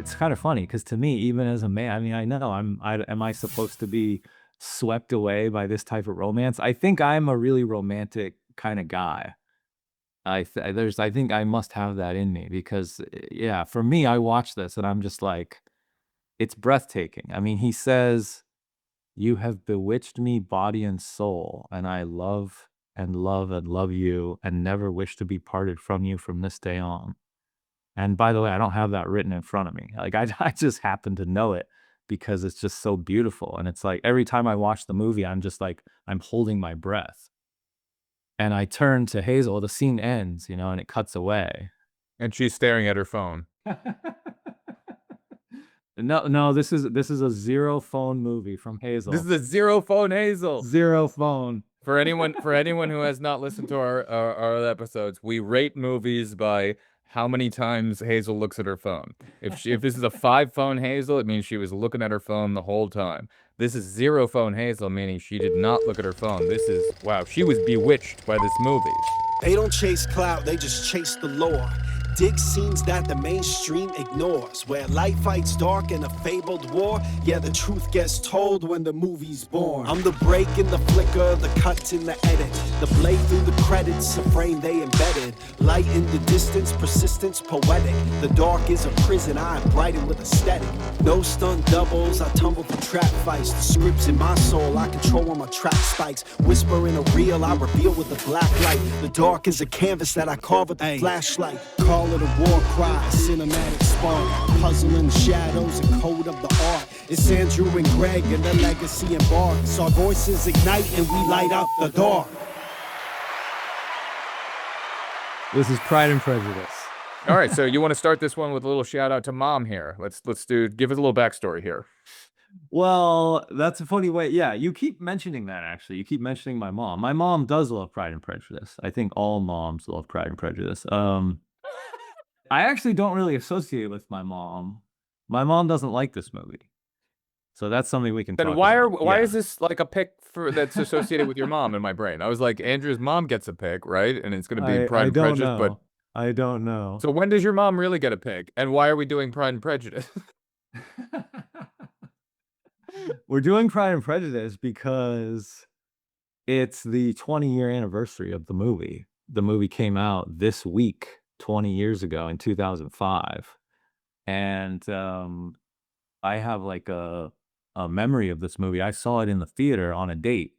it's kind of funny because to me, even as a man, I mean, I know am I supposed to be swept away by this type of romance? I think I'm a really romantic kind of guy. I think I must have that in me because yeah, for me, I watch this and I'm just like, it's breathtaking. I mean, he says, "You have bewitched me body and soul, and I love and love and love you, and never wish to be parted from you from this day on." And by the way, I don't have that written in front of me. Like I just happen to know it because it's just so beautiful. And it's like every time I watch the movie, I'm just like, I'm holding my breath. And I turn to Hazel, the scene ends, and it cuts away. And she's staring at her phone. No, no, this is a zero phone movie from Hazel. This is a zero phone Hazel. Zero phone. For anyone who has not listened to our other episodes, we rate movies by how many times Hazel looks at her phone. If this is a 5-phone Hazel, it means she was looking at her phone the whole time. This is 0-phone Hazel, meaning she did not look at her phone. This is, wow, she was bewitched by this movie. They don't chase clout, they just chase the lore. Dig scenes that the mainstream ignores, where light fights dark in a fabled war. Yeah, the truth gets told when the movie's born. I'm the break in the flicker, the cut in the edit, the blade through the credits, a frame they embedded. Light in the distance, persistence poetic. The dark is a prison, I brighten with aesthetic. No stunt doubles, I tumble through trap fights. The scripts in my soul, I control when my track spikes. Whisper in a reel, I reveal with the black light. The dark is a canvas that I carve with the flashlight. Call it a war cry, a cinematic spark. Puzzling shadows, a code of the art. It's Andrew and Greg and the legacy embarks. Our voices ignite and we light up the dark. This is Pride and Prejudice. All right, so you want to start this one with a little shout out to Mom here. Let's give us a little backstory here. Well, that's a funny way. Yeah, you keep mentioning that, actually. You keep mentioning my mom. My mom does love Pride and Prejudice. I think all moms love Pride and Prejudice. I actually don't really associate it with my mom. My mom doesn't like this movie. So that's something we can talk Then about. why is this like a pick that's associated with your mom in my brain? I was like, Andrew's mom gets a pick, right? And it's going to be Pride and Prejudice, but I don't know. So when does your mom really get a pick? And why are we doing Pride and Prejudice? We're doing Pride and Prejudice because it's the 20-year anniversary of the movie. The movie came out this week, 20 years ago in 2005. And I have like a memory of this movie. I saw it in the theater on a date.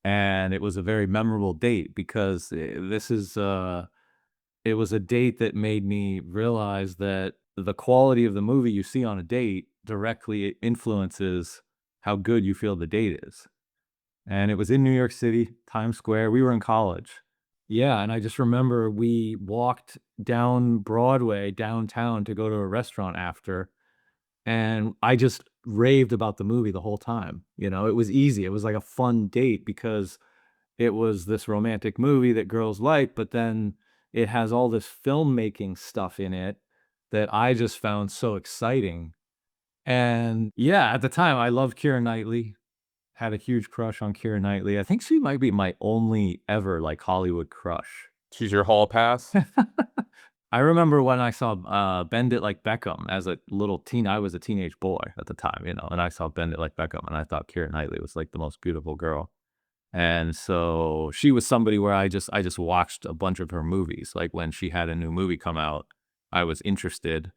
And it was a very memorable date because it was a date that made me realize that the quality of the movie you see on a date directly influences how good you feel the date is. And it was in New York City, Times Square. We were in college. Yeah, and I just remember we walked down Broadway, downtown, to go to a restaurant after, and I just raved about the movie the whole time. It was easy. It was like a fun date because it was this romantic movie that girls like, but then it has all this filmmaking stuff in it that I just found so exciting. And yeah, at the time, I loved Keira Knightley. Had a huge crush on Keira Knightley. I think she might be my only ever like Hollywood crush. She's your hall pass? I remember when I saw Bend It Like Beckham as a little teen. I was a teenage boy at the time, and I saw Bend It Like Beckham, and I thought Keira Knightley was like the most beautiful girl. And so she was somebody where I just watched a bunch of her movies. Like when she had a new movie come out, I was interested.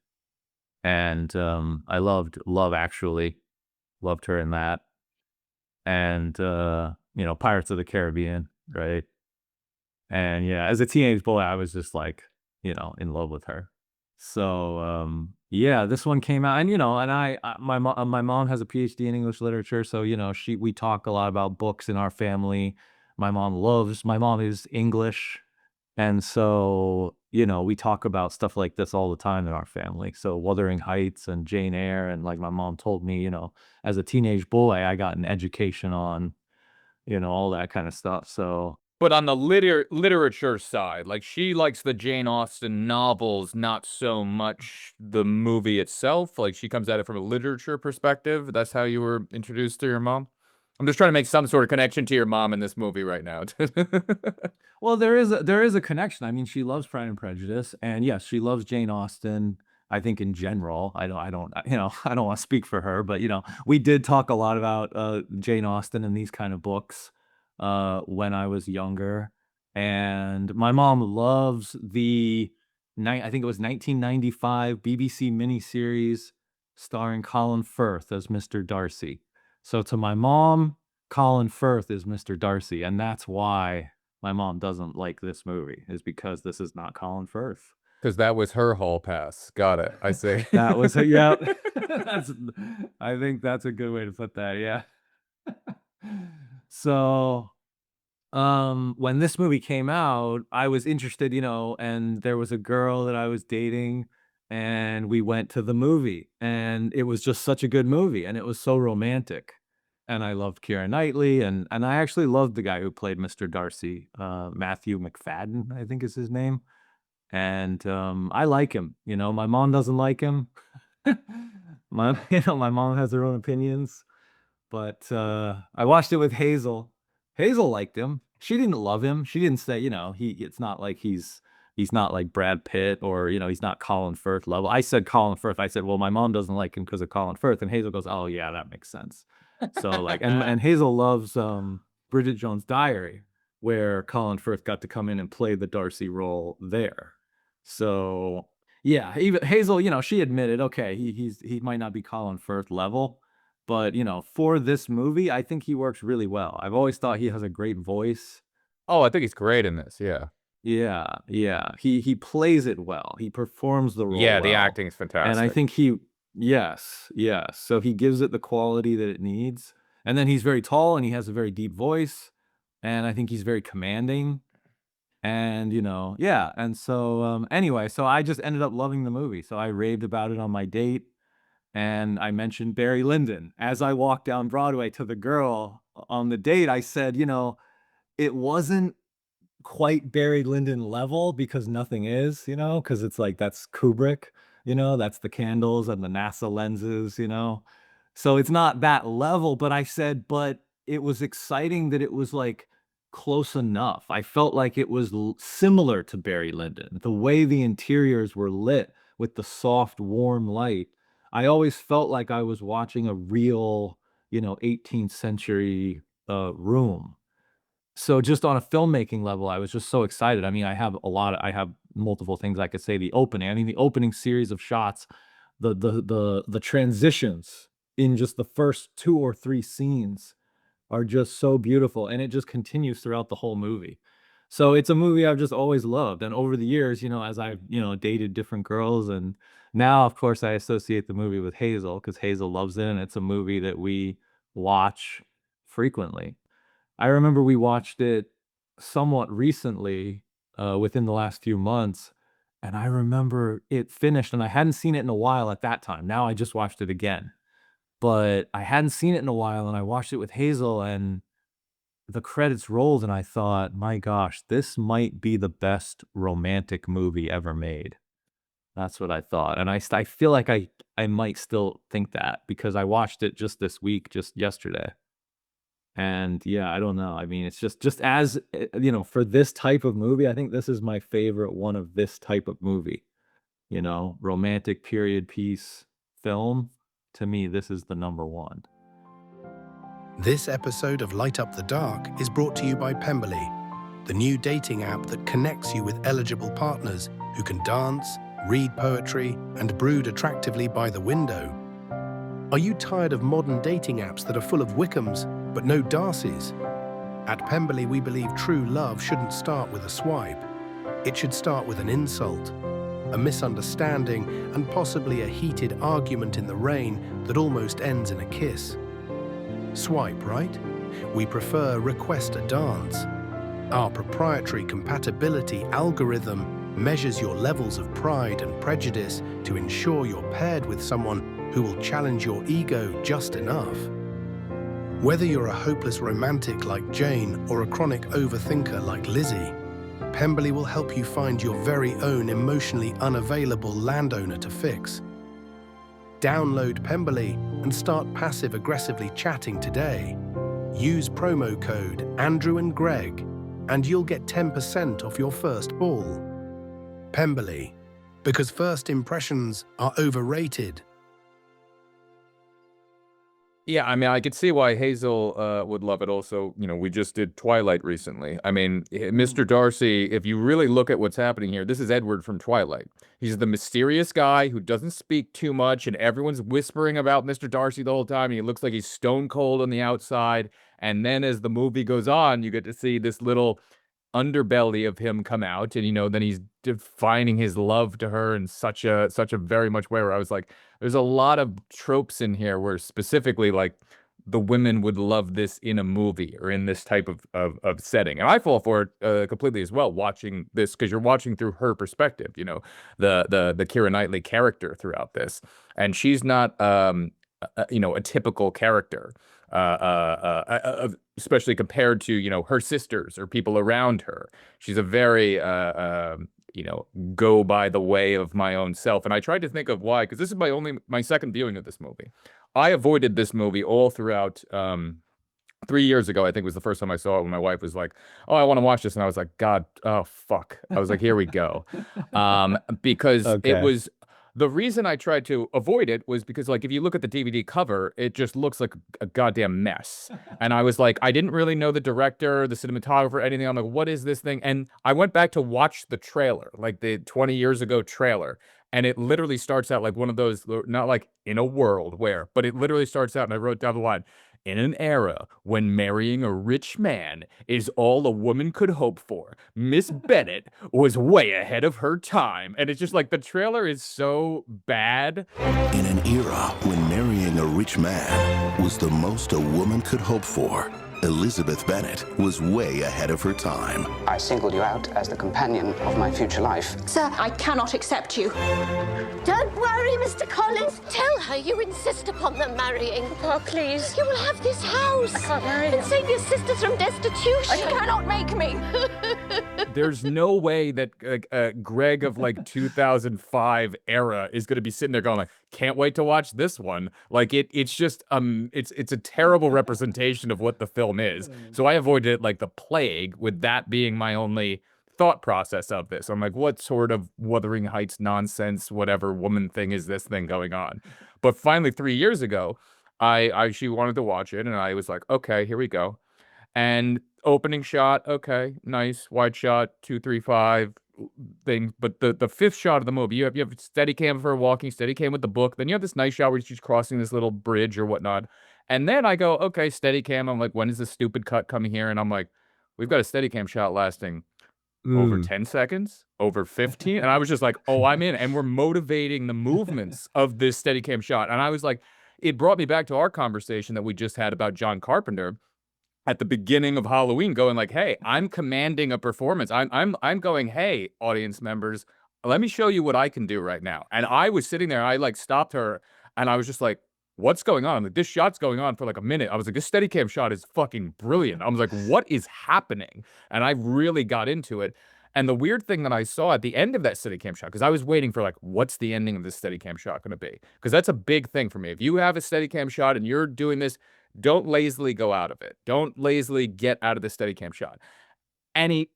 And I loved Love Actually. Loved her in that. And Pirates of the Caribbean, right? And yeah, as a teenage boy, I was just like, in love with her. So yeah, this one came out, and my mom has a PhD in English literature, so we talk a lot about books in our family. My mom is English, and so we talk about stuff like this all the time in our family. So Wuthering Heights and Jane Eyre, and like my mom told me, as a teenage boy, I got an education on all that kind of stuff. So but on the literature side, like she likes the Jane Austen novels, not so much the movie itself. Like she comes at it from a literature perspective. That's how you were introduced to your mom? I'm just trying to make some sort of connection to your mom in this movie right now. Well, there is a connection. I mean, she loves Pride and Prejudice, and yes, she loves Jane Austen. I think in general, I don't want to speak for her, but we did talk a lot about Jane Austen and these kind of books when I was younger. And my mom loves I think it was 1995 BBC miniseries starring Colin Firth as Mr. Darcy. So to my mom, Colin Firth is Mr. Darcy, and that's why my mom doesn't like this movie, is because this is not Colin Firth. Because that was her hall pass. Got it. I see. That was a yeah. That's I think that's a good way to put that, yeah. So, when this movie came out, I was interested, and there was a girl that I was dating, and we went to the movie, and it was just such a good movie, and it was so romantic. And I loved Keira Knightley, and I actually loved the guy who played Mr. Darcy, Matthew Macfadyen, I think is his name. And I like him. My mom doesn't like him. My mom has her own opinions, but I watched it with Hazel. Hazel liked him. She didn't love him. She didn't say, it's not like he's not like Brad Pitt, or he's not Colin Firth level. I said Colin Firth. I said, well, my mom doesn't like him because of Colin Firth, and Hazel goes, oh yeah, that makes sense. So like, and Hazel loves Bridget Jones' Diary, where Colin Firth got to come in and play the Darcy role there. So yeah, even Hazel, she admitted, okay, he might not be Colin Firth level, but for this movie, I think he works really well. I've always thought he has a great voice. Oh, I think he's great in this. Yeah. Yeah. He plays it well. He performs the role Yeah, the well. acting is fantastic. And I think yes. So he gives it the quality that it needs. And then he's very tall and he has a very deep voice. And I think he's very commanding. And, yeah. And so, anyway, so I just ended up loving the movie. So I raved about it on my date. And I mentioned Barry Lyndon. As I walked down Broadway to the girl on the date, I said, it wasn't quite Barry Lyndon level, because nothing is, because it's like, that's Kubrick, that's the candles and the NASA lenses, so it's not that level. But I said, but it was exciting that it was like close enough. I felt like it was similar to Barry Lyndon, the way the interiors were lit with the soft warm light. I always felt like I was watching a real 18th century room. So just on a filmmaking level, I was just so excited. I mean, I have multiple things I could say. The opening series of shots, the transitions in just the first 2 or 3 scenes are just so beautiful, and it just continues throughout the whole movie. So it's a movie I've just always loved. And over the years, as I've, dated different girls, and now of course I associate the movie with Hazel because Hazel loves it, and it's a movie that we watch frequently. I remember we watched it somewhat recently, within the last few months, and I remember it finished, and I hadn't seen it in a while at that time. Now I just watched it again, but I hadn't seen it in a while, and I watched it with Hazel, and the credits rolled, and I thought, my gosh, this might be the best romantic movie ever made. That's what I thought, and I feel like I might still think that because I watched it just this week, just yesterday. And yeah, I don't know. I mean, it's just as for this type of movie, I think this is my favorite one of this type of movie. Romantic period piece film. To me, this is the number one. This episode of Light Up the Dark is brought to you by Pemberley, the new dating app that connects you with eligible partners who can dance, read poetry, and brood attractively by the window. Are you tired of modern dating apps that are full of Wickhams, but no Darcys? At Pemberley, we believe true love shouldn't start with a swipe. It should start with an insult, a misunderstanding, and possibly a heated argument in the rain that almost ends in a kiss. Swipe right? We prefer request a dance. Our proprietary compatibility algorithm measures your levels of pride and prejudice to ensure you're paired with someone who will challenge your ego just enough. Whether you're a hopeless romantic like Jane or a chronic overthinker like Lizzie, Pemberley will help you find your very own emotionally unavailable landowner to fix. Download Pemberley and start passive-aggressively chatting today. Use promo code Andrew and Greg, and you'll get 10% off your first ball. Pemberley, Because first impressions are overrated. Yeah, I mean, I could see why Hazel would love it. Also, you know, we just did Twilight recently. I mean, Mr. Darcy, if you really look at what's happening here, this is Edward from Twilight. He's the mysterious guy who doesn't speak too much, and everyone's whispering about Mr. Darcy the whole time, and he looks like he's stone cold on the outside. And then as the movie goes on, you get to see this little underbelly of him come out, and, you know, then he's defining his love to her in such a very much way where I was like, there's a lot of tropes in here where specifically, like, the women would love this in a movie or in this type of setting. And I fall for it completely as well, watching this, because you're watching through her perspective, you know, the Keira Knightley character throughout this. And she's not you know, a typical character, especially compared to, you know, her sisters or people around her. She's a very you know, go by the way of my own self. And I tried to think of why, because this is my second viewing of this movie. I avoided this movie all throughout 3 years ago, I think was the first time I saw it, when my wife was like, "Oh, I want to watch this," and I was like, "God, oh fuck!" I was like, "Here we go," because it Okay. was the reason I tried to avoid it was because, like, if you look at the DVD cover, it just looks like a goddamn mess. And I was like, I didn't really know the director, the cinematographer, anything. I'm like, what is this thing? And I went back to watch the trailer, like the 20 years ago trailer. And it literally starts out like one of those, not like in a world where, but it literally starts out, and I wrote down the line, in an era when marrying a rich man is all a woman could hope for, Miss Bennet was way ahead of her time. And it's just like the trailer is so bad. In an era when marrying a rich man was the most a woman could hope for, Elizabeth Bennet was way ahead of her time. I singled you out as the companion of my future life. Sir, I cannot accept you. Don't worry, Mr. Collins. Tell her you insist upon them marrying. Oh, please. You will have this house. I can't marry And him. save your sisters from destitution. You cannot make me. There's no way that Greg of like 2005 era is going to be sitting there going like, can't wait to watch this one. Like it's just it's a terrible representation of what the film is. So I avoided it like the plague, with that being my only thought process of this. I'm like, what sort of Wuthering Heights nonsense, whatever woman thing is this thing going on? But finally 3 years ago, she wanted to watch it, and I was like, okay, here we go. And opening shot, okay, nice, wide shot, 2-3-5 thing. But the fifth shot of the movie, you have Steadicam for walking, Steadicam with the book. Then you have this nice shot where she's crossing this little bridge or whatnot. And then I go, okay, Steadicam. I'm like, when is this stupid cut coming here? And I'm like, we've got a Steadicam shot lasting over 10 seconds, over 15. And I was just like, oh, I'm in. And we're motivating the movements of this Steadicam shot. And I was like, it brought me back to our conversation that we just had about John Carpenter at the beginning of Halloween, going like, hey, I'm commanding a performance. I'm going, hey, audience members, let me show you what I can do right now. And I was sitting there, I like stopped her, and I was just like, what's going on? Like, this shot's going on for like a minute. I was like, this Steadicam shot is fucking brilliant. I was like, what is happening? And I really got into it. And the weird thing that I saw at the end of that Steadicam shot, because I was waiting for like, what's the ending of this Steadicam shot going to be? Because that's a big thing for me. If you have a Steadicam shot and you're doing this, don't lazily go out of it. Don't lazily get out of the Steadicam shot. And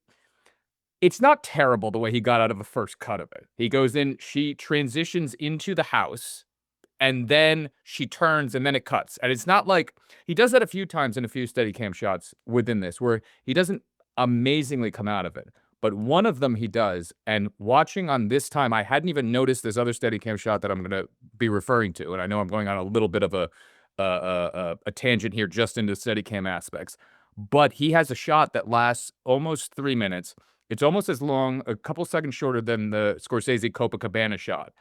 it's not terrible the way he got out of the first cut of it. He goes in, she transitions into the house, and then she turns, and then it cuts. And it's not like, he does that a few times in a few Steadicam shots within this, where he doesn't amazingly come out of it. But one of them he does, and watching on this time, I hadn't even noticed this other Steadicam shot that I'm going to be referring to. And I know I'm going on a little bit of a tangent here just into Steadicam aspects. But he has a shot that lasts almost 3 minutes. It's almost as long, a couple seconds shorter than the Scorsese Copacabana shot.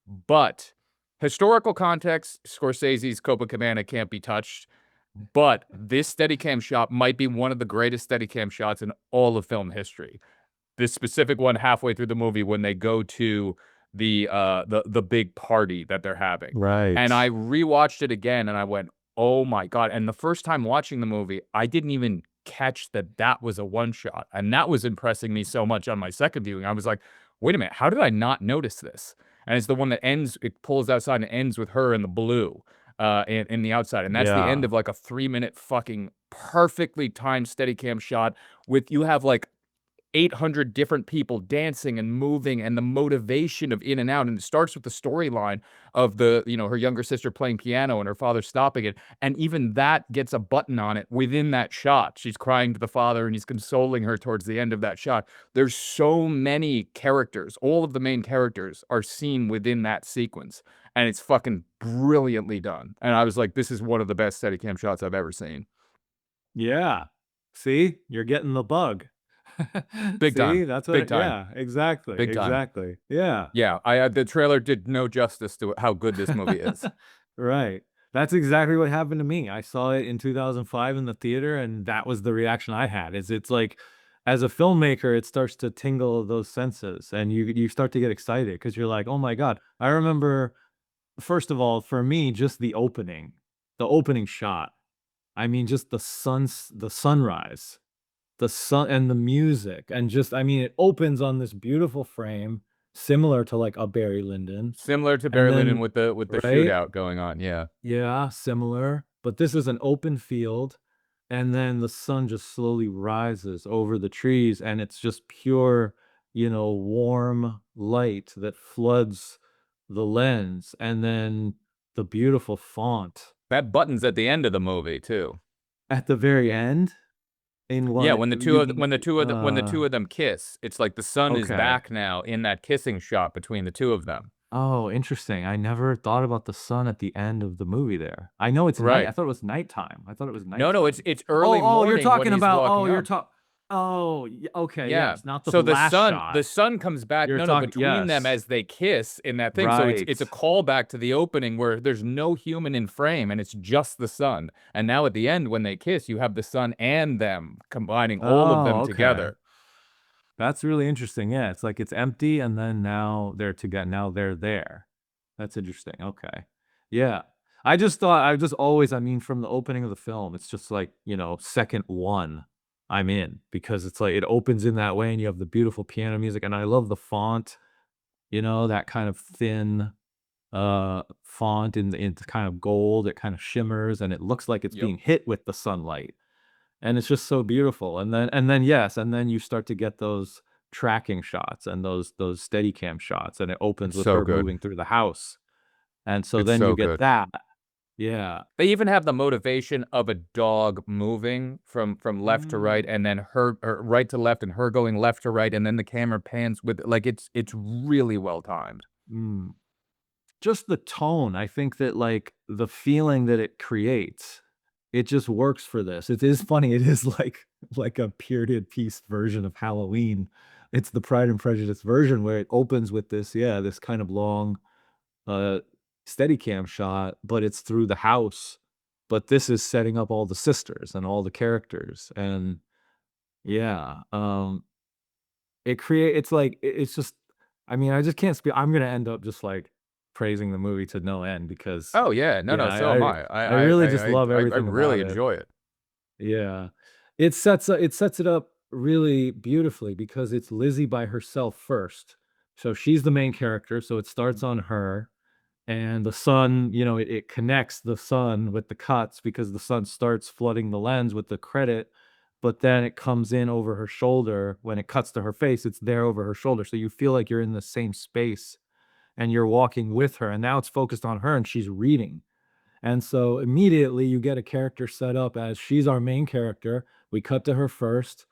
But historical context, Scorsese's Copacabana can't be touched. But this Steadicam shot might be one of the greatest Steadicam shots in all of film history. This specific one halfway through the movie when they go to the big party that they're having. Right. And I rewatched it again, and I went, oh my God. And the first time watching the movie, I didn't even catch that was a one shot. And that was impressing me so much on my second viewing. I was like, wait a minute, how did I not notice this? And it's the one that ends, it pulls outside and ends with her in the blue in the outside. And that's the end of like a 3 minute fucking perfectly timed Steadicam shot with, you have like 800 different people dancing and moving and the motivation of in and out. And it starts with the storyline of her younger sister playing piano and her father stopping it. And even that gets a button on it within that shot. She's crying to the father and he's consoling her towards the end of that shot. There's so many characters. All of the main characters are seen within that sequence. And it's fucking brilliantly done. And I was like, this is one of the best Steadicam shots I've ever seen. Yeah. See? You're getting the bug. Big time. See? That's Big what time. yeah, exactly. Big time. Exactly. Yeah. Yeah, the trailer did no justice to how good this movie is. Right. That's exactly what happened to me. I saw it in 2005 in the theater, and that was the reaction I had. It's like, as a filmmaker, it starts to tingle those senses, and you start to get excited because you're like, oh my God. I remember, first of all, for me, just the opening shot. I mean, just the sunrise, the sun and the music, and just, I mean, it opens on this beautiful frame, similar to like a Barry Lyndon. Similar to And Barry Lyndon then with the right? shootout going on, yeah. Yeah, similar, but this is an open field, and then the sun just slowly rises over the trees, and it's just pure, warm light that floods the lens, and then the beautiful font That button's at the end of the movie too. at the very end. In Yeah, what when the you two of them kiss, it's like the sun is okay. back now in that kissing shot between the two of them. Oh, interesting. I never thought about the sun at the end of the movie there. I know it's night. Right. I thought it was nighttime. No, it's early Oh, you're morning when talking he's about walking up. okay, Yeah. yes, not the So last the shot. sun comes back You're no, talking between them yes. as they kiss in that thing. So it's a Right. callback to the opening where there's no human in frame and it's just the sun. And now at the end when they kiss, you have the sun and them combining all of them Oh, okay. together. That's really interesting. Yeah, it's like it's empty and then now they're together. Now they're there. That's interesting. Okay. Yeah. I just thought I just always, I mean, from the opening of the film, it's just like, second one I'm in because it's like it opens in that way and you have the beautiful piano music and I love the font, that kind of thin font in kind of gold. It kind of shimmers and it looks like it's Yep. being hit with the sunlight. And it's just so beautiful. And then yes, and then you start to get those tracking shots and those Steadicam shots, and it opens It's with so her good. moving through the house. And so It's then you so get good. that. Yeah. They even have the motivation of a dog moving from left to right, and then her or right to left, and her going left to right, and then the camera pans with like it's really well timed. Mm. Just the tone, I think that, like, the feeling that it creates, it just works for this. It is funny, it is like a period piece version of Halloween. It's the Pride and Prejudice version where it opens with this, yeah, this kind of long, uh, Steadicam shot, but it's through the house. But this is setting up all the sisters and all the characters, and yeah, it's like it's just, I mean, I just can't speak. I'm gonna end up just like praising the movie to no end because Oh yeah, no, yeah, so am I. I really just love I everything really about it. enjoy it. Yeah. It sets it up really beautifully because it's Lizzie by herself first. So she's the main character, so it starts on her, and the sun, it connects the sun with the cuts because the sun starts flooding the lens with the credit, but then it comes in over her shoulder. When it cuts to her face, it's there over her shoulder, so you feel like you're in the same space and you're walking with her, and now it's focused on her and she's reading. And so immediately you get a character set up as she's our main character. We cut to her first.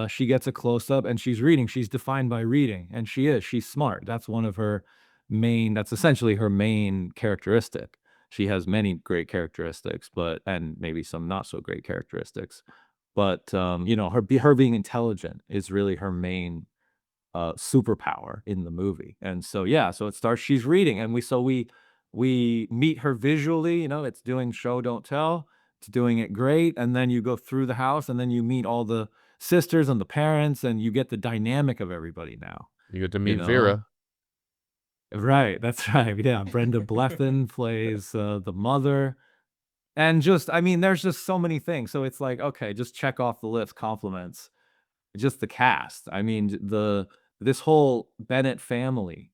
She gets a close up and she's reading. She's defined by reading, and she is. She's smart. That's one of her that's essentially her main characteristic. She has many great characteristics, and maybe some not so great characteristics. But her being intelligent is really her main superpower in the movie. And so yeah, so it starts, she's reading, and we meet her visually, it's doing show don't tell. It's doing it great, and then you go through the house and then you meet all the sisters and the parents and you get the dynamic of everybody now, You get to you meet know. Vera. Right, that's right. Yeah, Brenda Blethyn plays the mother. And just, I mean, there's just so many things. So it's like, okay, just check off the list, compliments. Just the cast. I mean, this whole Bennett family.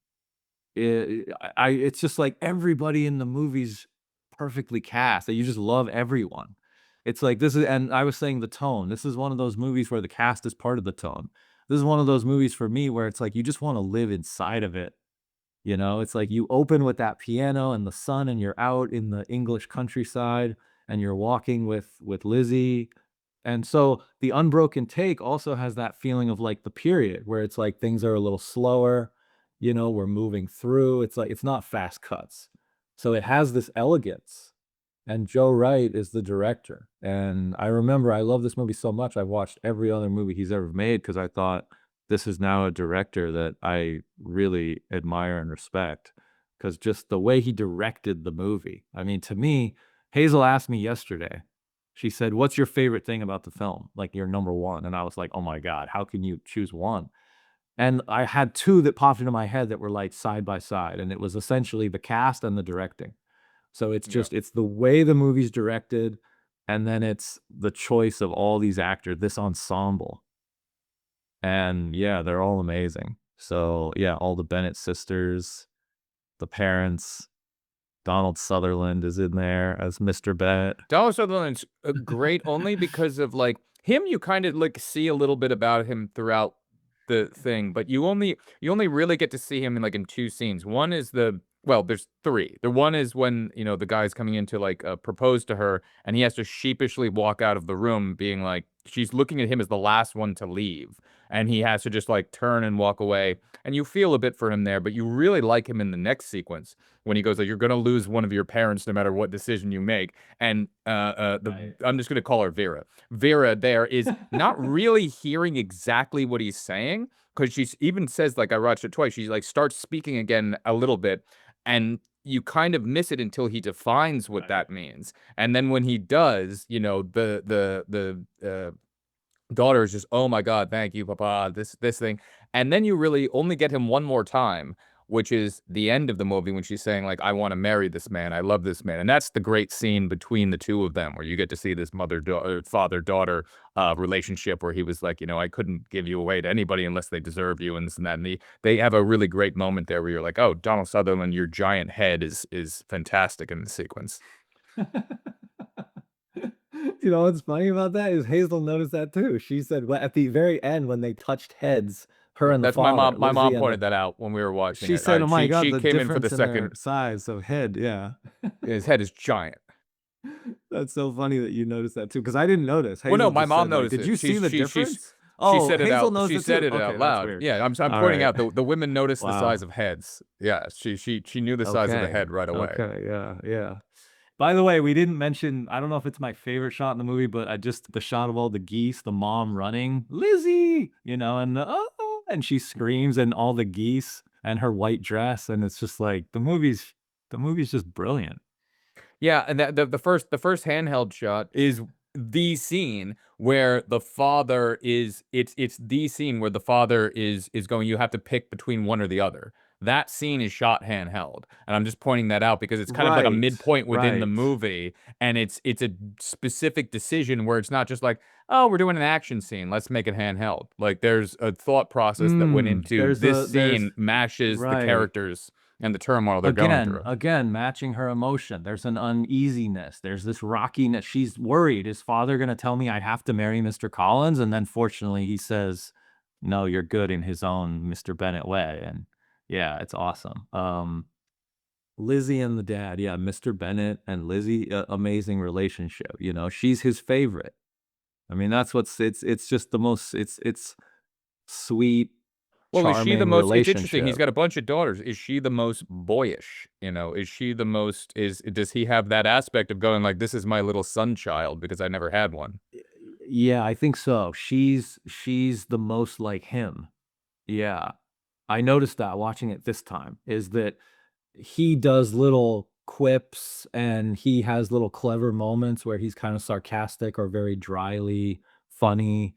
It's just like everybody in the movie's perfectly cast. That you just love everyone. It's like this is, and I was saying the tone. This is one of those movies where the cast is part of the tone. this is one of those movies for me where it's like you just wanna live inside of it, you know? It's like you open with that piano and the sun, and you're out in the English countryside, and you're walking with Lizzie, and so the unbroken take also has that feeling of like the period where it's like things are a little slower, you know, we're moving through. It's like it's not fast cuts. So it has this elegance. And Joe Wright is the director. And I remember I love this movie so much. I've watched every other movie he's ever made because I thought this is now a director that I really admire and respect. Because just the way he directed the movie. I mean, to me, Hazel asked me yesterday, she said, "What's your favorite thing about the film? Like your number one?" And I was like, "Oh my God, how can you choose one?" And I had two that popped into my head that were like side by side, and it was essentially the cast and the directing. So it's Yeah. just it's the way the movie's directed, and then it's the choice of all these actors, this ensemble. And yeah, they're all amazing. So yeah, all the Bennett sisters, the parents, Donald Sutherland is in there as Mr. Bennett. Donald Sutherland's great only because of like him. You kind of like see a little bit about him throughout the thing, but you only really get to see him in like in two scenes. One is there's three. The one is when the guy's coming in to like propose to her, and he has to sheepishly walk out of the room, being like she's looking at him as the last one to leave, and he has to just like turn and walk away. And you feel a bit for him there, but you really like him in the next sequence when he goes like, "You're gonna lose one of your parents no matter what decision you make." And I'm just gonna call her Vera. Vera there is not really hearing exactly what he's saying because she even says like I watched it twice. She like starts speaking again a little bit, and you kind of miss it until he defines what that means. And then when he does, the daughter is just, "Oh my God, thank you, papa," this thing. And then you really only get him one more time, which is the end of the movie when she's saying, like, "I wanna marry this man, I love this man." And that's the great scene between the two of them, where you get to see this father-daughter, relationship where he was like, "I couldn't give you away to anybody unless they deserve you," and this and that, and they have a really great moment there where you're like, "Oh, Donald Sutherland, your giant head is fantastic in this sequence." You know what's funny about that is Hazel noticed that too. She said, well, at the very end when they touched heads, her and the That's my father, mom my Lizzie mom and the pointed that out when we were watching she it. said, "Oh my God, She the came in for the difference in their second. size of head." Yeah. His head is giant. That's so funny that you noticed that too, because I didn't notice. Well, no, Hazel my just mom said, like, noticed "Did it. you see the difference?" She Oh, said it Hazel out. knows She it said too? it out Okay, that's loud. weird. Yeah, I'm All pointing right. out the women noticed the size Wow. of heads. Yeah, she knew the size of the Okay. head right away. Okay, yeah, yeah. By the way, we didn't mention, I don't know if it's my favorite shot in the movie, but I just the shot of all the geese, the mom running, "Lizzie!" And the, "Oh," and she screams and all the geese and her white dress, and it's just like the movie's just brilliant. Yeah, and the first handheld shot is the scene where the father is it's the scene where the father is going, "You have to pick between one or the other." That scene is shot handheld, and I'm just pointing that out because it's kind of like a Right, midpoint within the right. movie, and it's a specific decision where it's not just like, "Oh, we're doing an action scene, let's make it handheld." Like, there's a thought process that went into this There's scene mashes the right. characters and the turmoil they're going Again, through. again, matching her emotion. There's an uneasiness. There's this rockiness. She's worried. Is father gonna tell me I have to marry Mr. Collins? And then fortunately he says, "No, you're good," in his own Mr. Bennett way. And yeah, it's awesome. Lizzie and the dad, yeah, Mr. Bennett and Lizzie, amazing relationship. She's his favorite. I mean, that's what's it's just the most it's sweet, Well, is she the charming most it's interesting, he's relationship. got a bunch of daughters. Is she the most boyish? Is she the most does he have that aspect of going like, "This is my little son child because I never had one"? Yeah, I think so. She's the most like him. Yeah. I noticed that watching it this time, is that he does little quips and he has little clever moments where he's kind of sarcastic or very dryly funny,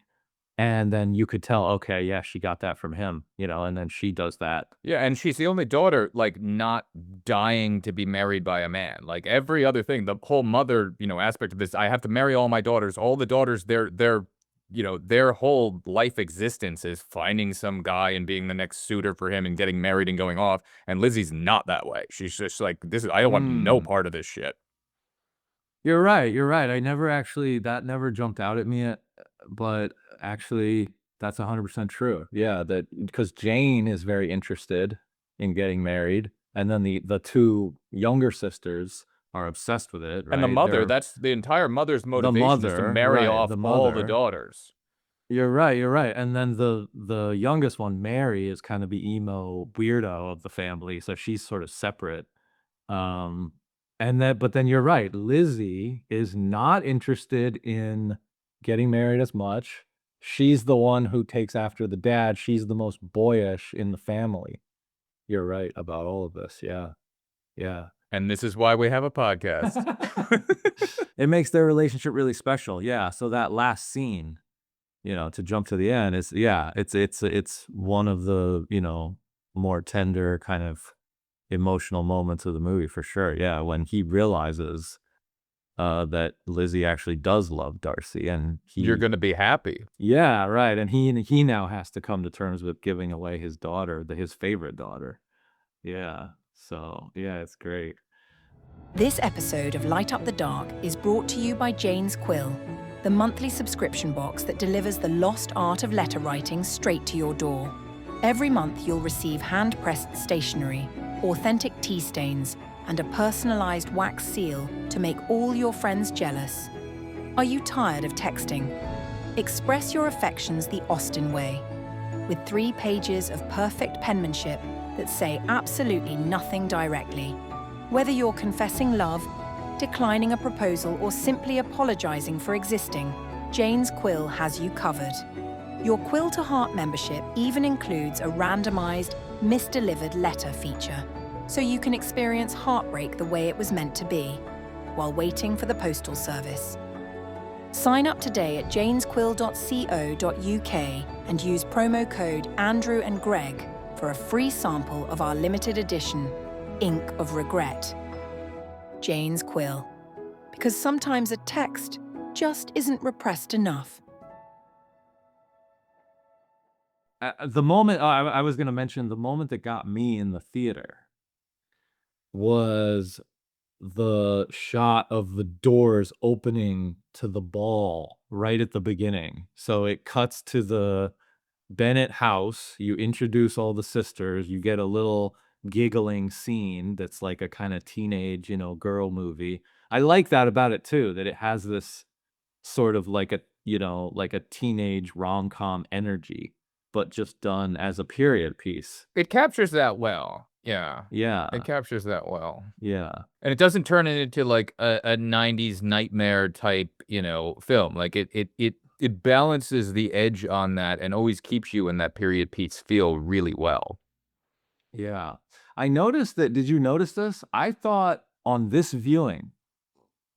and then you could tell, okay, yeah, she got that from him, and then she does that. Yeah, and she's the only daughter, like, not dying to be married by a man. Like, every other thing, the whole mother, aspect of this, "I have to marry all my daughters." All the daughters, their whole life existence is finding some guy and being the next suitor for him and getting married and going off, and Lizzie's not that way. She's just like, I don't want no Mm. part of this shit." You're right, I never actually that never jumped out at me, but actually That's 100% true. Yeah, that because Jane is very interested in getting married, and then the two younger sisters are obsessed with it, And the right? mother, They're that's the entire mother's the motivation is to mother, marry right, off the all the mother. daughters. You're right, and then the youngest one, Mary, is kind of the emo weirdo of the family, so she's sort of separate. Um, but then you're right, Lizzie is not interested in getting married as much. She's the one who takes after the dad. She's the most boyish in the family. You're right about all of this. Yeah. Yeah. And this is why we have a podcast. It makes their relationship really special. Yeah. So that last scene, to jump to the end is, yeah, it's one of the, more tender kind of emotional moments of the movie for sure. Yeah. When he realizes that Lizzie actually does love Darcy, and You're gonna be happy. yeah, right, and he now has to come to terms with giving away his daughter, his favorite daughter. Yeah, so yeah, it's great. This episode of Light Up the Dark is brought to you by Jane's Quill, the monthly subscription box that delivers the lost art of letter writing straight to your door. Every month you'll receive hand-pressed stationery, authentic tea stains, and a personalized wax seal to make all your friends jealous. Are you tired of texting? Express your affections the Austen way, with 3 pages of perfect penmanship that say absolutely nothing directly. Whether you're confessing love, declining a proposal, or simply apologizing for existing, Jane's Quill has you covered. Your Quill to Heart membership even includes a randomized, misdelivered letter feature, so you can experience heartbreak the way it was meant to be, while waiting for the postal service. Sign up today at janesquill.co.uk and use promo code Andrew and Greg for a free sample of our limited edition Ink of Regret. Jane's Quill. Because sometimes a text just isn't repressed enough. The moment I was going to mention, the moment that got me in the theater was the shot of the doors opening to the ball right at the beginning. So it cuts to the Bennett house. You introduce all the sisters. You get a little giggling scene that's like a kind of teenage, girl movie. I like that about it too, that it has this sort of like a, like a teenage rom-com energy, but just done as a period piece. It captures that well. Yeah. Yeah. It captures that well. Yeah. And it doesn't turn it into like a 90s nightmare type, film. Like it balances the edge on that and always keeps you in that period piece feel really well. Yeah. I noticed that. Did you notice this? I thought on this viewing,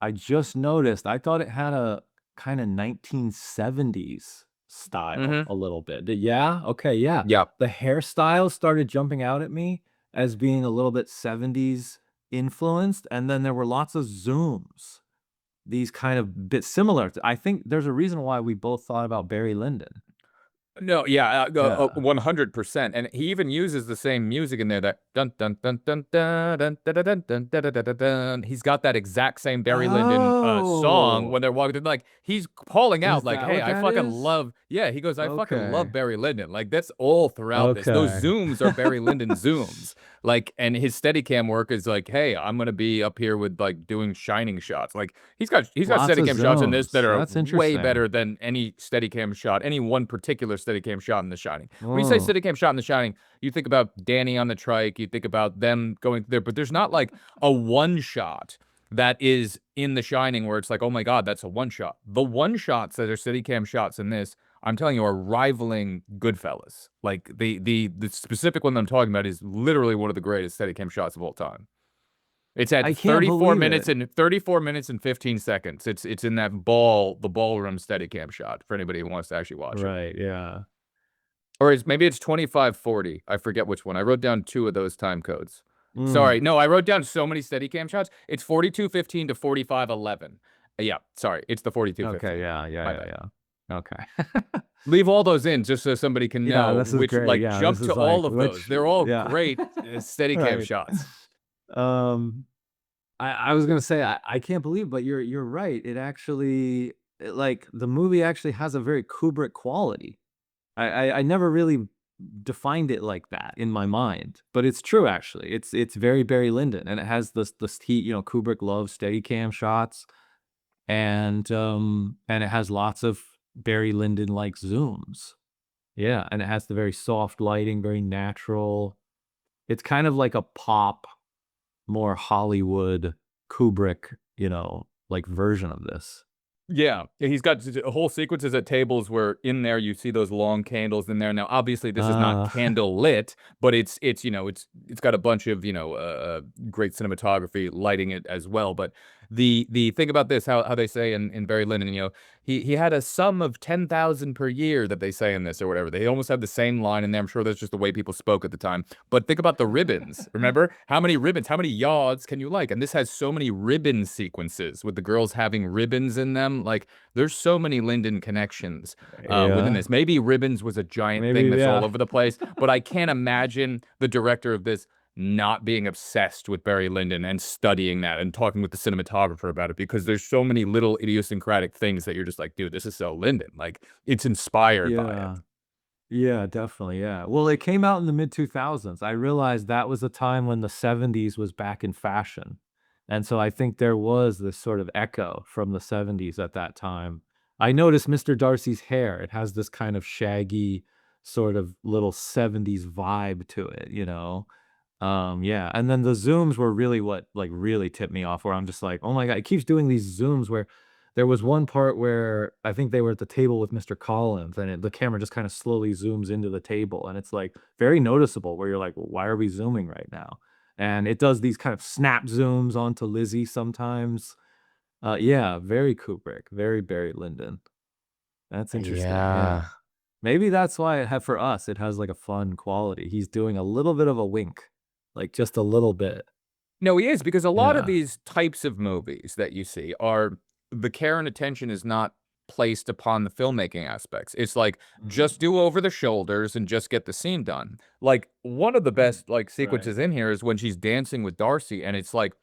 I just noticed, I thought it had a kind of 1970s style a little bit. Yeah? Okay, yeah. Yeah. The hairstyle started jumping out at me as being a little bit 70s influenced, and then there were lots of zooms. These kind of bit similar. I think there's a reason why we both thought about Barry Lyndon. No, yeah, Yeah. 100%. And he even uses the same music in there, that dun dun dun dun dun dun dun dun dun dun dun dun dun dun. He's got that exact same Barry Lyndon song when they're walking through. Like he's calling out, Is like, that "Hey, what I that fucking is? love." Yeah, he goes, "I fucking Okay. love Barry Lyndon." Like that's all throughout this. Those Okay. zooms are Barry Lyndon zooms. Like, and his Steadicam work is like, "Hey, I'm gonna be up here with like doing shining shots." Like he's got Lots of Steadicam shots in this that zooms. are That's way interesting. better than any Steadicam shot, any one particular Steadicam shot in The Shining. When you say Steadicam shot in The Shining, you think about Danny on the trike, you think about them going there, but there's not like a one shot that is in The Shining where it's like, oh my God, that's a one shot. The one shots that are Steadicam shots in this, I'm telling you, are rivaling Goodfellas. Like the specific one that I'm talking about is literally one of the greatest Steadicam shots of all time. It's at I can't 34 believe minutes it. and 34 minutes and 15 seconds. It's in that the ballroom Steadicam shot for anybody who wants to actually watch it. Right, yeah. Or maybe it's 25:40. I forget which one. I wrote down 2 of those time codes. Mm. Sorry. No, I wrote down so many Steadicam shots. It's 42:15 to 45:11. Yeah, sorry. It's the 42:15. Okay, yeah. Okay. Leave all those in just so somebody can Yeah, know this is which, great. like, Yeah, jump this to is all like of those. which They're all yeah. great Steadicam Right. shots. I was gonna say I can't believe, but you're right. It actually like the movie actually has a very Kubrick quality. I never really defined it like that in my mind, but it's true actually. It's very Barry Lyndon, and it has this heat. Kubrick loves Steadicam shots, and it has lots of Barry Lyndon like zooms. Yeah, and it has the very soft lighting, very natural. It's kind of like a pop, more Hollywood Kubrick, like version of this. Yeah, he's got whole sequences at tables where in there you see those long candles in there. Now, obviously, this is not Uh, candle lit, but it's got a bunch of great cinematography lighting it as well. But the thing about this, how they say in Barry Lyndon, he had a sum of 10,000 per year that they say in this or whatever. They almost have the same line in there. I'm sure that's just the way people spoke at the time. But think about the ribbons. Remember how many ribbons, how many yards can you like? And this has so many ribbon sequences with the girls having ribbons in them. Like there's so many Lyndon connections within yeah, this. Maybe ribbons was a giant maybe, thing that's all yeah. over the place, but I can't imagine the director of this not being obsessed with Barry Lyndon and studying that and talking with the cinematographer about it because there's so many little idiosyncratic things that you're just like, dude, this is so Lyndon. Like it's inspired by it. Yeah. Yeah, definitely, yeah. Well, it came out in the mid 2000s. I realized that was a time when the 70s was back in fashion. And so I think there was this sort of echo from the 70s at that time. I noticed Mr. Darcy's hair. It has this kind of shaggy, sort of little 70s vibe to it. Yeah, and then the zooms were really what, like, really tipped me off, where I'm just like, "Oh my god," it keeps doing these zooms where there was one part where I think they were at the table with Mr. Collins, and the camera just kinda slowly zooms into the table, and it's, like, very noticeable where you're like, "Well, why are we zooming right now?" And it does these kind of snap zooms onto Lizzie sometimes. Yeah, very Kubrick, very Barry Lyndon. That's interesting, yeah. Yeah. Maybe that's why for us, it has, like, a fun quality. He's doing a little bit of a wink, like, just a little bit. No, he is because a lot of Yeah. these types of movies that you see are the care and attention is not placed upon the filmmaking aspects. It's like Mhm. just do over the shoulders and just get the scene done. Like one of the best like Right. sequences in here is when she's dancing with Darcy and it's like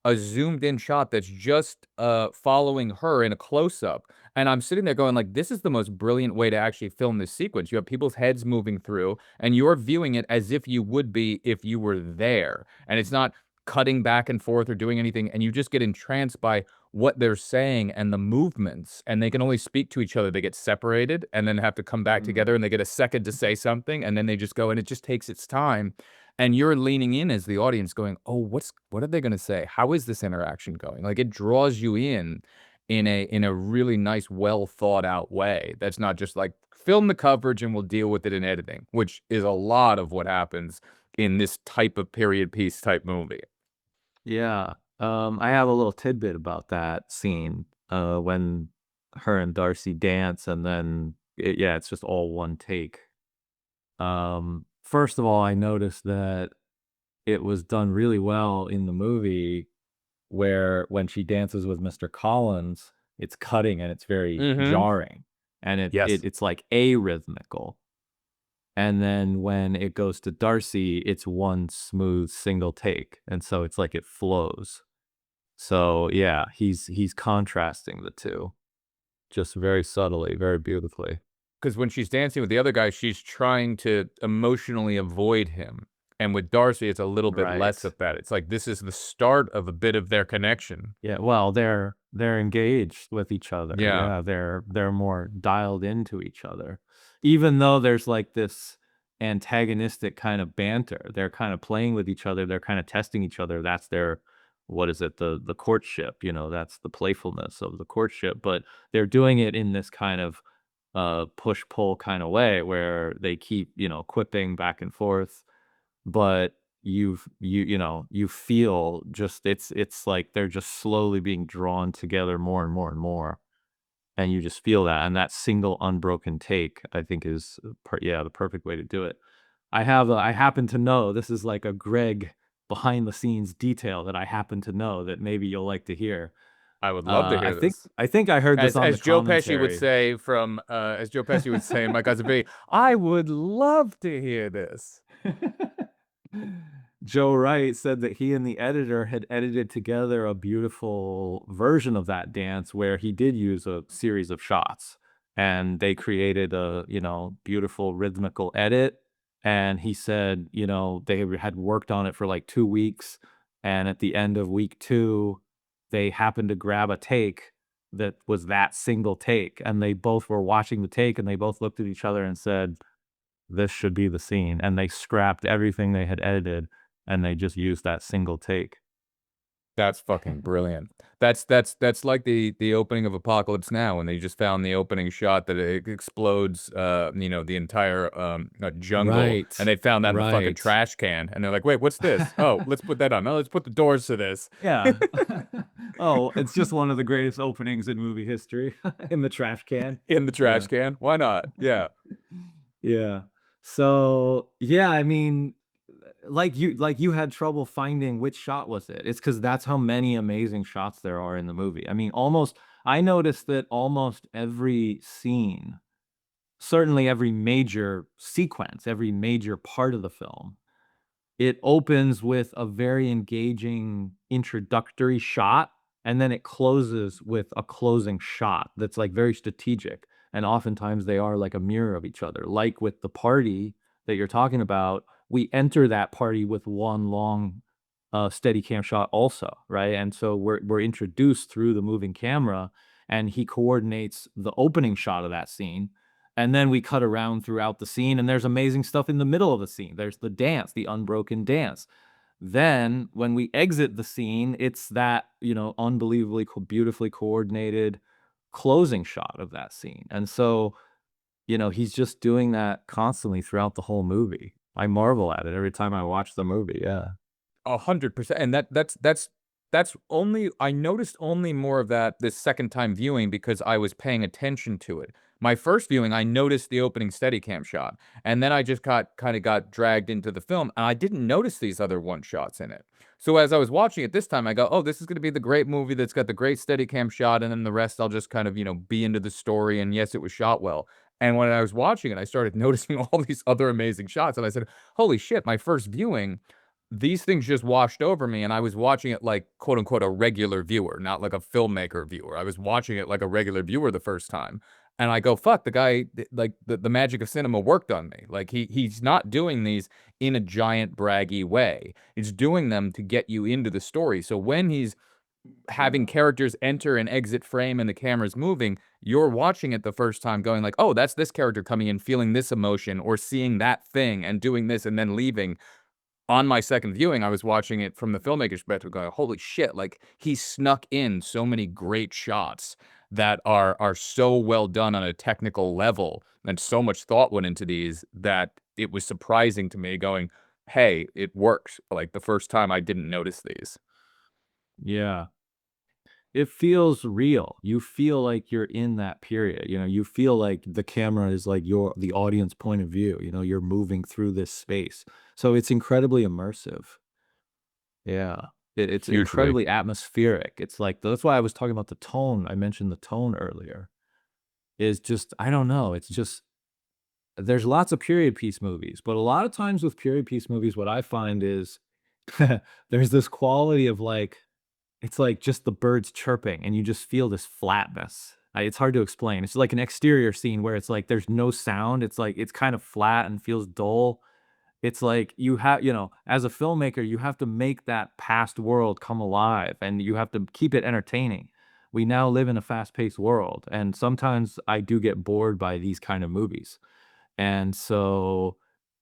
a zoomed in shot that's just following her in a close up. And I'm sitting there going like this is the most brilliant way to actually film this sequence. You have people's heads moving through and you're viewing it as if you would be if you were there. And it's not cutting back and forth or doing anything, and you just get entranced by what they're saying and the movements, and they can only speak to each other. They get separated and then have to come back Mm. together, and they get a second to say something, and then they just go, and it just takes its time. And you're leaning in as the audience going, "Oh, what are they gonna say? How is this interaction going?" Like, it draws you in a really nice, well thought out way that's not just like, "Film the coverage and we'll deal with it in editing," which is a lot of what happens in this type of period piece type movie. Yeah. I have a little tidbit about that scene, when her and Darcy dance, and then yeah, it's just all one take. First of all, I noticed that it was done really well in the movie where when she dances with Mr. Collins, it's cutting and it's very Mhm. jarring, and Yes. it's like arrhythmical. And then when it goes to Darcy, it's one smooth single take, and so it's like it flows. So, yeah, he's contrasting the 2, just very subtly, very beautifully. Because when she's dancing with the other guy, she's trying to emotionally avoid him, and with Darcy, it's a little bit less Right. of that. It's like this is the start of a bit of their connection. Yeah, well, they're engaged with each other. Yeah. Yeah, they're more dialed into each other. Even though there's, like, this antagonistic kind of banter, they're kinda playing with each other, they're kinda testing each other, that's their what is it? The courtship, that's the playfulness of the courtship, but they're doing it in this kind of, push-pull kinda way where they keep, quipping back and forth, but you feel just it's like they're just slowly being drawn together more and more and more, and you just feel that, and that single unbroken take, I think is, yeah, the perfect way to do it. I happen to know this is like a Greg behind the scenes detail that I happen to know that maybe you'll like to hear. I would love to I hear think this. I think I heard this on the As Joe Pesci would commentary. say as Joe Pesci would say in My Cousin Vinny, "I would love to hear this." Joe Wright said that he and the editor had edited together a beautiful version of that dance where he did use a series of shots. and they created a, beautiful rhythmical edit. And he said, they had worked on it for like 2 weeks. And at the end of week 2, they happened to grab a take that was that single take. And they both were watching the take and they both looked at each other and said, this should be the scene. And they scrapped everything they had edited and they just used that single take. That's fucking brilliant. That's like the opening of Apocalypse Now when they just found the opening shot that it explodes, the entire jungle, Right. and they found that in the fucking Right. trash can, and they're like, "Wait, what's this? Oh, let's put that on. Oh, let's put the doors to this." Yeah. Oh, it's just one of the greatest openings in movie history in the trash can. In the trash can. Why not? Yeah. Yeah. So, yeah, I mean, like you had trouble finding which shot was it. It's because that's how many amazing shots there are in the movie. I mean, I noticed that almost every scene, certainly every major sequence, every major part of the film, it opens with a very engaging introductory shot, and then it closes with a closing shot that's, like, very strategic, and oftentimes they are like a mirror of each other. Like with the party that you're talking about, we enter that party with one long, Steadicam shot also, right? And so we're introduced through the moving camera, and he coordinates the opening shot of that scene, and then we cut around throughout the scene, and there's amazing stuff in the middle of the scene. There's the dance, the unbroken dance. Then when we exit the scene, it's that, unbelievably beautifully coordinated closing shot of that scene. And so, he's just doing that constantly throughout the whole movie. I marvel at it every time I watch the movie. Yeah. 100%, and that's only I noticed only more of that this second time viewing because I was paying attention to it. My first viewing, I noticed the opening Steadicam shot, and then I just got dragged into the film, and I didn't notice these other one shots in it. So as I was watching it this time, I go, "Oh, this is gonna be the great movie that's got the great Steadicam shot, and then the rest I'll just kind of, be into the story, and yes, it was shot well." And when I was watching it, I started noticing all these other amazing shots, and I said, "Holy shit, my first viewing, these things just washed over me, and I was watching it like, quote, unquote, "a regular viewer," not like a filmmaker viewer. I was watching it like a regular viewer the first time, and I go, "Fuck, the guy like, the magic of cinema worked on me." Like, he's not doing these in a giant braggy way. He's doing them to get you into the story. So when he's having characters enter and exit frame and the camera's moving, you're watching it the first time going like, "Oh, that's this character coming in, feeling this emotion, or seeing that thing and doing this and then leaving." On my second viewing, I was watching it from the filmmaker's perspective going, "Holy shit, like, he snuck in so many great shots that are so well done on a technical level, and so much thought went into these that it was surprising to me going, 'Hey, it works.' Like, the first time I didn't notice these." Yeah. It feels real. You feel like you're in that period, you feel like the camera is like the audience point of view, you're moving through this space. So it's incredibly immersive. Yeah. It's Hugely. incredibly atmospheric. It's like that's why I was talking about the tone. I mentioned the tone earlier. Is just I don't know, it's just there's lots of period piece movies, but a lot of times with period piece movies, what I find is there's this quality of like it's like just the birds chirping, and you just feel this flatness. It's hard to explain. It's like an exterior scene where it's like there's no sound. It's like it's kind of flat and feels dull. It's like as a filmmaker, you have to make that past world come alive, and you have to keep it entertaining. We now live in a fast-paced world, and sometimes I do get bored by these kind of movies. And so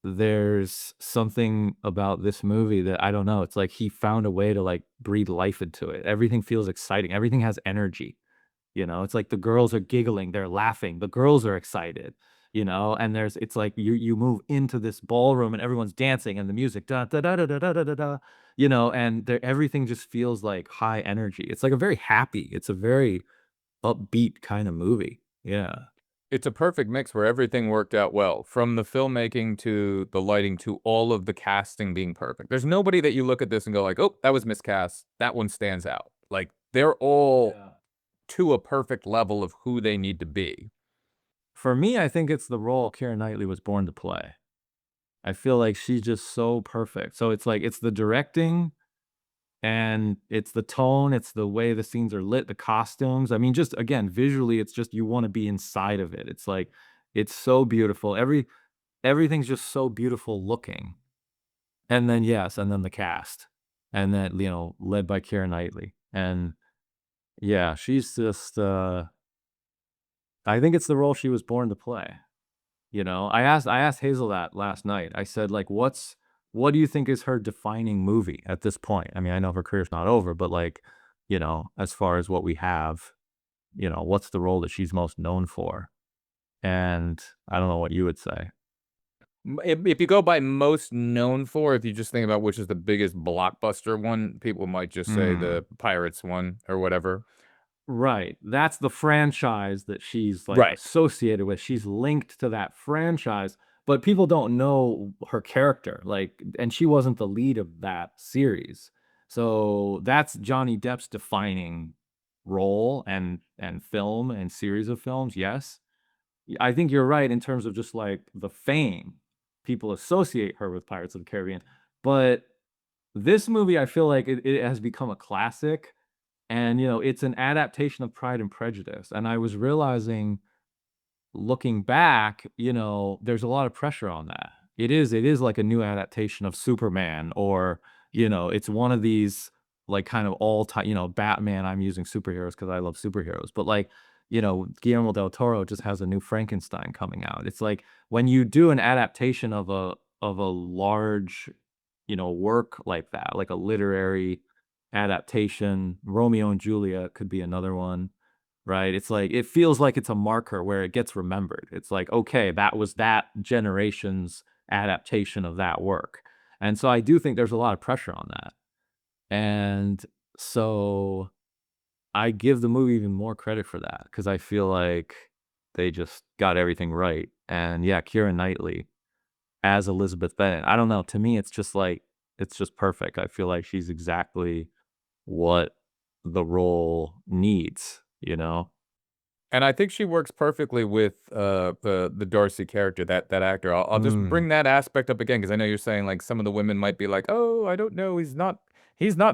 there's something about this movie that I don't know, it's like he found a way to, like, breathe life into it. Everything feels exciting, everything has energy, it's like the girls are giggling, they're laughing, the girls are excited, and it's like you move into this ballroom and everyone's dancing and the music da da da da da da da da da, and everything just feels like high energy. It's like a very happy, it's a very upbeat kind of movie. Yeah. It's a perfect mix where everything worked out well, from the filmmaking to the lighting to all of the casting being perfect. There's nobody that you look at this and go like, "Oh, that was miscast. That one stands out." Like, they're all Yeah. to a perfect level of who they need to be. For me, I think it's the role Keira Knightley was born to play. I feel like she's just so perfect. So it's like it's the directing, And it's the tone, it's the way the scenes are lit, the costumes. I mean, just again, visually, it's just you wanna be inside of it. It's like it's so beautiful. Everything's just so beautiful looking. And then, yes, and then the cast. And then, led by Keira Knightley. And yeah, she's just, I think it's the role she was born to play. I asked Hazel that last night. I said, like, what do you think is her defining movie at this point? I mean, I know her career's not over, but like, as far as what we have, what's the role that she's most known for? And I don't know what you would say. If you go by most known for, if you just think about which is the biggest blockbuster one, people might just say the Pirates one or whatever. Right. That's the franchise that she's like Right. associated with. She's linked to that franchise, but people don't know her character. Like, and she wasn't the lead of that series. So that's Johnny Depp's defining role and film and series of films. Yes. I think you're right in terms of just like the fame. People associate her with Pirates of the Caribbean. But this movie, I feel like it has become a classic, and, it's an adaptation of Pride and Prejudice, and I was realizing, looking back, there's a lot of pressure on that. It is like a new adaptation of Superman, or, it's one of these, like, kind of all time, Batman. I'm using superheroes because I love superheroes, but, like, Guillermo del Toro just has a new Frankenstein coming out. It's like, when you do an adaptation of a large, work like that, like a literary adaptation. Romeo and Juliet could be another one, right? It's like it feels like it's a marker where it gets remembered. It's like, okay, that was that generation's adaptation of that work. And so I do think there's a lot of pressure on that. And so I give the movie even more credit for that, because I feel like they just got everything right. And yeah, Keira Knightley as Elizabeth Bennet. I don't know. To me, it's just like it's just perfect. I feel like she's exactly what the role needs, you know? And I think she works perfectly with the Darcy character, that actor. I'll just Mm. bring that aspect up again because I know you're saying like some of the women might be like, oh, I don't know, he's not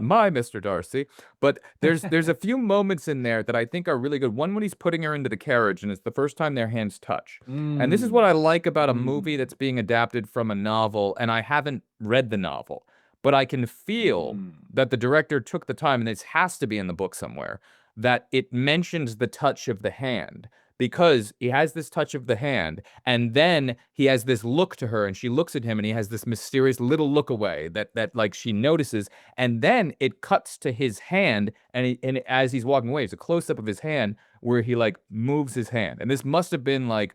my Mr. Darcy. But there's a few moments in there that I think are really good. One when he's putting her into the carriage and it's the first time their hands touch. And this is what Mm. I like about a movie Mm. that's being adapted from a novel, and I haven't read the novel, but I can feel Mm. that the director took the time, and this has to be in the book somewhere, that it mentions the touch of the hand, because he has this touch of the hand, and then he has this look to her, and she looks at him, and he has this mysterious little look away that like she notices, and then it cuts to his hand, and as he's walking away, it's a close up of his hand where he like moves his hand, and this must have been like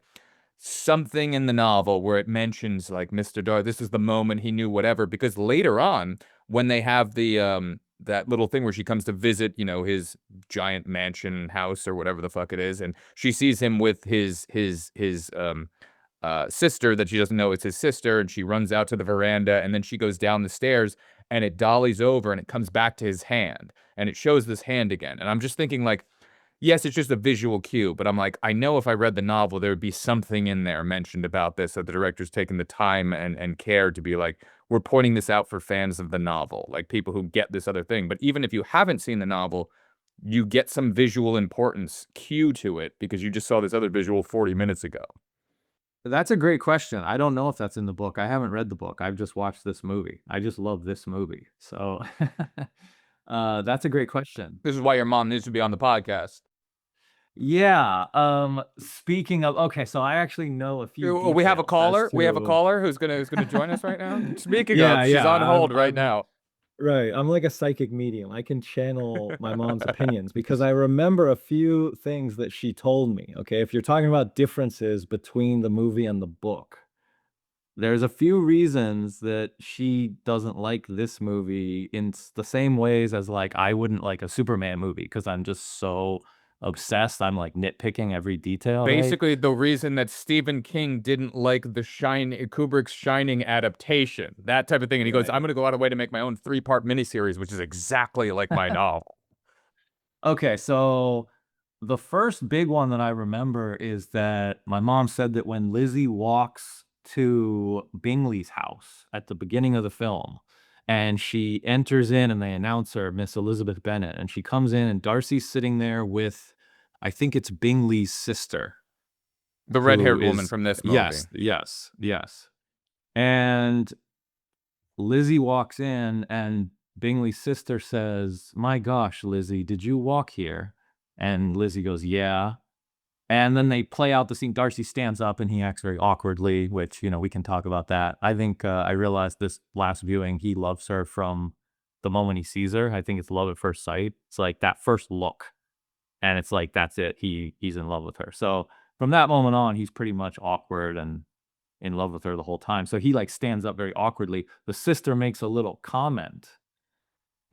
something in the novel where it mentions like Mr. Dar. This is the moment he knew whatever, because later on when they have the that little thing where she comes to visit, his giant mansion house or whatever the fuck it is, and she sees him with his sister that she doesn't know it's his sister, and she runs out to the veranda, and then she goes down the stairs, and it dollies over, and it comes back to his hand, and it shows this hand again, and I'm just thinking like, yes, it's just a visual cue, but I'm like, I know if I read the novel, there would be something in there mentioned about this, that the director's taken the time and care to be like, we're pointing this out for fans of the novel, like people who get this other thing. But even if you haven't seen the novel, you get some visual importance cue to it because you just saw this other visual 40 minutes ago. That's a great question. I don't know if that's in the book. I haven't read the book. I've just watched this movie. I just love this movie. So that's a great question. This is why your mom needs to be on the podcast. Yeah. Speaking of, okay, so I actually know a few We have a details caller. as We have a to. caller who's gonna join us right now. Speaking Yeah, of, she's yeah. on hold right now. Right. I'm like a psychic medium. I can channel my mom's opinions because I remember a few things that she told me. Okay. If you're talking about differences between the movie and the book, there's a few reasons that she doesn't like this movie in the same ways as like I wouldn't like a Superman movie because I'm just so obsessed. I'm like nitpicking every detail, right? Basically, the reason that Stephen King didn't like Kubrick's Shining adaptation, that type of thing. And he goes, I'm Right. going to go out of way to make my own 3-part miniseries, which is exactly like my novel. Okay, so the first big one that I remember is that my mom said that when Lizzie walks to Bingley's house at the beginning of the film, and she enters in and they announce her, Miss Elizabeth Bennet, and she comes in and Darcy's sitting there with, I think it's Bingley's sister, The who red-haired woman is from this movie. yes. And Lizzie walks in and Bingley's sister says, "My gosh, Lizzie, did you walk here?" And Lizzie goes, "Yeah." And then they play out the scene. Darcy stands up and he acts very awkwardly, which, you know, we can talk about that. I think I realized this last viewing, he loves her from the moment he sees her. I think it's love at first sight. It's like that first look. And it's like, that's it. He's in love with her. So from that moment on, he's pretty much awkward and in love with her the whole time. So he like stands up very awkwardly. The sister makes a little comment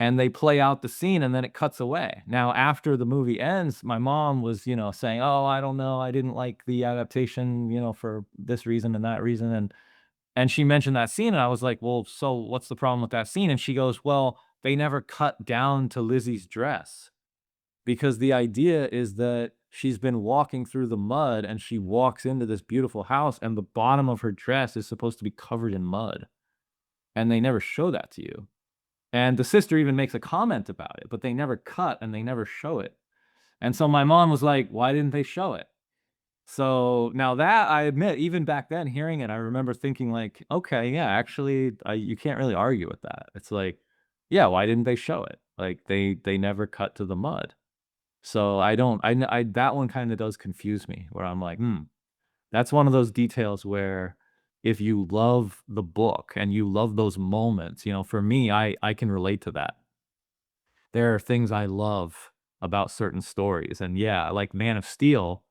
and they play out the scene and then it cuts away. Now, after the movie ends, my mom was, you know, saying, "Oh, I don't know. I didn't like the adaptation, you know, for this reason and that reason." And she mentioned that scene and I was like, "Well, so what's the problem with that scene?" And she goes, "Well, they never cut down to Lizzie's dress because the idea is that she's been walking through the mud and she walks into this beautiful house and the bottom of her dress is supposed to be covered in mud. And they never show that to you." And the sister even makes a comment about it, but they never cut and they never show it. And so my mom was like, "Why didn't they show it?" So now that I admit, even back then hearing it, I remember thinking like, okay, yeah, actually, you can't really argue with that. It's like, yeah, why didn't they show it? Like they never cut to the mud. So I don't, I that one kind of does confuse me where I'm like, that's one of those details where if you love the book and you love those moments, you know, for me, I can relate to that. There are things I love about certain stories. And yeah, like Man of Steel,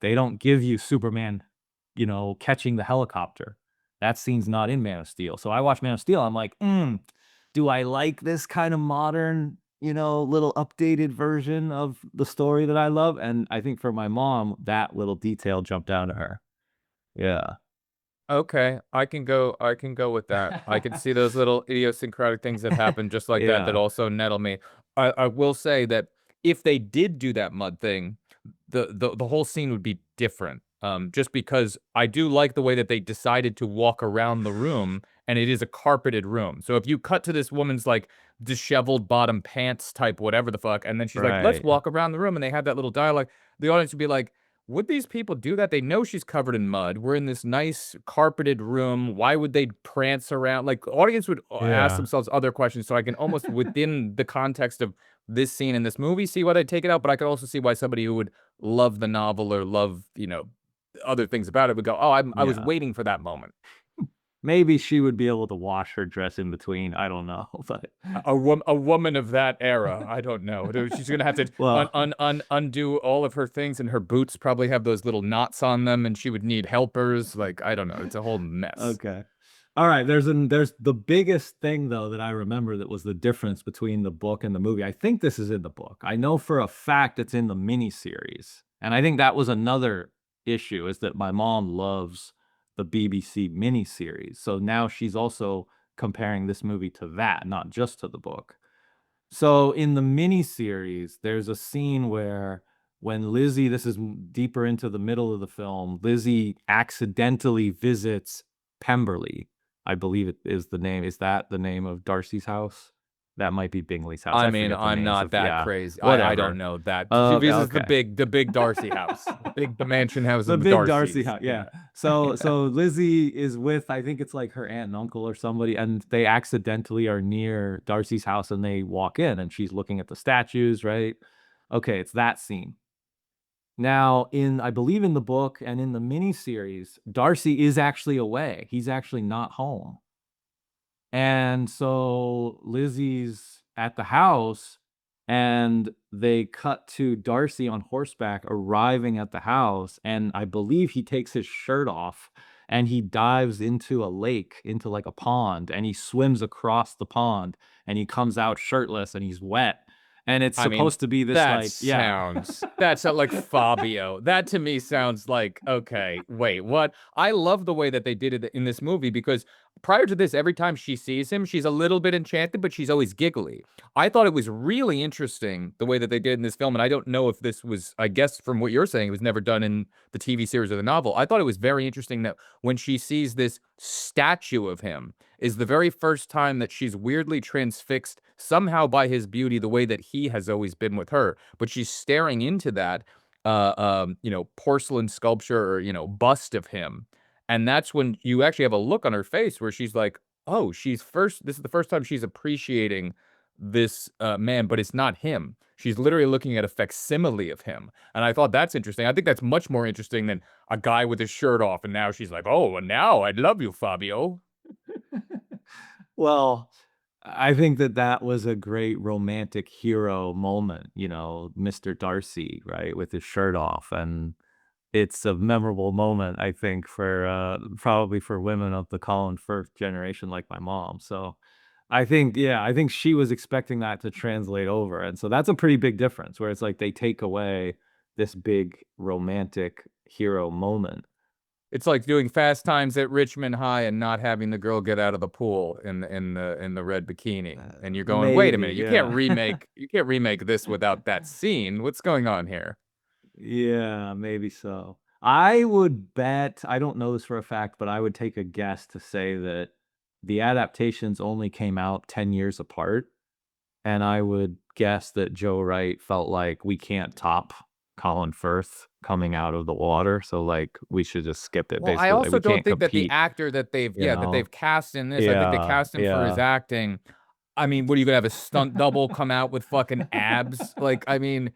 they don't give you Superman, you know, catching the helicopter. That scene's not in Man of Steel. So I watch Man of Steel, I'm like, do I like this kind of modern, you know, little updated version of the story that I love? And I think for my mom, that little detail jumped out at her. Yeah. Okay, I can go with that. I can see those little idiosyncratic things that happen just like that, that Yeah. also nettle me. I will say that if they did do that mud thing, the whole scene would be different. Just because I do like the way that they decided to walk around the room, and it is a carpeted room. So if you cut to this woman's like disheveled bottom pants type whatever the fuck, and then she's like, "Let's Right. walk around the room," and they have that little dialogue, the audience would be like, would these people do that? They know she's covered in mud. We're in this nice carpeted room. Why would they prance around? Like, audience would ask Yeah. themselves other questions. So I can almost, within the context of this scene in this movie, see why they'd take it out. But I could also see why somebody who would love the novel or love, you know, other things about it would go, "Oh, I was Yeah. waiting for that moment." Maybe she would be able to wash her dress in between. I don't know, but A woman of that era, I don't know. She's gonna have to well, undo all of her things, and her boots probably have those little knots on them, and she would need helpers. Like, I don't know. It's a whole mess. okay. All right, there's the biggest thing though that I remember that was the difference between the book and the movie. I think this is in the book. I know for a fact it's in the miniseries. And I think that was another issue is that my mom loves the BBC miniseries. So now she's also comparing this movie to that, not just to the book. So in the miniseries, there's a scene where when Lizzie, this is deeper into the middle of the film, Lizzie accidentally visits Pemberley. I believe it is the name. Is that the name of Darcy's house? That might be Bingley's house. I I mean, forget the I'm names not of, that yeah, crazy. I don't whatever. know that. Oh, This is okay. the big Darcy house, the mansion house The of the big Darcy Darcys. house, yeah. So Lizzie is with, I think it's like her aunt and uncle or somebody, and they accidentally are near Darcy's house and they walk in and she's looking at the statues, right? Okay, it's that scene. Now, I believe in the book and in the miniseries, Darcy is actually away. He's actually not home. And so Lizzie's at the house and they cut to Darcy on horseback arriving at the house. And I believe he takes his shirt off and he dives into a lake, into like a pond, and he swims across the pond and he comes out shirtless and he's wet. And it's I mean, supposed to be this that like, yeah. sounds that sounds like Fabio. That to me sounds like, okay, wait, what? I love the way that they did it in this movie because prior to this, every time she sees him, she's a little bit enchanted, but she's always giggly. I thought it was really interesting the way that they did in this film, and I don't know if this was, I guess from what you're saying, it was never done in the TV series or the novel. I thought it was very interesting that when she sees this statue of him, is the very first time that she's weirdly transfixed somehow by his beauty the way that he has always been with her. But she's staring into that, porcelain sculpture or, bust of him. And that's when you actually have a look on her face where she's like, oh, this is the first time she's appreciating this man, but it's not him. She's literally looking at a facsimile of him. And I thought that's interesting. I think that's much more interesting than a guy with his shirt off. And now she's like, oh, and now I love you, Fabio. Well, I think that was a great romantic hero moment, Mr. Darcy, right, with his shirt off, and it's a memorable moment, I think, for, probably for women of the Colin Firth generation like my mom, so I think she was expecting that to translate over, and so that's a pretty big difference where it's like they take away this big romantic hero moment. It's like doing Fast Times at Richmond High and not having the girl get out of the pool in the red bikini, and you're going, "Wait a Maybe, minute, yeah. you can't remake this without that scene. What's going on here?" Yeah, maybe so. I would bet, I don't know this for a fact, but I would take a guess to say that the adaptations only came out 10 years apart, and I would guess that Joe Wright felt like we can't top Colin Firth coming out of the water, so, like, we should just skip it, Well, I basically, like, also we don't can't think that the compete, actor that you know? they've cast in this, I think they Yeah, cast him for his yeah. acting. I mean, what are you gonna have a stunt double come out with fucking abs? Like, I mean,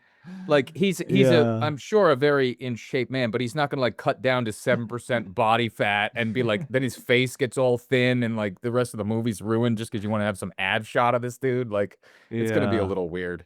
like he's a Yeah. I'm sure a very in shape man, but he's not gonna like cut down to 7% body fat and be like then his face gets all thin and like the rest of the movie's ruined just because you want to have some ab shot of this dude. Like it's gonna be a Yeah. little weird.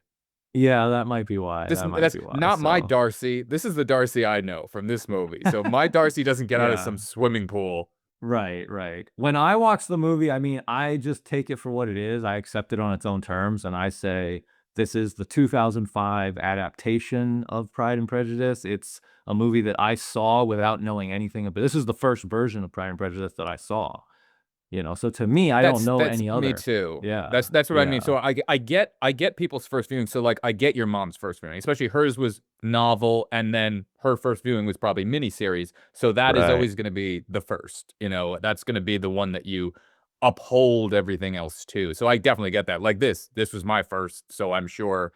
Yeah, that might be why, that might That's be why, not my so Darcy. This is the Darcy I know from this movie. So my Darcy doesn't get out of yeah. some swimming pool. Right, right. When I watch the movie, I mean, I just take it for what it is. I accept it on its own terms, and I say this is the 2005 adaptation of Pride and Prejudice. It's a movie that I saw without knowing anything about. This is the first version of Pride and Prejudice that I saw. So to me, I don't know That's any me other. too. Yeah, That's what I mean. yeah, So I get people's first viewing. So like I get your mom's first viewing, especially hers was novel, and then her first viewing was probably miniseries. So that is right. always going to be the first. That's going to be the one that you uphold everything else to. So I definitely get that. Like this was my first, so I'm sure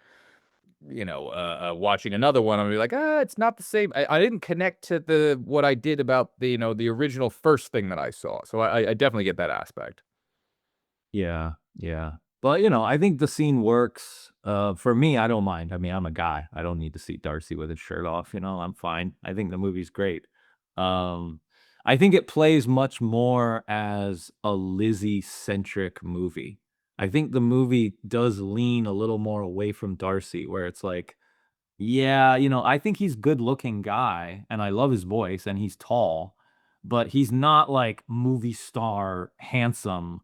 watching another one, I'm gonna be like, it's not the same. I didn't connect to the what I did about the original first thing that I saw. So I definitely get that aspect. Yeah, yeah. But, I think the scene works. For me, I don't mind. I mean, I'm a guy. I don't need to see Darcy with his shirt off, I'm fine. I think the movie's great. Um, I think it plays much more as a Lizzie-centric movie. I think the movie does lean a little more away from Darcy, where it's like, yeah, I think he's good-looking guy, and I love his voice, and he's tall, but he's not like movie star handsome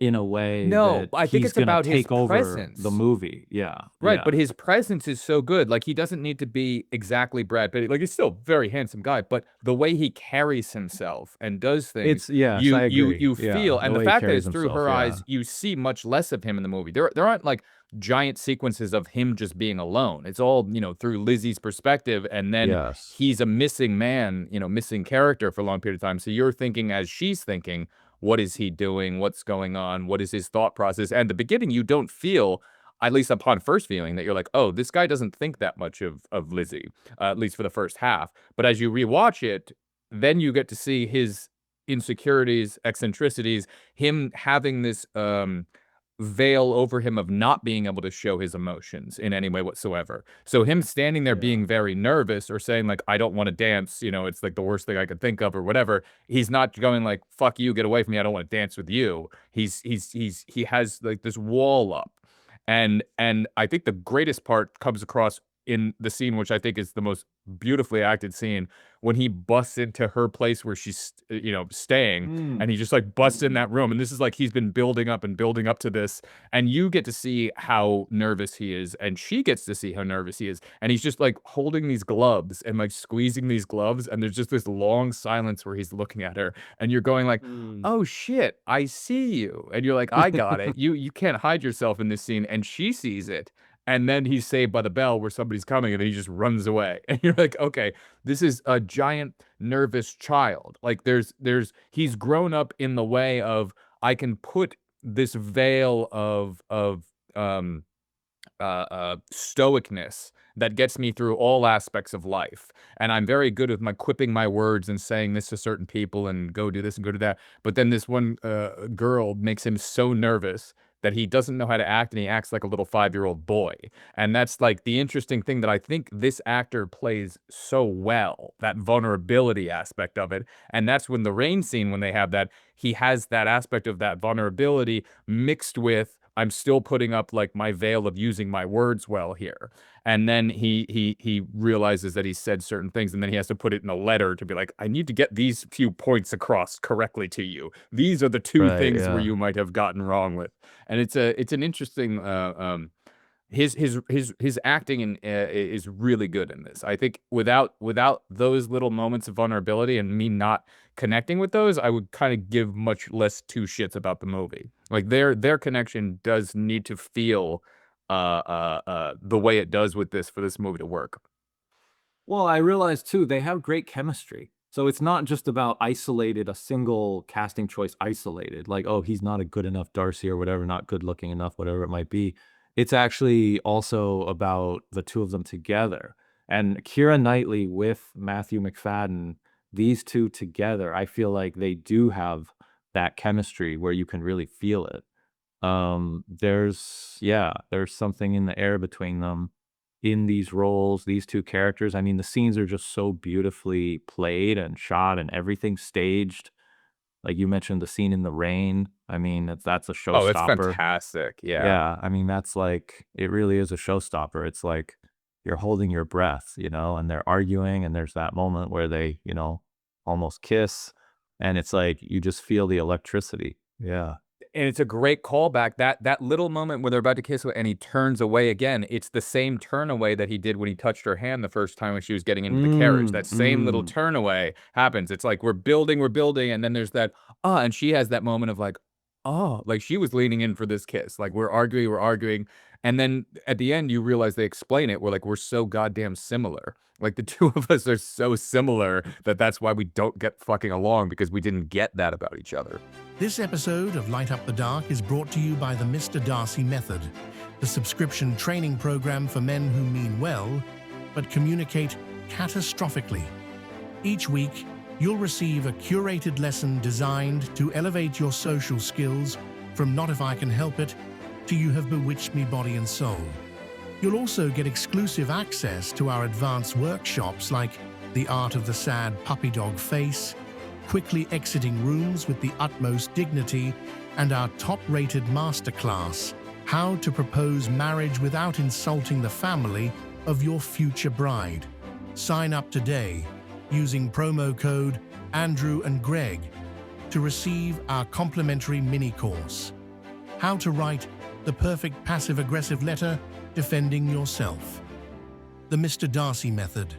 in a way No, that I think he's it's gonna about his take over the presence. movie. Yeah, Right, yeah. but his presence is so good. Like he doesn't need to be exactly Brad Pitt. Like he's still a very handsome guy, but the way he carries himself and does things, Yes, I agree. you Yeah, feel, the and the way he fact that carries it's through himself, her yeah. eyes, you see much less of him in the movie. There aren't like giant sequences of him just being alone. It's all, through Lizzie's perspective, and then Yes. he's a missing man, missing character for a long period of time. So you're thinking as she's thinking, what is he doing? What's going on? What is his thought process? And the beginning, you don't feel at least upon first viewing, that you're like, oh, this guy doesn't think that much of Lizzie, at least for the first half. But as you rewatch it, then you get to see his insecurities, eccentricities, him having this veil over him of not being able to show his emotions in any way whatsoever. So him standing there Yeah. being very nervous or saying like, I don't want to dance, it's like the worst thing I could think of or whatever. He's not going like, fuck you, get away from me. I don't want to dance with you. He has like this wall up. And I think the greatest part comes across in the scene, which I think is the most beautifully acted scene, when he busts into her place where she's, staying, Mm. and he just like busts in that room. And this is like he's been building up and building up to this, and you get to see how nervous he is, and she gets to see how nervous he is, and he's just like holding these gloves and like squeezing these gloves, and there's just this long silence where he's looking at her, and you're going like, Mm. oh shit, I see you. And you're like, I got it. You can't hide yourself in this scene. And she sees it. And then he's saved by the bell where somebody's coming, and then he just runs away. And you're like, okay, this is a giant nervous child. Like he's grown up in the way of, I can put this veil of um stoicness that gets me through all aspects of life. And I'm very good with my quipping my words and saying this to certain people and go do this and go do that. But then this one girl makes him so nervous that he doesn't know how to act, and he acts like a little 5-year-old boy. And that's like the interesting thing that I think this actor plays so well, that vulnerability aspect of it. And that's when the rain scene, when they have that, he has that aspect of that vulnerability mixed with, I'm still putting up like my veil of using my words well here. And then he realizes that he said certain things, and then he has to put it in a letter to be like, I need to get these few points across correctly to you. These are the two Right, things where yeah. you might have gotten wrong with. And it's an interesting his acting is really good in this. I think without those little moments of vulnerability and me not connecting with those, I would kind of give much less two shits about the movie. Like their connection does need to feel the way it does with this for this movie to work. Well, I realized too, they have great chemistry. So it's not just about a single casting choice isolated, like, oh, he's not a good enough Darcy or whatever, not good looking enough, whatever it might be. It's actually also about the two of them together. And Keira Knightley with Matthew Macfadyen, these two together, I feel like they do have that chemistry where you can really feel it. There's something in the air between them in these roles, these two characters. I mean, the scenes are just so beautifully played and shot and everything staged. Like you mentioned the scene in the rain. I mean, that's a Oh, it's showstopper. fantastic. Yeah. Yeah, I mean, that's like it really is a showstopper. It's like you're holding your breath, and they're arguing, and there's that moment where they, almost kiss, and it's like you just feel the electricity. Yeah. And it's a great callback. That little moment where they're about to kiss and he turns away again, it's the same turn away that he did when he touched her hand the first time when she was getting into the carriage. That same little turn away happens. It's like we're building, and then there's that, and she has that moment of like, oh, like she was leaning in for this kiss. Like we're arguing. And then at the end, you realize they explain it. We're like, we're so goddamn similar. Like the two of us are so similar that's why we don't get fucking along, because we didn't get that about each other. This episode of Light Up the Dark is brought to you by the Mr. Darcy Method, the subscription training program for men who mean well, but communicate catastrophically. Each week, you'll receive a curated lesson designed to elevate your social skills from not if I can help it to you have bewitched me body and soul. You'll also get exclusive access to our advanced workshops like the art of the sad puppy dog face, quickly exiting rooms with the utmost dignity, and our top-rated masterclass, How to Propose Marriage Without Insulting the Family of Your Future Bride. Sign up today using promo code Andrew and Greg to receive our complimentary mini-course, How to Write the Perfect Passive-Aggressive Letter Defending Yourself. The Mr. Darcy Method,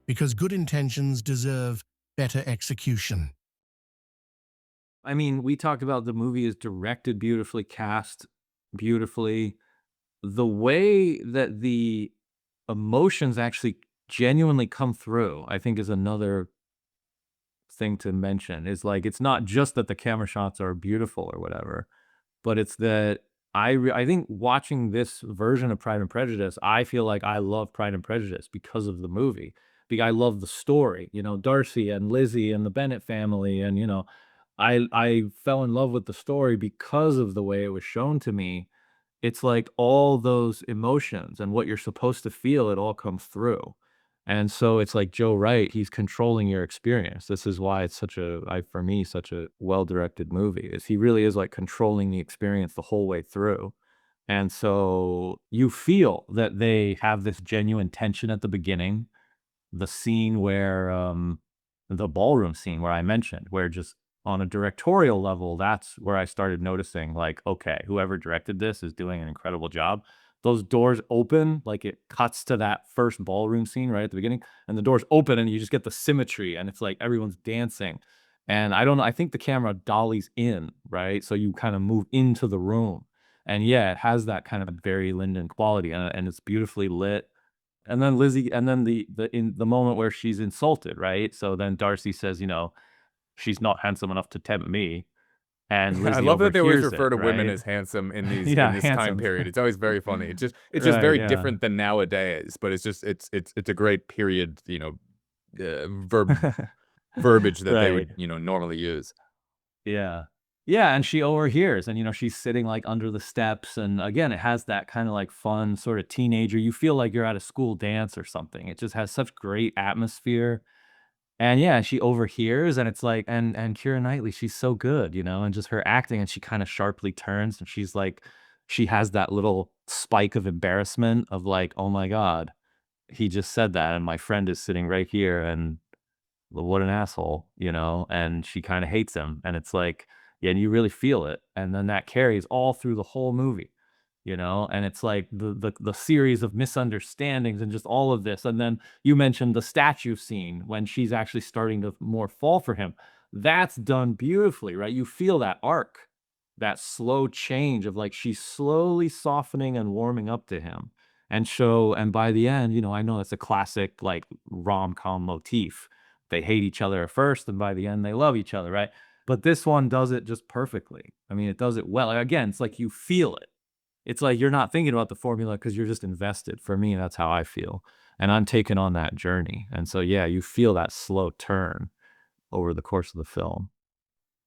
because good intentions deserve better execution. I mean, we talked about the movie is directed beautifully, cast beautifully. The way that the emotions actually genuinely come through, I think, is another thing to mention. Is like it's not just that the camera shots are beautiful or whatever, but it's that I think watching this version of Pride and Prejudice, I feel like I love Pride and Prejudice because of the movie. Because I love the story, Darcy and Lizzie and the Bennet family, and I fell in love with the story because of the way it was shown to me. It's like all those emotions and what you're supposed to feel, it all comes through. And so it's like Joe Wright, he's controlling your experience. This is why it's for me, such a well-directed movie, is he really is like controlling the experience the whole way through. And so you feel that they have this genuine tension at the beginning. The scene where, the ballroom scene where I mentioned, where just on a directorial level, that's where I started noticing, like, okay, whoever directed this is doing an incredible job. Those doors open, like it cuts to that first ballroom scene right at the beginning, and the doors open and you just get the symmetry, and it's like everyone's dancing. And I don't know, I think the camera dollies in, right? So you kind of move into the room. And yeah, it has that kind of very Lyndon quality, and it's beautifully lit. And then Lizzie, and then in the moment where she's insulted, right? So then Darcy says, she's not handsome enough to tempt me. and I Lizzie love that they always overhears it, refer to women right? as handsome in these in Yeah, this time handsome. period. It's always very funny. It's just Right, very yeah. different than nowadays, but it's a great period, verbiage that they Right. would, normally use. Yeah. Yeah, and she overhears and, she's sitting, like, under the steps, and again, it has that kinda, like, fun sort of teenager you feel like you're at a school dance or something. It just has such great atmosphere, and yeah, she overhears, and it's like and Keira Knightley, she's so good, and just her acting, and she kinda sharply turns, and she's like she has that little spike of embarrassment of like, "Oh my god, he just said that, and my friend is sitting right here, and what an asshole," and she kinda hates him, and it's like yeah, and you really feel it, and then that carries all through the whole movie, and it's like the series of misunderstandings and just all of this, and then you mentioned the statue scene when she's actually starting to more fall for him. That's done beautifully, right? You feel that arc, that slow change of, like, she's slowly softening and warming up to him, and by the end, I know it's a classic, like, rom-com motif. They hate each other at first, and by the end, they love each other, right? But this one does it just perfectly. I mean, it does it well. Again, it's like you feel it. It's like you're not thinking about the formula because 'cause you're just invested. For me, that's how I feel, and I'm taken on that journey, and so, yeah, you feel that slow turn over the course of the film.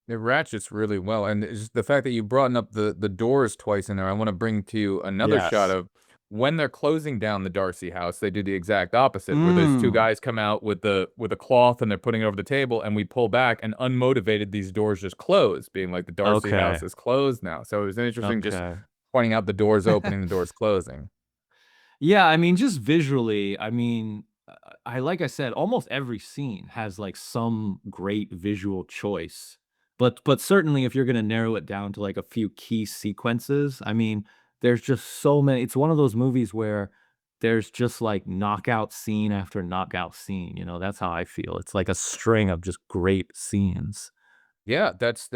It ratchets really well, and it's just the fact that you brought up the doors twice in there, I wanna bring to you another shot Yes. of when they're closing down the Darcy house, they do the exact opposite, where those 2 Mm. guys come out with a cloth, and they're putting it over the table, and we pull back, and unmotivated, these doors just close, being like, "The Darcy house Okay. is closed now." So it was interesting just Okay. pointing out the doors opening, the doors closing. Yeah, I mean, just visually, I mean, I like I said, almost every scene has like some great visual choice. But certainly if you're gonna narrow it down to like a few key sequences, I mean, there's just so many. It's one of those movies where there's just like knockout scene after knockout scene, that's how I feel. It's like a string of just great scenes. Yeah, that's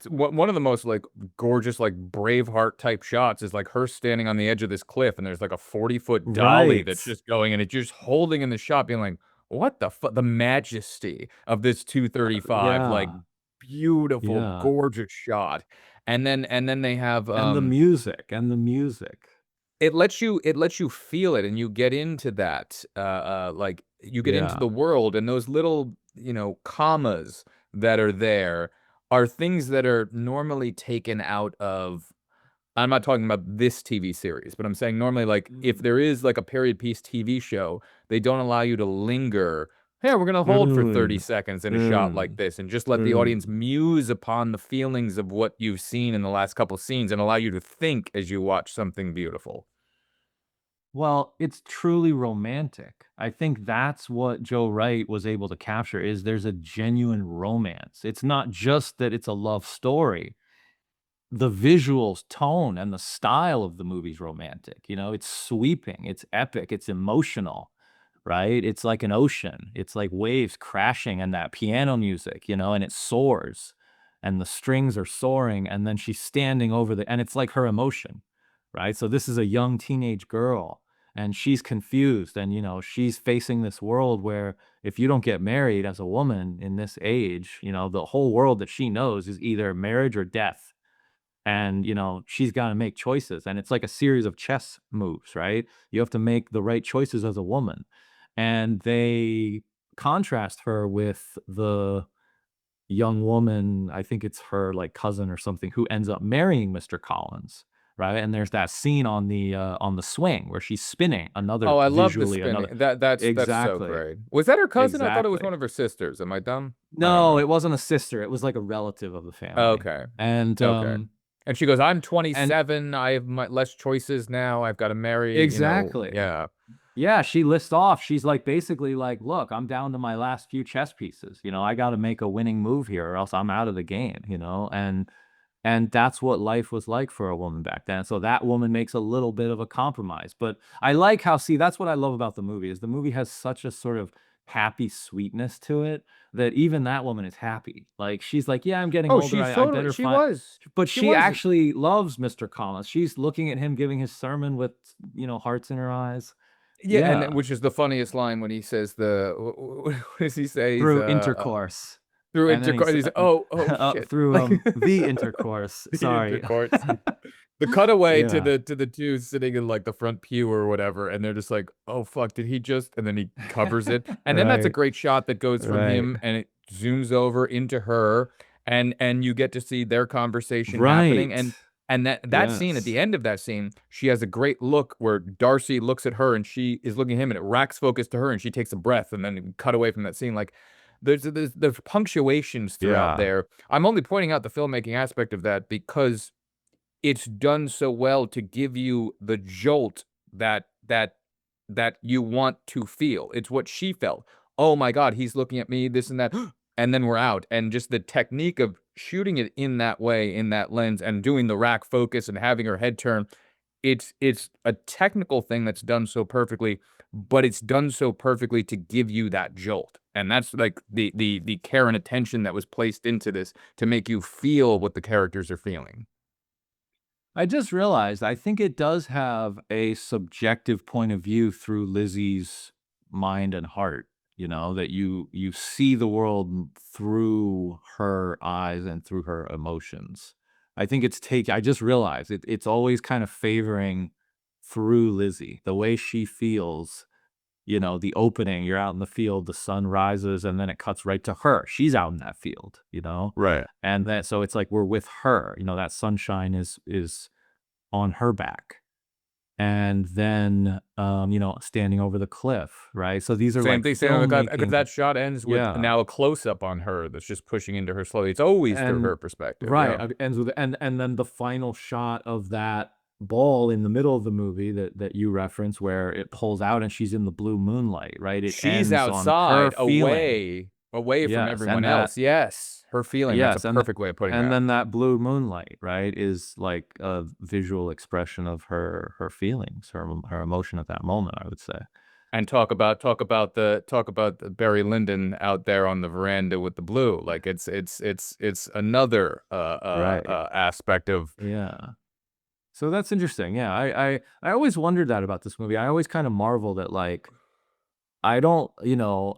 one of the most, like, gorgeous, like, Braveheart type shots is, like, her standing on the edge of this cliff, and there's, like, a 40-foot dolly Right. that's just going, and it's just holding in the shot being like, "What the majesty of this 235, like, Yeah. beautiful, Yeah. gorgeous shot." And then they have, And the music. it lets you feel it, and you get into that, like, you get into Yeah. the world, and those little, commas that are there are things that are normally taken out of I'm not talking about this TV series, but I'm saying normally, like, if Mm. there is, like, a period piece TV show, they don't allow you to linger. "Hey, we're gonna hold for 30 Mm. seconds in a shot like Mm. this," and just let the audience Mm. muse upon the feelings of what you've seen in the last couple scenes and allow you to think as you watch something beautiful. Well, it's truly romantic. I think that's what Joe Wright was able to capture is there's a genuine romance. It's not just that it's a love story. The visuals, tone, and the style of the movie's romantic, it's sweeping, it's epic, it's emotional, right? It's like an ocean. It's like waves crashing and that piano music, and it soars and the strings are soaring and then she's standing over and it's like her emotion, right? So this is a young teenage girl and she's confused and she's facing this world where if you don't get married as a woman in this age, the whole world that she knows is either marriage or death and she's got to make choices and it's like a series of chess moves, right? You have to make the right choices as a woman and they contrast her with the young woman, I think it's her like cousin or something, who ends up marrying Mr. Collins, right? And there's that scene on the swing where she's spinning another Oh, I love the visually spinning. another That's so exactly great. Was that her cousin? I thought it was exactly one of her sisters. Am I dumb? I don't no, know. it wasn't a sister, it was like a relative of the family. Okay. and Okay. And she goes, "I'm and 27. I have less choices now. I've got to marry." exactly. Yeah. Yeah, she lists off. She's like basically like, "Look, I'm down to my last few chess pieces. I got to make a winning move here, or else I'm out of the game." And that's what life was like for a woman back then. So that woman makes a little bit of a compromise. But I like how, see, that's what I love about the movie is the movie has such a sort of happy sweetness to it that even that woman is happy. Like she's like, yeah, I'm getting Oh, older. she's I totally better she find. was. But She she was. actually loves Mr. Collins. She's looking at him giving his sermon with, hearts in her eyes. Yeah, and Yeah. which is the funniest line when he says what does he say? He's, Through intercourse. through And then intercourse. He's shit. through Like the intercourse. the Sorry. intercourse. The cutaway to Yeah. the two sitting in like the front pew or whatever, and they're just like, "Oh fuck, did he just?" And then he covers it, and then that's a Right. great shot that goes from Right. him and it zooms over into her, and you get to see their conversation happening, Right. and that scene at Yes. the end of that scene, she has a great look where Darcy looks at her and she is looking at him, and it racks focus to her, and she takes a breath, and then cut away from that scene like. There's punctuations throughout Yeah. there. I'm only pointing out the filmmaking aspect of that because it's done so well to give you the jolt that you want to feel. It's what she felt. Oh my God, he's looking at me, this and that, and then we're out. And just the technique of shooting it in that way, in that lens, and doing the rack focus and having her head turn, it's a technical thing that's done so perfectly, but it's done so perfectly to give you that jolt. And that's like the care and attention that was placed into this to make you feel what the characters are feeling. I just realized I think it does have a subjective point of view through Lizzie's mind and heart, that you see the world through her eyes and through her emotions. I think I just realized it's always kind of favoring through Lizzie, the way she feels, the opening, you're out in the field, the sun rises, and then it cuts right to her. She's out in that field. Right. And then so it's like we're with her, that sunshine is on her back. And then standing over the cliff, right? So these are Same like thing, same because filmmaking. that shot ends with Yeah. now a close up on her that's just pushing into her slowly. It's always through And her perspective. right, Yeah. ends with and then the final shot of that ball in the middle of the movie that you reference where it pulls out and she's in the blue moonlight, right? It She's ends on her outside, feeling. away from Yes, everyone and that else. Yes, her feeling. That's a yes, perfect way of putting and that. then that blue moonlight, right, is like a visual expression of her feelings, her emotion at that moment, I would say. And talk about the Barry Lyndon out there on the veranda with the blue. Like it's another Right. aspect of. Yeah. So that's interesting. Yeah, I always wondered that about this movie. I always kind of marvel that like I don't,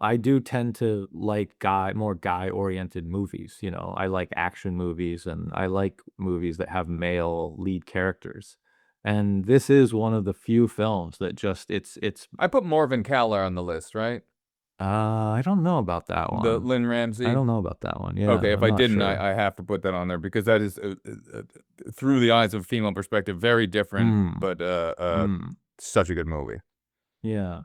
I do tend to like more guy-oriented movies. I like action movies and I like movies that have male lead characters. And this is one of the few films that just it's I put Morven Caller on the list, right? I don't know about that The one. Lynn I Ramsey. don't know about that one. Yeah, Okay, if I'm I not didn't, sure. I have to put that on there because that is through the eyes of female perspective, very different, Mm, but mm, such a good movie. yeah.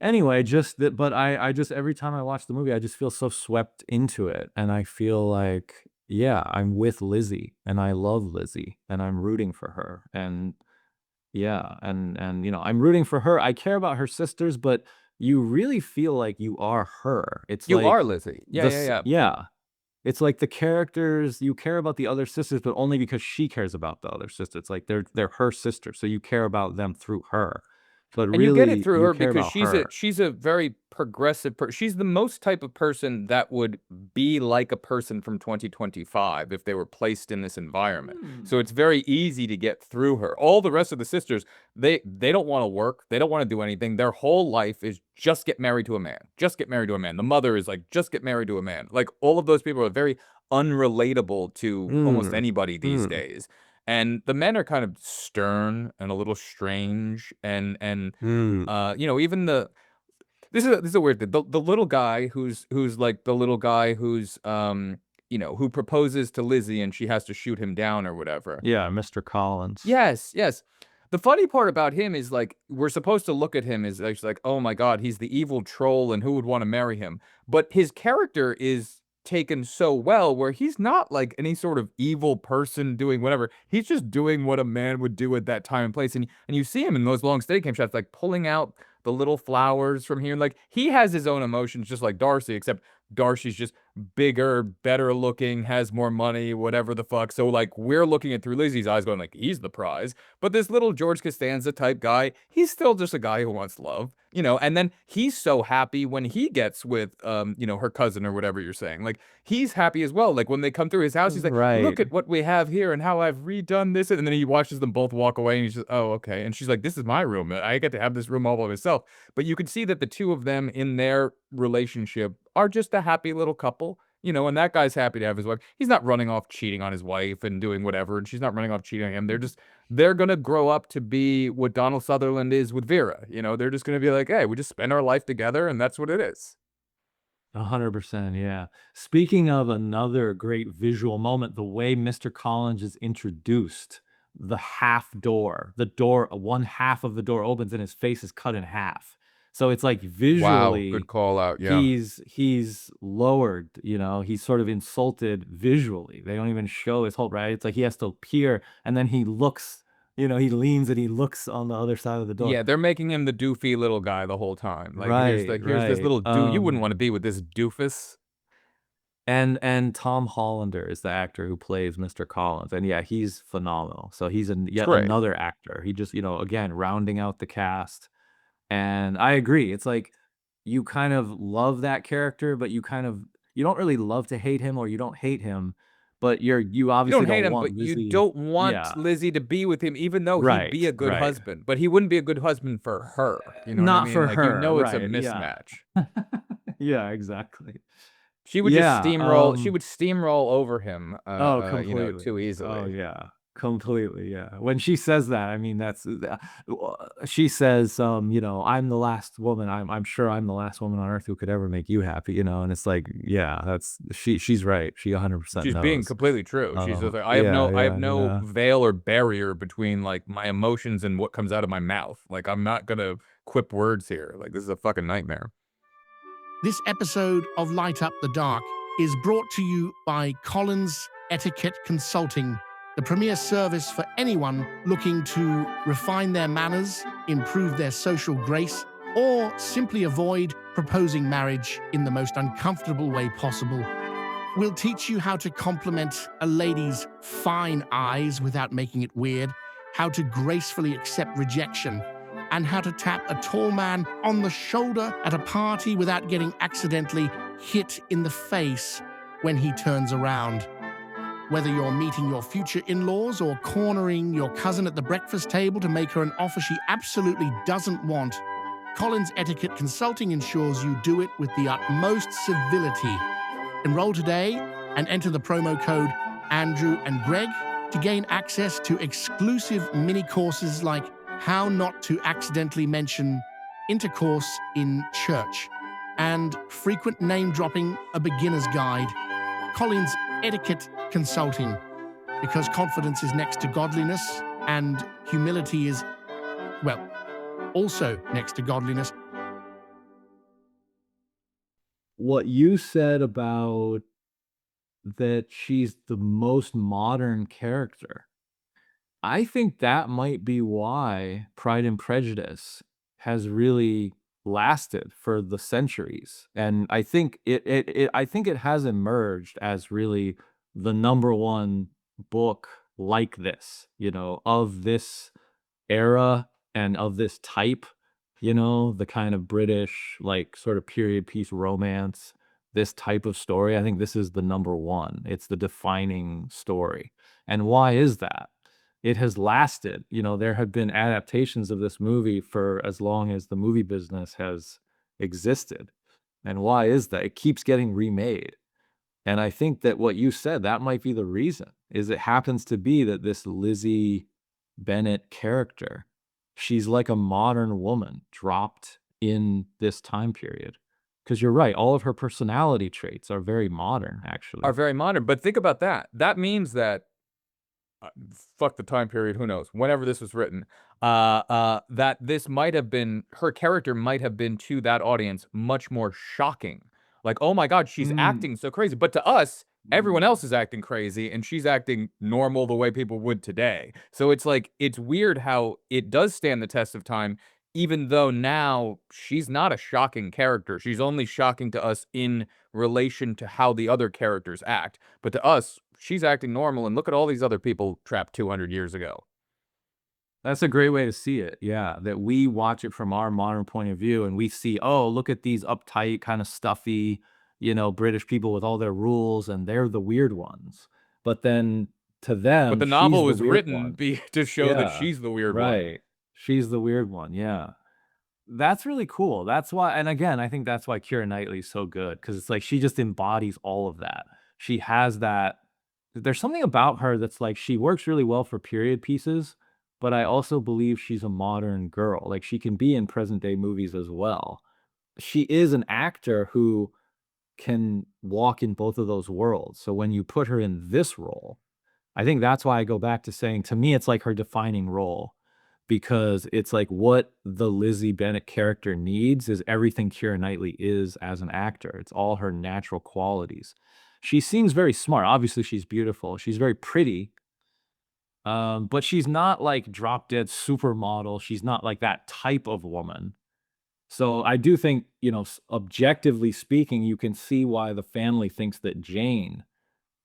Anyway, just that, but I just every time I watch the movie, I just feel so swept into it, and I feel like, yeah, I'm with Lizzie, and I love Lizzie, and I'm rooting for her, and yeah, and I'm rooting for her. I care about her sisters, but you really feel like you are her. It's You are like Lizzie. Yeah, yeah, yeah. yeah. It's like the characters, you care about the other sisters, but only because she cares about the other sister. It's like they're her sister, so you care about them through her. But And you get it really, through you her care because about her. she's a very progressive she's the most type of person that would be like a person from 2025 if they were placed in this environment. So it's very easy to get through her. All the rest of the sisters, they don't want to work, they don't want to do anything. Their whole life is just get married to a man. Just get married to a man. The mother is like, just get married to a man. Like all of those people are very unrelatable to almost Mm, anybody these mm, days. And the men are kind of stern and a little strange and mm. even this is a weird thing. The little guy who's like the little guy who's who proposes to Lizzie and she has to shoot him down or whatever. Yeah, Mr. Collins. Yes, yes. The funny part about him is like we're supposed to look at him as like, oh my God, he's the evil troll and who would want to marry him? But his character is taken so well where he's not like any sort of evil person doing whatever. He's just doing what a man would do at that time and place. And you see him in those long Steadicam shots, like pulling out the little flowers from here. Like he has his own emotions just like Darcy, except Darcy's just bigger, better looking, has more money, whatever the fuck. So like we're looking at through Lizzie's eyes going like he's the prize. But this little George Costanza type guy, he's still just a guy who wants love, and then he's so happy when he gets with her cousin or whatever you're saying. Like he's happy as well. Like when they come through his house, he's like, Right. look at what we have here and how I've redone this. And then he watches them both walk away and he's just, oh, okay. And she's like, this is my room. I get to have this room all by myself. But you can see that the two of them in their relationship are just a happy little couple. You know, and that guy's happy to have his wife. He's not running off cheating on his wife and doing whatever, and she's not running off cheating on him. They're gonna grow up to be what Donald Sutherland is with Vera. You know, they're just gonna be like, hey, we just spend our life together, and that's what it is. 100%, yeah. Speaking of another great visual moment, the way Mr. Collins is introduced, the door, one half of the door opens and his face is cut in half. So it's like Wow, good visually, call out. Yeah. he's lowered, you know, he's sort of insulted visually. They don't even show his whole, right? It's like he has to appear and then he looks, you know, he leans and he looks on the other side of the door. Yeah, they're making him the doofy little guy the whole time. Like Right, here's this right. little you wouldn't want to be with this doofus. And Tom Hollander is the actor who plays Mr. Collins, and yeah, he's phenomenal. So he's It's yet great. another actor. He just, you know, again, rounding out the cast. And I agree. It's like you kind of love that character, but you don't really love to hate him or you don't hate him, but you You don't obviously hate don't him, want but you Lizzie. don't want Yeah, Lizzie to be with him, even though he'd be right, a good right. husband. But he wouldn't be a good husband for her. You know what I Not mean? for Like, you her, know it's a right, yeah. mismatch. Yeah, exactly. She would just Yeah, steamroll she would steamroll over him, oh, you know, completely. too Oh, easily. yeah. Completely, yeah. When she says that, I mean, she says, you know, "I'm the last woman. I'm sure I'm the last woman on earth who could ever make you happy," you know, and it's like, yeah, she's right. She 100% She's being knows. completely true. She's just like, Yeah, I have yeah, no yeah. veil or barrier between, like, my emotions and what comes out of my mouth. Like, I'm not gonna quip words here. Like, this is a fucking nightmare. This episode of Light Up the Dark is brought to you by Collins Etiquette Consulting, the premier service for anyone looking to refine their manners, improve their social grace, or simply avoid proposing marriage in the most uncomfortable way possible. We'll teach you how to compliment a lady's fine eyes without making it weird, how to gracefully accept rejection, and how to tap a tall man on the shoulder at a party without getting accidentally hit in the face when he turns around. Whether you're meeting your future in-laws or cornering your cousin at the breakfast table to make her an offer she absolutely doesn't want, Collins Etiquette Consulting ensures you do it with the utmost civility. Enroll today and enter the promo code Andrew and Greg to gain access to exclusive mini courses like how not to accidentally mention intercourse in church and frequent name dropping, a beginner's guide. Collins Etiquette Consulting, because confidence is next to godliness and humility is, well, also next to godliness. What you said about that she's the most modern character, I think that might be why Pride and Prejudice has really lasted for the centuries, and I think I think it has emerged as really the number one book like this, you know, of this era and of this type, you know, the kind of British, like, sort of period piece romance, this type of story. I think this is the number one. It's the defining story. And why is that? It has lasted. You know, there have been adaptations of this movie for as long as the movie business has existed. And why is that? It keeps getting remade. And I think that what you said, that might be the reason, is it happens to be that this Lizzie Bennet character, she's like a modern woman dropped in this time period. Because you're right, all of her personality traits are very modern, actually. Are very modern, but think about that. That means that fuck the time period, who knows? Whenever this was written, that this might have been her character might have been to that audience much more shocking. Like, oh my God, she's Mm. acting so crazy. But to us, everyone else is acting crazy, and she's acting normal the way people would today. So it's like it's weird how it does stand the test of time, even though now she's not a shocking character. She's only shocking to us in relation to how the other characters act. But to us, she's acting normal, and look at all these other people trapped 200 years ago. That's a great way to see it, yeah, that we watch it from our modern point of view, and we see, "Oh, look at these uptight, kinda stuffy, you know, British people with all their rules, and they're the weird ones." But then to But them, the novel she's the was weird written one. to show that Yeah, she's the weird one. right. She's the weird one, yeah. That's really cool. That's why, and again, I think that's why Keira Knightley is so good, because it's like she just embodies all of that. She has that. There's something about her that's like she works really well for period pieces, but I also believe she's a modern girl. Like she can be in present day movies as well. She is an actor who can walk in both of those worlds. So when you put her in this role, I think that's why I go back to saying, to me, it's like her defining role, because it's like what the Lizzie Bennet character needs is everything Keira Knightley is as an actor. It's all her natural qualities. She seems very smart. Obviously, she's beautiful. She's very pretty, but she's not like drop dead supermodel. She's not like that type of woman. So I do think, objectively speaking, you can see why the family thinks that Jane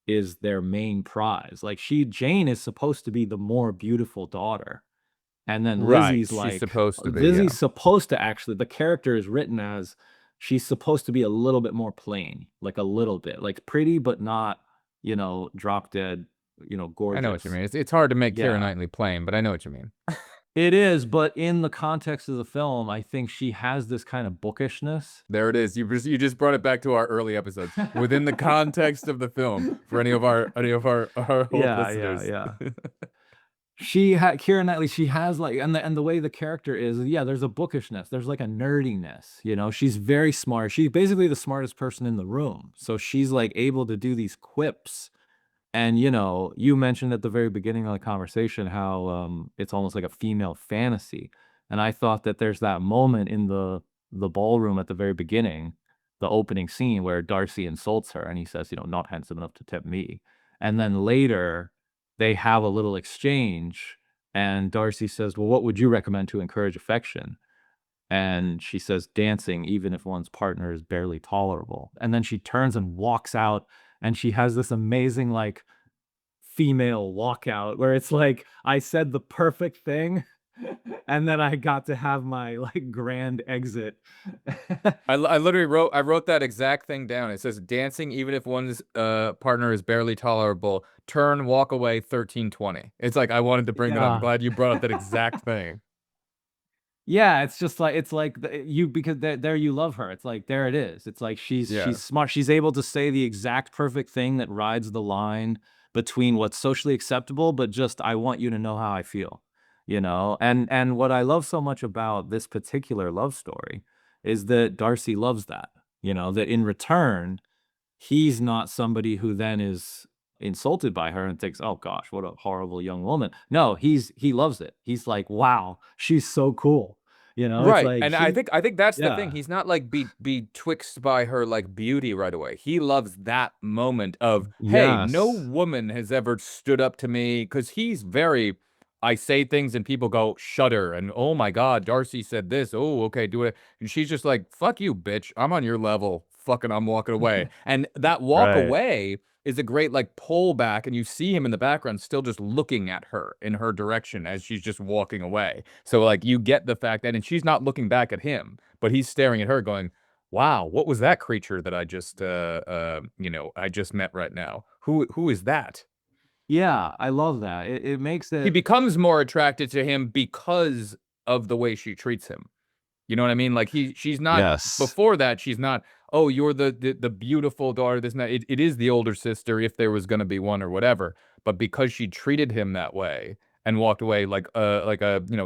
is their main prize. Like Jane is supposed to be the more beautiful daughter. And then Right, Lizzie's she's like, supposed to be, yeah. Lizzie's supposed to actually, the character is written as she's supposed to be a little bit more plain, like a little bit, like pretty, but not, drop dead, gorgeous. I know what you mean. It's hard to make Keira Yeah. Knightley plain, but I know what you mean. It is, but in the context of the film, I think she has this kind of bookishness. There it is. You just brought it back to our early episodes. Within the context of the film, for any of our old listeners. Yeah. Keira Knightley, she has like, and the way the character is, yeah, there's a bookishness. There's like a nerdiness, she's very smart. She's basically the smartest person in the room. So she's like able to do these quips. And, you mentioned at the very beginning of the conversation how it's almost like a female fantasy. And I thought that there's that moment in the ballroom at the very beginning, the opening scene where Darcy insults her and he says, not handsome enough to tempt me. And then later they have a little exchange and Darcy says, well, what would you recommend to encourage affection? And she says, dancing, even if one's partner is barely tolerable. And then she turns and walks out and she has this amazing, like, female walkout where it's like, I said the perfect thing and then I got to have my, like, grand exit. I literally wrote that exact thing down. It says, dancing, even if one's partner is barely tolerable, turn, walk away, 1320. It's like, I wanted to bring that up. I'm glad you brought up that exact thing. Yeah, it's just like, because there you love her. It's like, there it is. It's like she's smart. She's able to say the exact perfect thing that rides the line between what's socially acceptable, but just, I want you to know how I feel, And what I love so much about this particular love story is that Darcy loves that, that in return, he's not somebody who then is insulted by her and thinks, oh gosh, what a horrible young woman. No, he loves it. He's like, wow, she's so cool. It's Right. like And I think that's the thing. He's not like betwixt by her like beauty right away. He loves that moment of, hey, no woman has ever stood up to me, because he's very, I say things and people go shudder and, oh my God, Darcy said this. Oh, okay, do it. And she's just like, fuck you, bitch. I'm on your level. Fucking, I'm walking away. And that walk away is a great like pull back, and you see him in the background still just looking at her in her direction as she's just walking away. So like you get the fact that, and she's not looking back at him, but he's staring at her going, wow, what was that creature that I just I just met right now? Who is that? Yeah, I love that. It makes it. He becomes more attracted to him because of the way she treats him. You know what I mean? Like she's not, before that, she's not, oh, you're the beautiful daughter, this and that. It is the older sister, if there was going to be one or whatever. But because she treated him that way and walked away like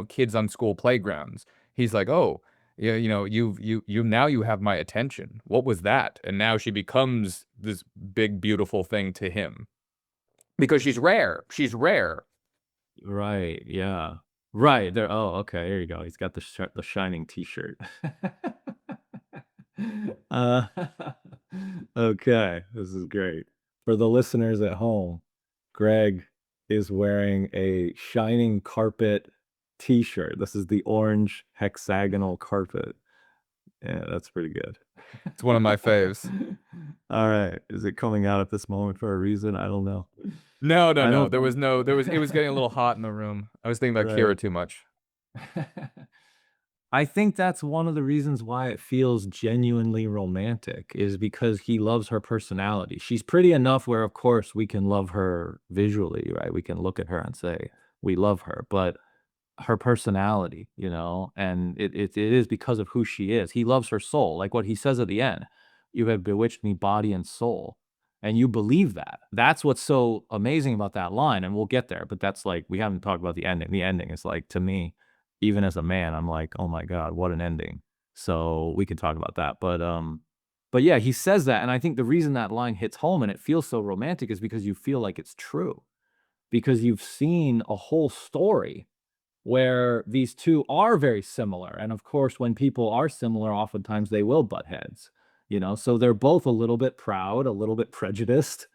kids on school playgrounds, he's like, oh, yeah, you now you have my attention. What was that? And now she becomes this big, beautiful thing to him because she's rare. She's rare. Right. Yeah. Right there. Oh, okay. There you go. He's got the shining T-shirt. Okay, this is great. For the listeners at home, Greg is wearing a shining carpet T-shirt. This is the orange hexagonal carpet. Yeah, that's pretty good. It's one of my faves. All right. Is it coming out at this moment for a reason? I don't know. No. It was getting a little hot in the room. I was thinking about Keira too much. I think that's one of the reasons why it feels genuinely romantic, is because he loves her personality. She's pretty enough where, of course, we can love her visually, right? We can look at her and say we love her, but her personality, you know, and it is because of who she is. He loves her soul, like what he says at the end, "You have bewitched me body and soul." And you believe that. That's what's so amazing about that line, and we'll get there, but that's like we haven't talked about the ending. The ending is like, to me, even as a man, I'm like, "Oh my god, what an ending." So, we can talk about that, but yeah, he says that, and I think the reason that line hits home and it feels so romantic is because you feel like it's true. Because you've seen a whole story where these two are very similar. And of course, when people are similar, oftentimes they will butt heads, you know? So they're both a little bit proud, a little bit prejudiced,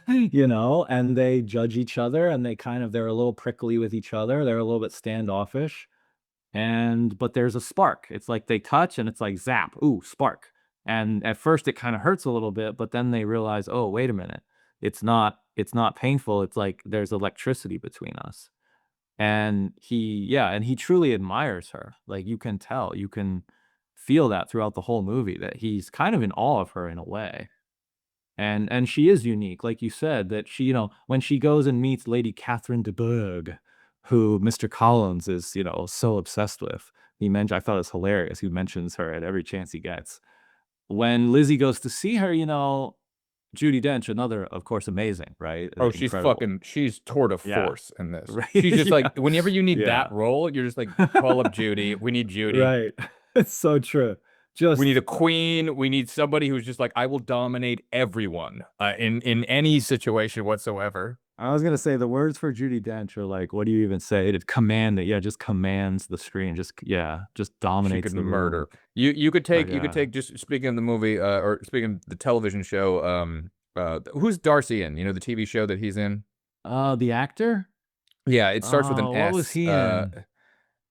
you know, and they judge each other and they're a little prickly with each other. They're a little bit standoffish. But there's a spark. It's like they touch and it's like zap, ooh, spark. And at first it kind of hurts a little bit, but then they realize, oh, wait a minute. It's not painful. It's like there's electricity between us. And he truly admires her. Like you can tell, you can feel that throughout the whole movie that he's kind of in awe of her in a way. And she is unique, like you said, that she, you know, when she goes and meets Lady Catherine de Bourgh, who Mr. Collins is, you know, so obsessed with. I thought it was hilarious. He mentions her at every chance he gets. When Lizzie goes to see her, you know, Judi Dench, another, of course, amazing, right? Oh, Incredible. she's tour de Yeah. force in this. Right. She's just like, Yeah. whenever you need Yeah. that role, you're just like, call up Judy. We need Judy. Right. It's so true. We need a queen. We need somebody who's just like, I will dominate everyone in any situation whatsoever. I was gonna say the words for Judi Dench are like, what do you even say? It command it, yeah, just commands the screen, just She dominates could the murder. room. You could take Like, just speaking of the movie or speaking of the television show. Who's Darcy in? You know, the TV show that he's in. the actor? Yeah, it starts with an Oh, what was S. he in?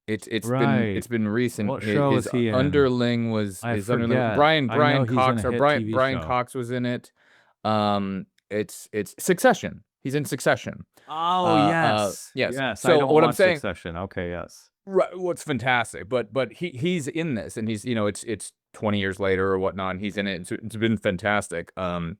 It's Right. been recent. What show His was he in? underling was I his underling forget. Brian I know he's in Cox a or hit TV Brian show. Cox was in it. It's Succession. He's in Succession. Oh, yes. Yes. Yes, I So don't what I'm watch saying, Succession. Okay, yes. right, what's fantastic, but he's in this, and he's, you know, it's 20 years later or whatnot, and he's in it. It's been fantastic.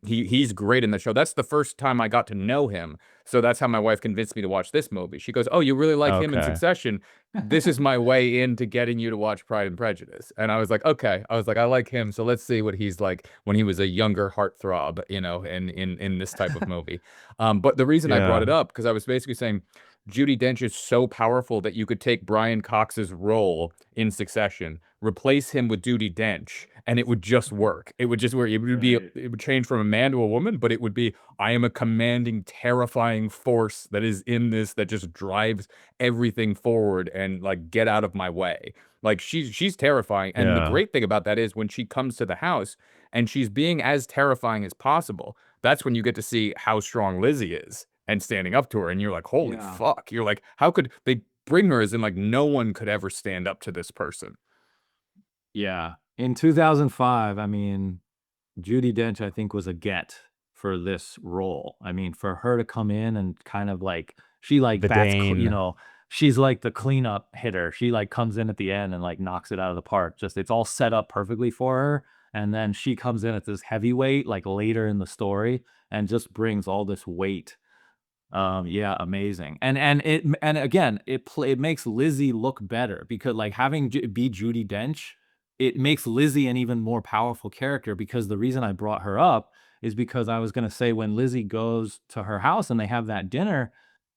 He's great in the show. That's the first time I got to know him, so that's how my wife convinced me to watch this movie. She goes, "Oh, you really like him in Okay. Succession? This is my way into getting you to watch Pride and Prejudice." And I was like, "Okay." I was like, "I like him, so let's see what he's like when he was a younger heartthrob, you know, in this type of movie." But the reason I brought Yeah. it up because I was basically saying Judi Dench is so powerful that you could take Brian Cox's role in Succession, replace him with Judi Dench, and it would just work. It would just work. It would be Right. it would change from a man to a woman, but it would be, I am a commanding, terrifying force that is in this that just drives everything forward and like get out of my way. Like she's terrifying. And the Yeah. great thing about that is when she comes to the house and she's being as terrifying as possible, that's when you get to see how strong Lizzie is and standing up to her. And you're like, holy Yeah. fuck. You're like, how could they bring her as in like no one could ever stand up to this person? Yeah. In 2005, I mean, Judi Dench, I think, was a get for this role. I mean, for her to come in and kind of like she like The bats, you Dane. know, she's like the cleanup hitter. She like comes in at the end and like knocks it out of the park. Just it's all set up perfectly for her. And then she comes in at this heavyweight, like later in the story, and just brings all this weight. Yeah, amazing. And again, it makes Lizzie look better because like having be Judi Dench, it makes Lizzie an even more powerful character because the reason I brought her up is because I was gonna say when Lizzie goes to her house and they have that dinner,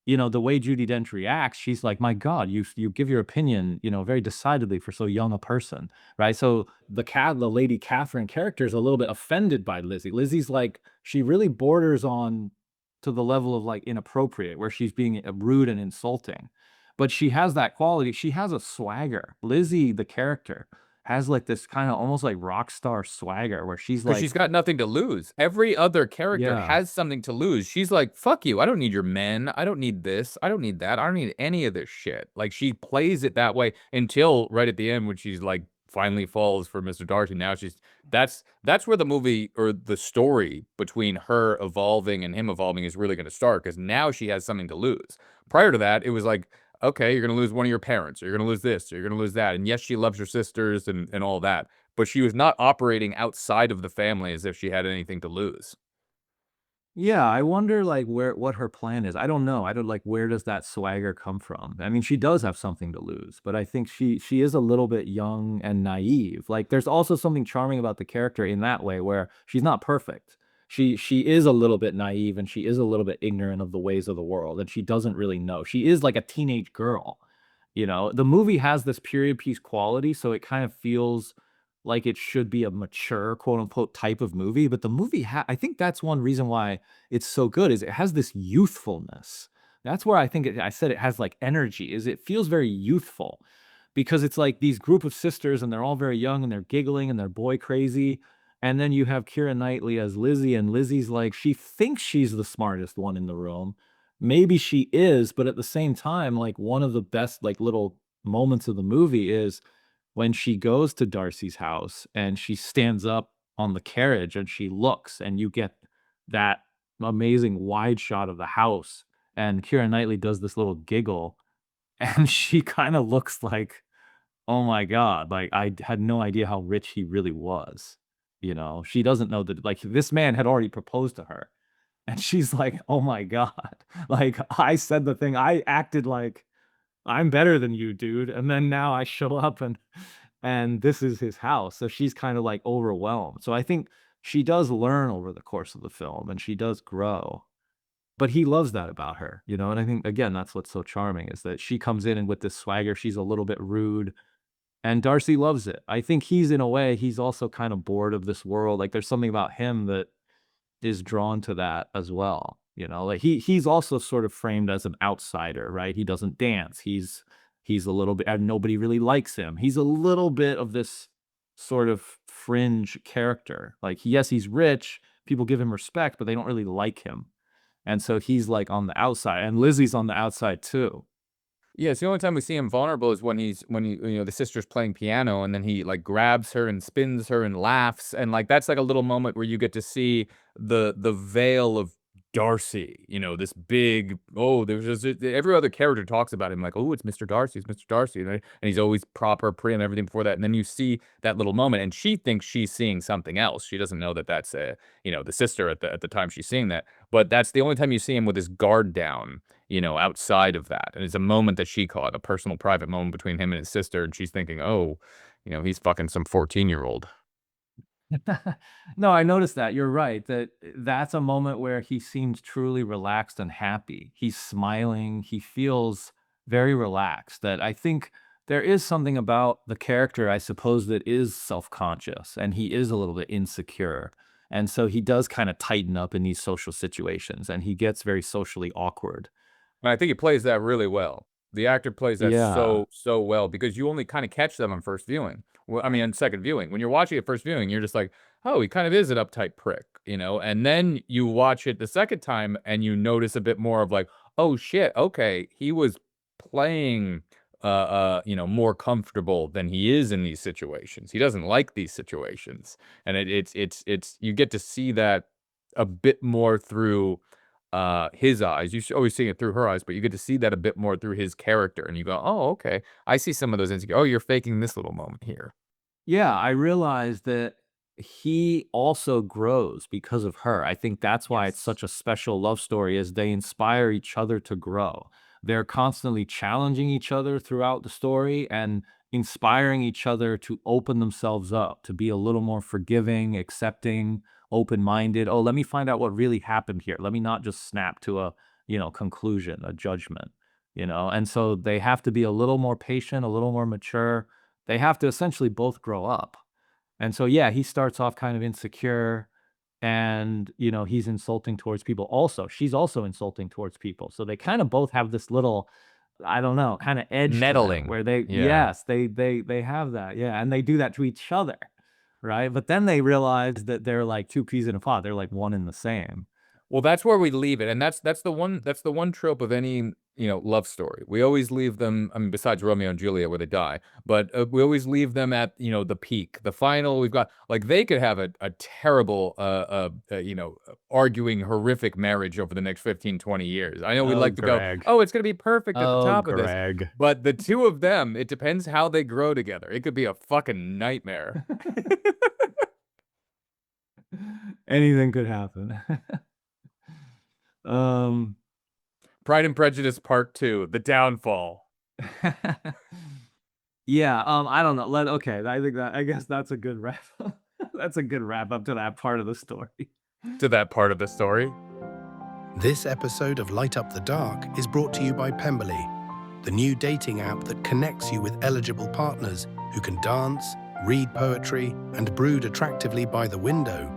you know, the way Judi Dench reacts, she's like, "My God, you give your opinion, you know, very decidedly for so young a person," right? So the Lady Catherine character is a little bit offended by Lizzie. Lizzie's like, she really borders on to the level of like inappropriate, where she's being rude and insulting. But she has that quality. She has a swagger. Lizzie, the character, has like this kind of almost like rock star swagger where she's Because she's like, got nothing to lose. Every other character yeah, has something to lose. She's like, fuck you. I don't need your men. I don't need this. I don't need that. I don't need any of this shit. Like she plays it that way until right at the end when she's like finally falls for Mr. Darcy. Now that's where the movie or the story between her evolving and him evolving is really going to start because now she has something to lose. Prior to that, it was like, okay, you're going to lose one of your parents, or you're going to lose this, or you're going to lose that. And yes, she loves her sisters and all that, but she was not operating outside of the family as if she had anything to lose. Yeah, I wonder like what her plan is. I don't know. I don't like where does that swagger come from? I mean, she does have something to lose, but I think she is a little bit young and naive. Like there's also something charming about the character in that way where she's not perfect. She is a little bit naive and she is a little bit ignorant of the ways of the world and she doesn't really know. She is like a teenage girl. You know, the movie has this period piece quality, so it kind of feels like it should be a mature, quote unquote, type of movie. But the movie, I think that's one reason why it's so good is it has this youthfulness. That's where I think I said it has like energy. Is it feels very youthful because it's like these group of sisters and they're all very young and they're giggling and they're boy crazy. And then you have Keira Knightley as Lizzie, and Lizzie's like she thinks she's the smartest one in the room. Maybe she is, but at the same time, like one of the best like little moments of the movie is when she goes to Darcy's house and she stands up on the carriage and she looks and you get that amazing wide shot of the house and Keira Knightley does this little giggle and she kinda looks like, "Oh my god," like, I had no idea how rich he really was, you know? She doesn't know that like, this man had already proposed to her, and she's like, "Oh my god." Like, I said the thing I acted like I'm better than you, dude. And then now I show up and this is his house. So she's kind of like overwhelmed. So I think she does learn over the course of the film and she does grow. But he loves that about her, you know? And I think again, that's what's so charming is that she comes in and with this swagger, she's a little bit rude and Darcy loves it. I think he's in a way, he's also kind of bored of this world. Like there's something about him that is drawn to that as well, you know? Like he's also sort of framed as an outsider, right? He doesn't dance. He's a little bit and nobody really likes him. He's a little bit of this sort of fringe character. Like yes, he's rich, people give him respect, but they don't really like him. And so he's like on the outside and Lizzie's on the outside too. Yeah, it's the only time we see him vulnerable is when he you know, the sister's playing piano and then he, like, grabs her and spins her and laughs, and, like, that's, like, a little moment where you get to see the veil of Darcy, you know, this big, oh, there's just every other character talks about him like, "Oh, it's Mr. Darcy, it's Mr. Darcy," and he's always proper, prim, everything before that, and then you see that little moment, and she thinks she's seeing something else. She doesn't know that that's, you know, the sister at the time she's seeing that, but that's the only time you see him with his guard down, you know, outside of that. And it's a moment that she caught, a personal private moment between him and his sister. And she's thinking, oh, you know, he's fucking some 14-year-old. No, I noticed that. You're right. That's a moment where he seems truly relaxed and happy. He's smiling. He feels very relaxed. That I think there is something about the character, I suppose, that is self-conscious and he is a little bit insecure. And so he does kind of tighten up in these social situations and he gets very socially awkward. And I think he plays that really well. The actor plays that Yeah. so well because you only kind of catch them on first viewing. Well, I mean, on second viewing. When you're watching it first viewing, you're just like, oh, he kind of is an uptight prick, you know? And then you watch it the second time and you notice a bit more of like, oh shit, okay, he was playing you know, more comfortable than he is in these situations. He doesn't like these situations. And it's you get to see that a bit more through his eyes. You should always see it through her eyes, but you get to see that a bit more through his character, and you go, "Oh, okay. I see some of those insecure. Oh, you're faking this little moment here." Yeah, I realized that he also grows because of her. I think that's why it's Yes. such a special love story is they inspire each other to grow. They're constantly challenging each other throughout the story and inspiring each other to open themselves up, to be a little more forgiving, accepting, open-minded. Oh, let me find out what really happened here. Let me not just snap to a, you know, conclusion, a judgment, you know? And so they have to be a little more patient, a little more mature, they have to essentially both grow up. And so, yeah, he starts off kind of insecure and, you know, he's insulting towards people also. She's also insulting towards people. So they kind of both have this little, I don't know, kind of edge to them Meddling. where they, Yeah. yes, they have that. Yeah. And they do that to each other. Right. But then they realize that they're like two peas in a pod. They're like one and the same. Well, that's where we leave it, and that's the one trope of any, you know, love story. We always leave them, I mean, besides Romeo and Juliet where they die, but, we always leave them at, you know, the peak, the final we've got like, they could have a terrible, you know, arguing horrific marriage over the next 15, 20 years. I know we Oh, like to go, Greg. "Oh, it's gonna be perfect at the Oh, top of this," Greg. but the 2 of them, it depends how they grow together. It could be a fucking nightmare. Anything could happen. Um, Pride and Prejudice Part 2, The Downfall. yeah, I don't know. I guess that's a good wrap up. That's a good wrap up to that part of the story. To that part of the story. This episode of Light Up the Dark is brought to you by Pemberley, the new dating app that connects you with eligible partners who can dance, read poetry, and brood attractively by the window.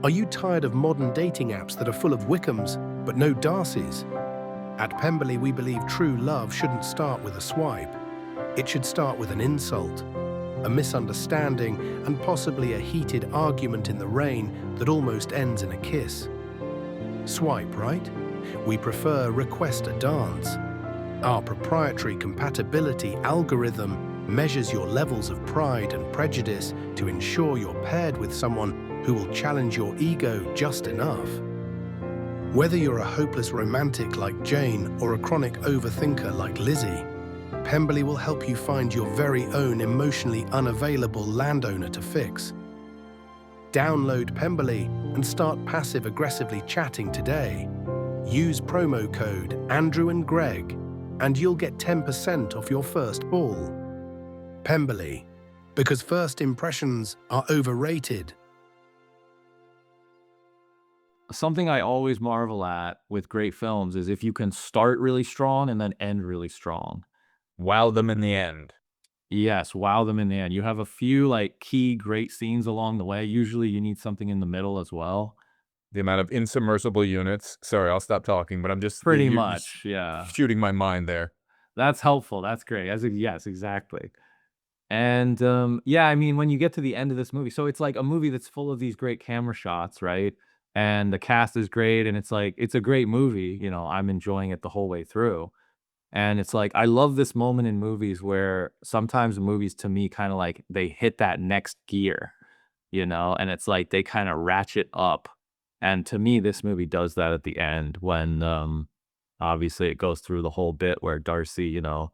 Are you tired of modern dating apps that are full of Wickhams, but no Darcys? At Pemberley, we believe true love shouldn't start with a swipe. It should start with an insult, a misunderstanding, and possibly a heated argument in the rain that almost ends in a kiss. Swipe, right? We prefer request a dance. Our proprietary compatibility algorithm measures your levels of pride and prejudice to ensure you're paired with someone who will challenge your ego just enough. Whether you're a hopeless romantic like Jane or a chronic overthinker like Lizzie, Pemberley will help you find your very own emotionally unavailable landowner to fix. Download Pemberley and start passive-aggressively chatting today. Use promo code Andrew and Greg, and you'll get 10% off your first ball. Pemberley, because first impressions are overrated. Something I always marvel at with great films is if you can start really strong and then end really strong. Wow them in the end. Yes, wow them in the end. You have a few like key great scenes along the way. Usually you need something in the middle as well. The amount of insubmersible units. Sorry, I'll stop talking, but I'm just Pretty you're much, yeah. shooting my mind there. That's helpful. That's great. Yes, exactly. And yeah, I mean, when you get to the end of this movie, so it's like a movie that's full of these great camera shots, right? And the cast is great, and it's like it's a great movie. You know, I'm enjoying it the whole way through. And it's like I love this moment in movies where sometimes movies to me kind of like they hit that next gear, you know, and it's like they kind of ratchet up. And to me, this movie does that at the end when obviously it goes through the whole bit where Darcy, you know,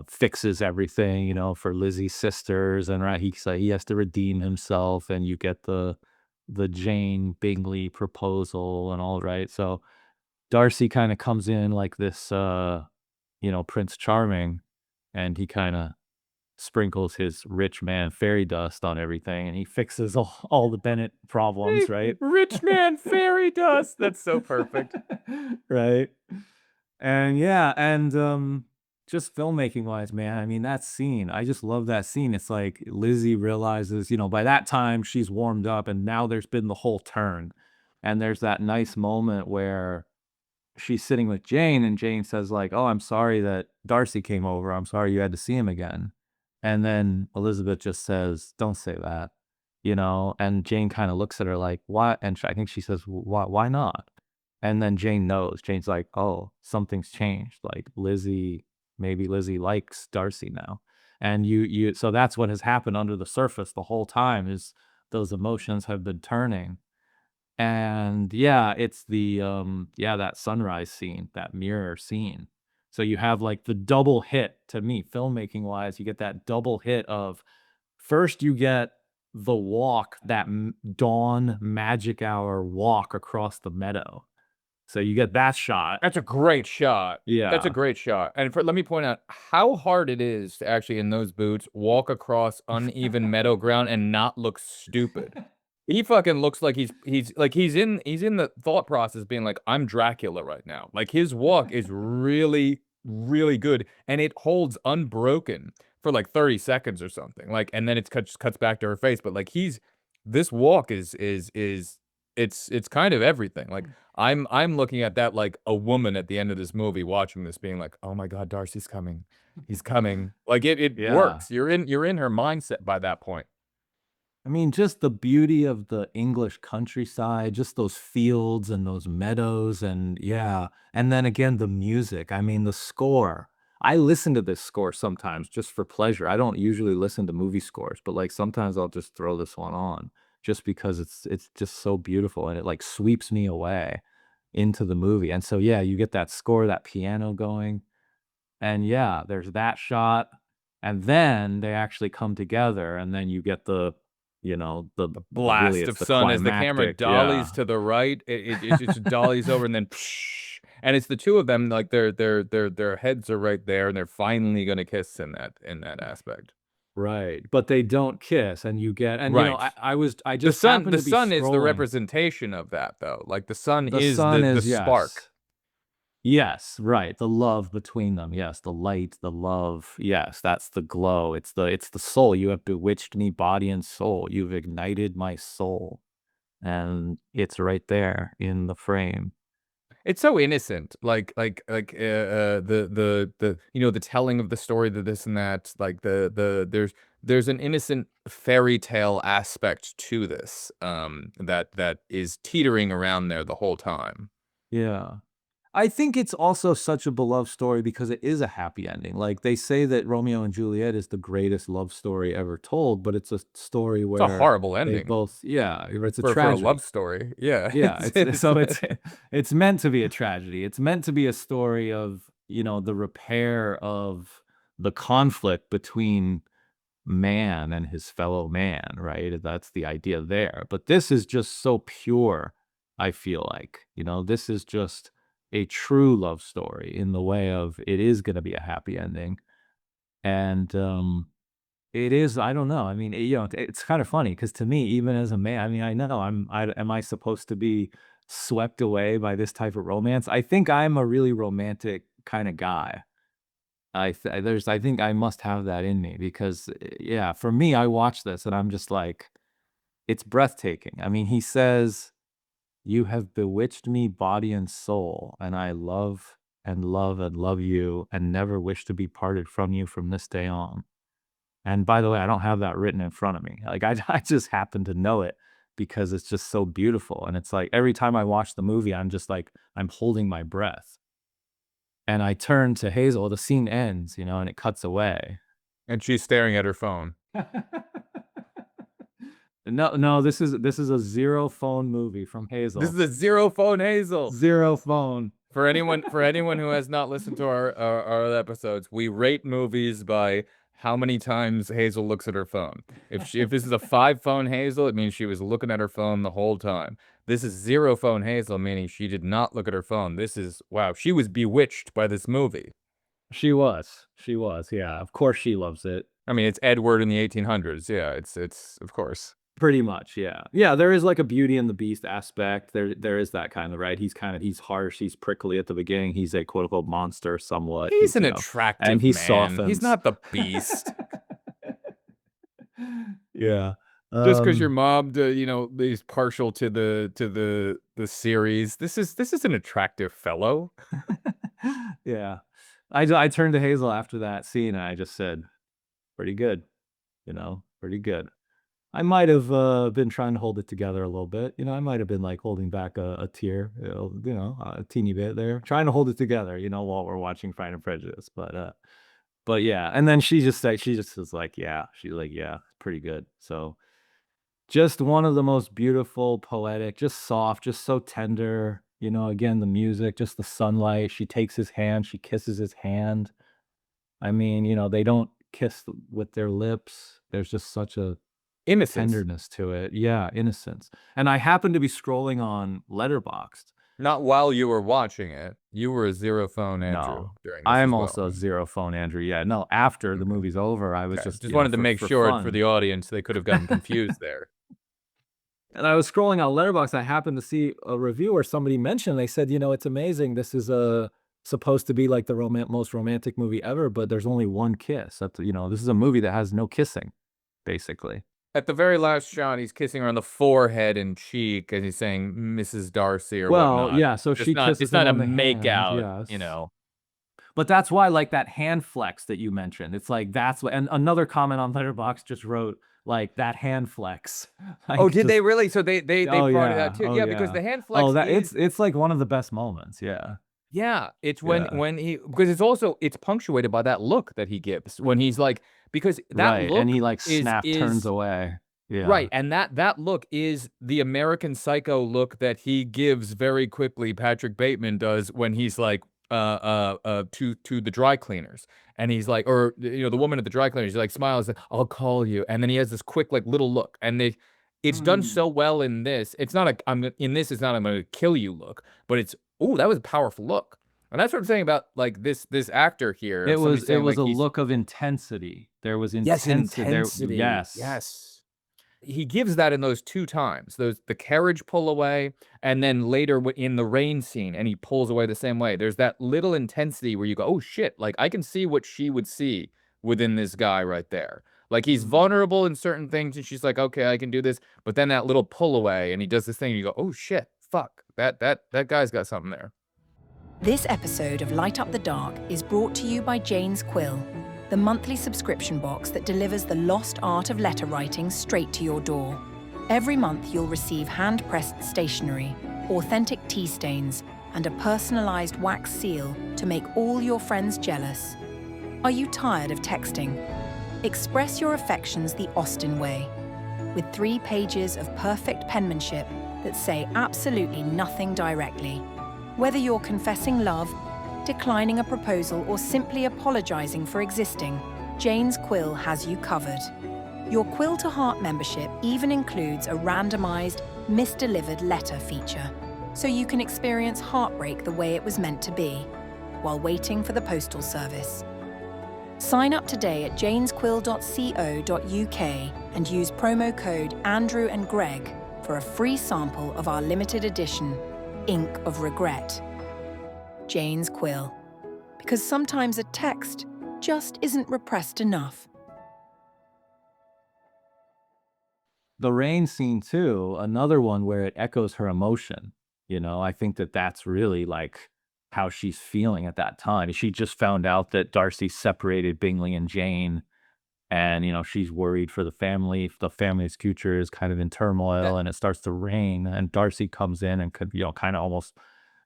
fixes everything, you know, for Lizzie's sisters, and right, he has to redeem himself, and you get the Jane Bingley proposal and all right. So Darcy kind of comes in like this, you know, Prince Charming, and he kind of sprinkles his rich man fairy dust on everything, and he fixes all the Bennett problems, right? Rich man fairy dust. That's so perfect. Right. And yeah, and just filmmaking wise, man, I mean, that scene, I just love that scene. It's like Lizzie realizes, you know, by that time she's warmed up, and now there's been the whole turn. And there's that nice moment where she's sitting with Jane, and Jane says, like, "Oh, I'm sorry that Darcy came over. I'm sorry you had to see him again." And then Elizabeth just says, "Don't say that," you know? And Jane kind of looks at her like, "Why?" And I think she says, Why not?" And then Jane knows. Jane's like, "Oh, something's changed. Like maybe Lizzie likes Darcy now." And so that's what has happened under the surface the whole time is those emotions have been turning. And yeah, it's the yeah, that sunrise scene, that mirror scene. So you have like the double hit to me, filmmaking wise, you get that double hit of first you get the walk, that dawn magic hour walk across the meadow. So you get that shot. That's a great shot. That's a Yeah. great shot. And let me point out how hard it is to actually, in those boots, walk across uneven meadow ground and not look stupid. He fucking looks like he's in the thought process being like, I'm Dracula right now. Like his walk is really, really good, and it holds unbroken for like 30 seconds or something. Like, and then it cuts back to her face. But like this walk is it's kind of everything. Like I'm looking at that like a woman at the end of this movie watching this being like, "Oh my God, Darcy's coming. He's coming." Like it Yeah. works. You're in her mindset by that point. I mean, just the beauty of the English countryside, just those fields and those meadows, and yeah. And then again, the music. I mean, the score. I listen to this score sometimes just for pleasure. I don't usually listen to movie scores, but like sometimes I'll just throw this one on just because it's just so beautiful and it like sweeps me away into the movie. And so yeah, you get that score, that piano going. And yeah, there's that shot. And then they actually come together, and then you get the you know, the really Blast it's of the sun as the camera climactic, yeah. dollies to the right. It just dollies over and then, and it's the two of them like their heads are right there and they're finally gonna kiss in that aspect. Right, but they don't kiss, and you get and, you know, Right. I just happened The to be sun is the scrolling. representation of that though. Like the sun The is sun the is spark. yes. Yes, right, the love between them, yes, the light, the love, yes, that's the glow, it's the soul, you have bewitched me body and soul, you've ignited my soul, and it's right there in the frame. It's so innocent, the you know the telling of the story, the this and that, like there's an innocent fairy tale aspect to this, that is teetering around there the whole time. Yeah. I think it's also such a beloved story because it is a happy ending. Like they say that Romeo and Juliet is the greatest love story ever told, but it's a story It's a where horrible they ending both, yeah, it's a for a love tragedy. story. Yeah, Yeah, it's so it's it's meant to be a tragedy. It's meant to be a story of, you know, the repair of the conflict between man and his fellow man, right? That's the idea there. But this is just so pure, I feel like. You know, this is just a true love story in the way of it is going to be a happy ending. And it is, I don't know. I mean, you know, it's kind of funny because to me, even as a man, I mean, I know am I supposed to be swept away by this type of romance? I think I'm a really romantic kind of guy. I think I must have that in me because yeah, for me, I watch this and I'm just like, it's breathtaking. I mean, he says, "You have bewitched me body and soul, and I love and love and love you, and never wish to be parted from you from this day on." And by the way, I don't have that written in front of me. Like I just happen to know it because it's just so beautiful. And it's like every time I watch the movie, I'm just like I'm holding my breath. And I turn to Hazel, the scene ends, you know, and it cuts away. and she's staring at her phone. No, no, this is a zero phone movie from This Hazel. is a zero phone Hazel. Zero phone. For anyone who has not listened to our other episodes, we rate movies by how many times Hazel looks at her phone. If this is a 5 phone Hazel, it means she was looking at her phone the whole time. This is 0 phone Hazel, meaning she did not look at her phone. This is wow, she was bewitched by this movie. She was. She was. Yeah. Of course she loves it. I mean, it's Edward in the 1800s. Yeah, it's of course. Pretty much, yeah. Yeah, there is like a Beauty and the Beast aspect. There is that kind of, right? He's harsh, he's prickly at the beginning. He's a quote unquote monster somewhat. He's an you know, attractive and he man. softens. He's not the Beast. Yeah. Just because your mom, you know, is partial to the series, this is an attractive fellow. Yeah. I turned to Hazel after that scene and I just said, pretty good, you know, pretty good. I might have been trying to hold it together a little bit. You know, I might have been like holding back a tear, you know, a teeny bit there, trying to hold it together, you know, while we're watching Pride and Prejudice. But yeah. And then she just was like, yeah, she's like, yeah, pretty good. So just one of the most beautiful, poetic, just soft, just so tender. You know, again, the music, just the sunlight. She takes his hand, she kisses his hand. I mean, you know, they don't kiss with their lips. There's just such a Innocence. tenderness to it. Yeah, innocence. And I happened to be scrolling on Letterboxd. Not while you were watching it. You were a 0 phone Andrew No, during this I am as well. also a 0 phone Andrew. Yeah, no, after the movie's over, I was Okay. just, you wanted know, to make for sure fun. for the audience they could have gotten confused there. And I was scrolling on Letterboxd. I happened to see a review where somebody mentioned, they said, you know, it's amazing. This is supposed to be like the most romantic movie ever, but there's only one kiss. That's, you know, this is a movie that has no kissing, basically. At the very last shot, he's kissing her on the forehead and cheek, and he's saying Mrs. Darcy or Well, whatnot. yeah, so she kisses It's not him a on the make hand, out, yes. you know. But that's why, like, that hand flex that you mentioned, it's like that's what. And another comment on Letterboxd just wrote like that hand flex. Oh, Like, did they just, really? So they oh brought it yeah, out too. oh Yeah, because yeah. the hand flex Oh, that is it's like one of the best moments. Yeah, yeah, it's yeah. when he because it's punctuated by that look that he gives when he's like because that Right, look and he like is turns away. Yeah, right, and that look is the American Psycho look that he gives very quickly. Patrick Bateman does when he's like to the dry cleaners, and he's like, or the woman at the dry cleaners, he like smiles, like, I'll call you, and then he has this quick like little look, and it's done so well in this. It's not a in this. It's not I'm gonna kill you look, but it's that was a powerful look, and that's what I'm saying about like this actor here. It Somebody was saying, like, a he's look of intensity. There was yes, intensity there. intensity. Yes. Yes. He gives that in those 2 times. The carriage pull away, and then later in the rain scene, and he pulls away the same way. There's that little intensity where you go, "Oh, shit." Like, I can see what she would see within this guy right there. Like, he's vulnerable in certain things, and she's like, "Okay, I can do this." But then that little pull away, and he does this thing, and you go, "Oh, shit. Fuck. That guy's got something there." This episode of Light Up the Dark is brought to you by Jane's Quill, the monthly subscription box that delivers the lost art of letter writing straight to your door. Every month you'll receive hand-pressed stationery, authentic tea stains, and a personalized wax seal to make all your friends jealous. Are you tired of texting? Express your affections the Austen way, with 3 pages of perfect penmanship that say absolutely nothing directly. Whether you're confessing love, declining a proposal, or simply apologizing for existing, Jane's Quill has you covered. Your Quill to Heart membership even includes a randomized, misdelivered letter feature, so you can experience heartbreak the way it was meant to be, while waiting for the postal service. Sign up today at janesquill.co.uk and use promo code Andrew and Greg for a free sample of our limited edition Ink of Regret. Jane's Quill. Because sometimes a text just isn't repressed enough. The rain scene too, another one where it echoes her emotion. I think that that's really like how she's feeling at that time. She just found out that Darcy separated Bingley and Jane, and she's worried for the family. The family's future is kind of in turmoil, and it starts to rain, and Darcy comes in and could kind of almost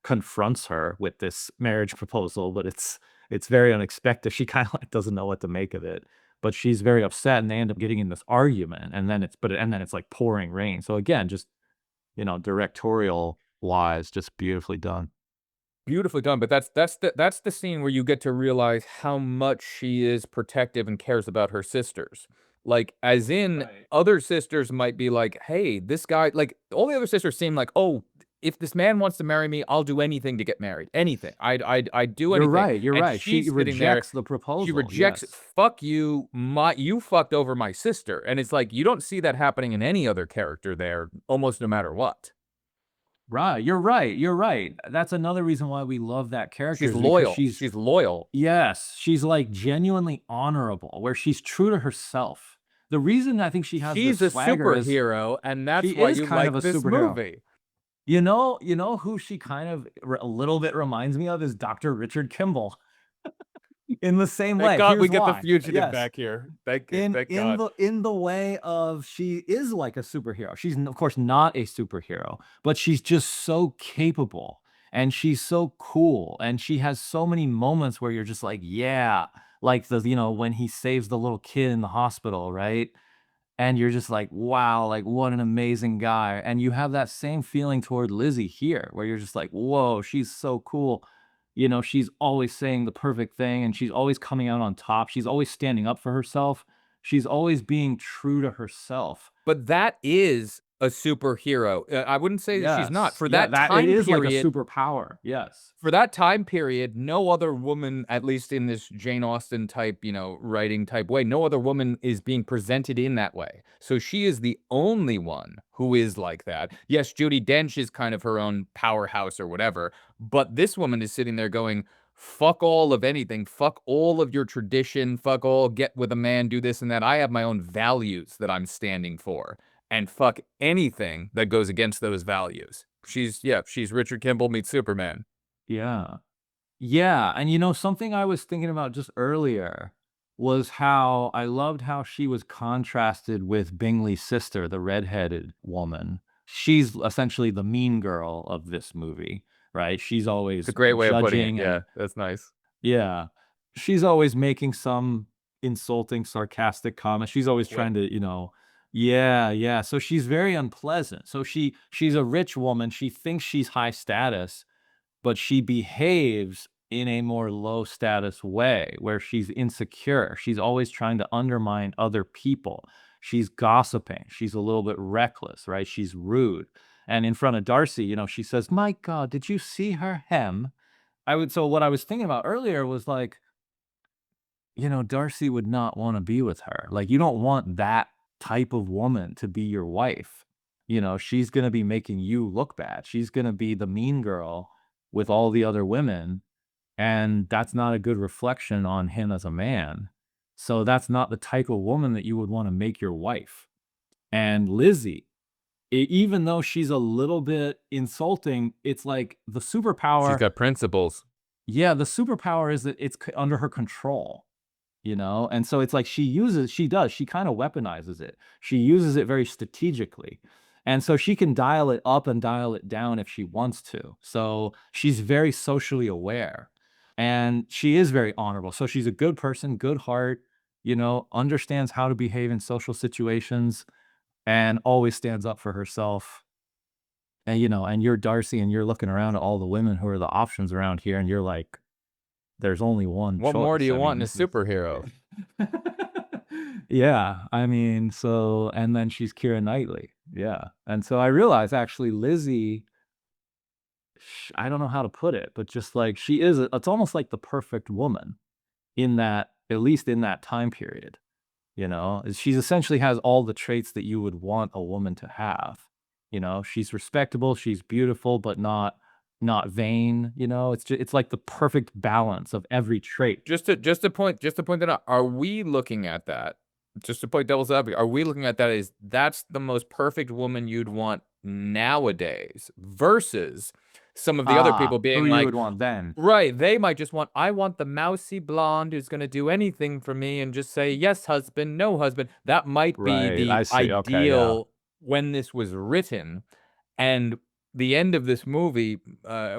confronts her with this marriage proposal, but it's very unexpected. She kind of like doesn't know what to make of it, but she's very upset, and they end up getting in this argument, and then it's like pouring rain. So again, just directorial wise, just beautifully done. Beautifully done, but that's the scene where you get to realize how much she is protective and cares about her sisters. Like, as in, Right. other sisters might be like, "Hey, this guy," like, all the other sisters seem like, "Oh, if this man wants to marry me, I'll do anything to get married. Anything. I'd do You're anything." right. You're And right. She she's sitting there, rejects the proposal. she rejects it. Yes. "Fuck you, you fucked over my sister." And it's like, you don't see that happening in any other character there, almost no matter what. Right. You're right. You're right. That's another reason why we love that character. She's is because loyal. She's loyal. yes, she's like genuinely honorable, where she's true to herself. The reason I think she has She's this a swagger is superhero, and that's she why is you kind of like a this superhero. movie. You know who she kind of a little bit reminds me of is Dr. Richard Kimball. In the same Thank way. God we Here's get the why. fugitive Yes. back here. Thank In God. the way of she is like a superhero. She's of course not a superhero, but she's just so capable, and she's so cool, and she has so many moments where you're just like, yeah, like when he saves the little kid in the hospital, right? And you're just like, wow, like what an amazing guy. And you have that same feeling toward Lizzie here, where you're just like, whoa, she's so cool. She's always saying the perfect thing, and she's always coming out on top. She's always standing up for herself. She's always being true to herself. But that is a superhero. I wouldn't say that she's not. Yes. For Yeah, that that it time is like a period, superpower. Yes. for that time period, no other woman, at least in this Jane Austen type, writing type way, no other woman is being presented in that way. So she is the only one who is like that. Yes, Judi Dench is kind of her own powerhouse or whatever, but this woman is sitting there going, fuck all of anything, fuck all of your tradition, fuck all, get with a man, do this and that. I have my own values that I'm standing for, and fuck anything that goes against those values. She's Richard Kimball meets Superman. Yeah. Yeah, and something I was thinking about just earlier was how I loved how she was contrasted with Bingley's sister, the redheaded woman. She's essentially the mean girl of this movie, right? She's always It's a great way of putting it. judging Yeah, and that's nice. yeah. She's always making some insulting, sarcastic comment. She's always Yeah. trying to. Yeah, yeah. So she's very unpleasant. So she's a rich woman. She thinks she's high status, but she behaves in a more low status way where she's insecure. She's always trying to undermine other people. She's gossiping. She's a little bit reckless, right? She's rude. And in front of Darcy, she says, "My God, did you see her hem?" So what I was thinking about earlier was like, Darcy would not want to be with her. Like, you don't want that type of woman to be your wife. She's going to be making you look bad. She's going to be the mean girl with all the other women. And that's not a good reflection on him as a man. So that's not the type of woman that you would want to make your wife. And Lizzie, even though she's a little bit insulting, it's like the superpower. She's got principles. Yeah, the superpower is that it's under her control. And so it's like she kind of weaponizes it. She uses it very strategically. And so she can dial it up and dial it down if she wants to. So she's very socially aware and she is very honorable. So she's a good person, good heart, understands how to behave in social situations and always stands up for herself. And, and you're Darcy and you're looking around at all the women who are the options around here and you're like, there's only one What choice. more do you want in a superhero? Yeah, and then she's Keira Knightley. Yeah. And so I realized actually Lizzie, I don't know how to put it, but just like it's almost like the perfect woman in that, at least in that time period. She's essentially has all the traits that you would want a woman to have. She's respectable, she's beautiful, but not vain. It's like the perfect balance of every trait. Just to point that out, are we looking at that? Just to point devil's advocate, are we looking at that as that's the most perfect woman you'd want nowadays versus some of the other people being who like, you would want then? Right, they might just want, I want the mousy blonde who's going to do anything for me and just say yes, husband, no husband. That might be Right, the I see. ideal Okay, yeah. when this was written, and the end of this movie,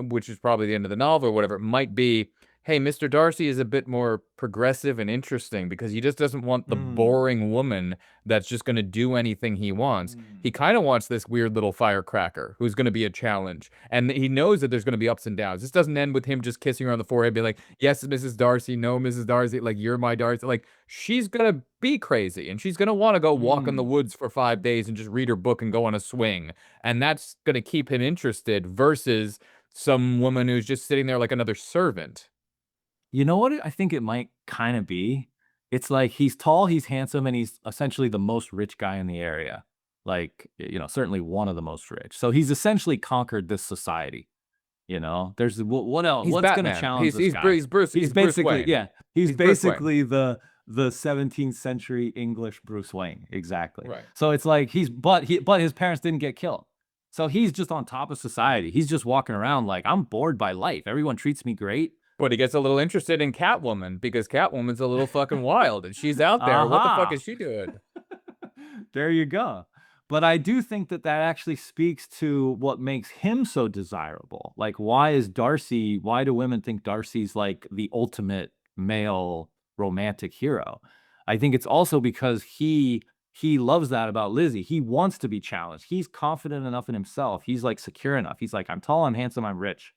which is probably the end of the novel or whatever, might be, hey, Mr. Darcy is a bit more progressive and interesting because he just doesn't want the boring woman that's just going to do anything he wants. He kind of wants this weird little firecracker who's going to be a challenge. And he knows that there's going to be ups and downs. This doesn't end with him just kissing her on the forehead, being like, yes, Mrs. Darcy, no, Mrs. Darcy, like, you're my Darcy. Like, she's going to be crazy and she's going to want to go walk in the woods for 5 days and just read her book and go on a swing. And that's going to keep him interested versus some woman who's just sitting there like another servant. You know what I think it might kind of be? It's like he's tall, he's handsome, and he's essentially the most rich guy in the area. Like, certainly one of the most rich. So he's essentially conquered this society. There's what else? He's What's going to Batman. challenge this guy? He's Bruce basically Wayne. yeah. He's Bruce Wayne. basically the 17th century English Bruce Wayne. Exactly. Right. So it's like but his parents didn't get killed. So he's just on top of society. He's just walking around like, I'm bored by life. Everyone treats me great. But he gets a little interested in Catwoman because Catwoman's a little fucking wild and she's out there. What the fuck is she doing? There you go. But I do think that actually speaks to what makes him so desirable. Like, why do women think Darcy's like the ultimate male romantic hero? I think it's also because he loves that about Lizzie. He wants to be challenged. He's confident enough in himself. He's like secure enough. He's like, I'm tall, I'm handsome, I'm rich.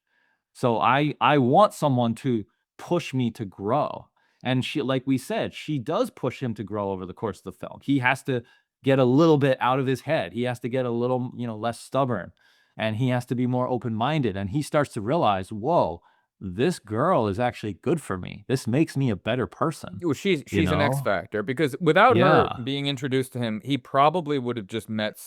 So I want someone to push me to grow. And she, like we said, she does push him to grow over the course of the film. He has to get a little bit out of his head. He has to get a little, less stubborn, and he has to be more open-minded. And he starts to realize, whoa, this girl is actually good for me. This makes me a better person. Well, she's an X factor because without her being introduced to him, he probably would have just met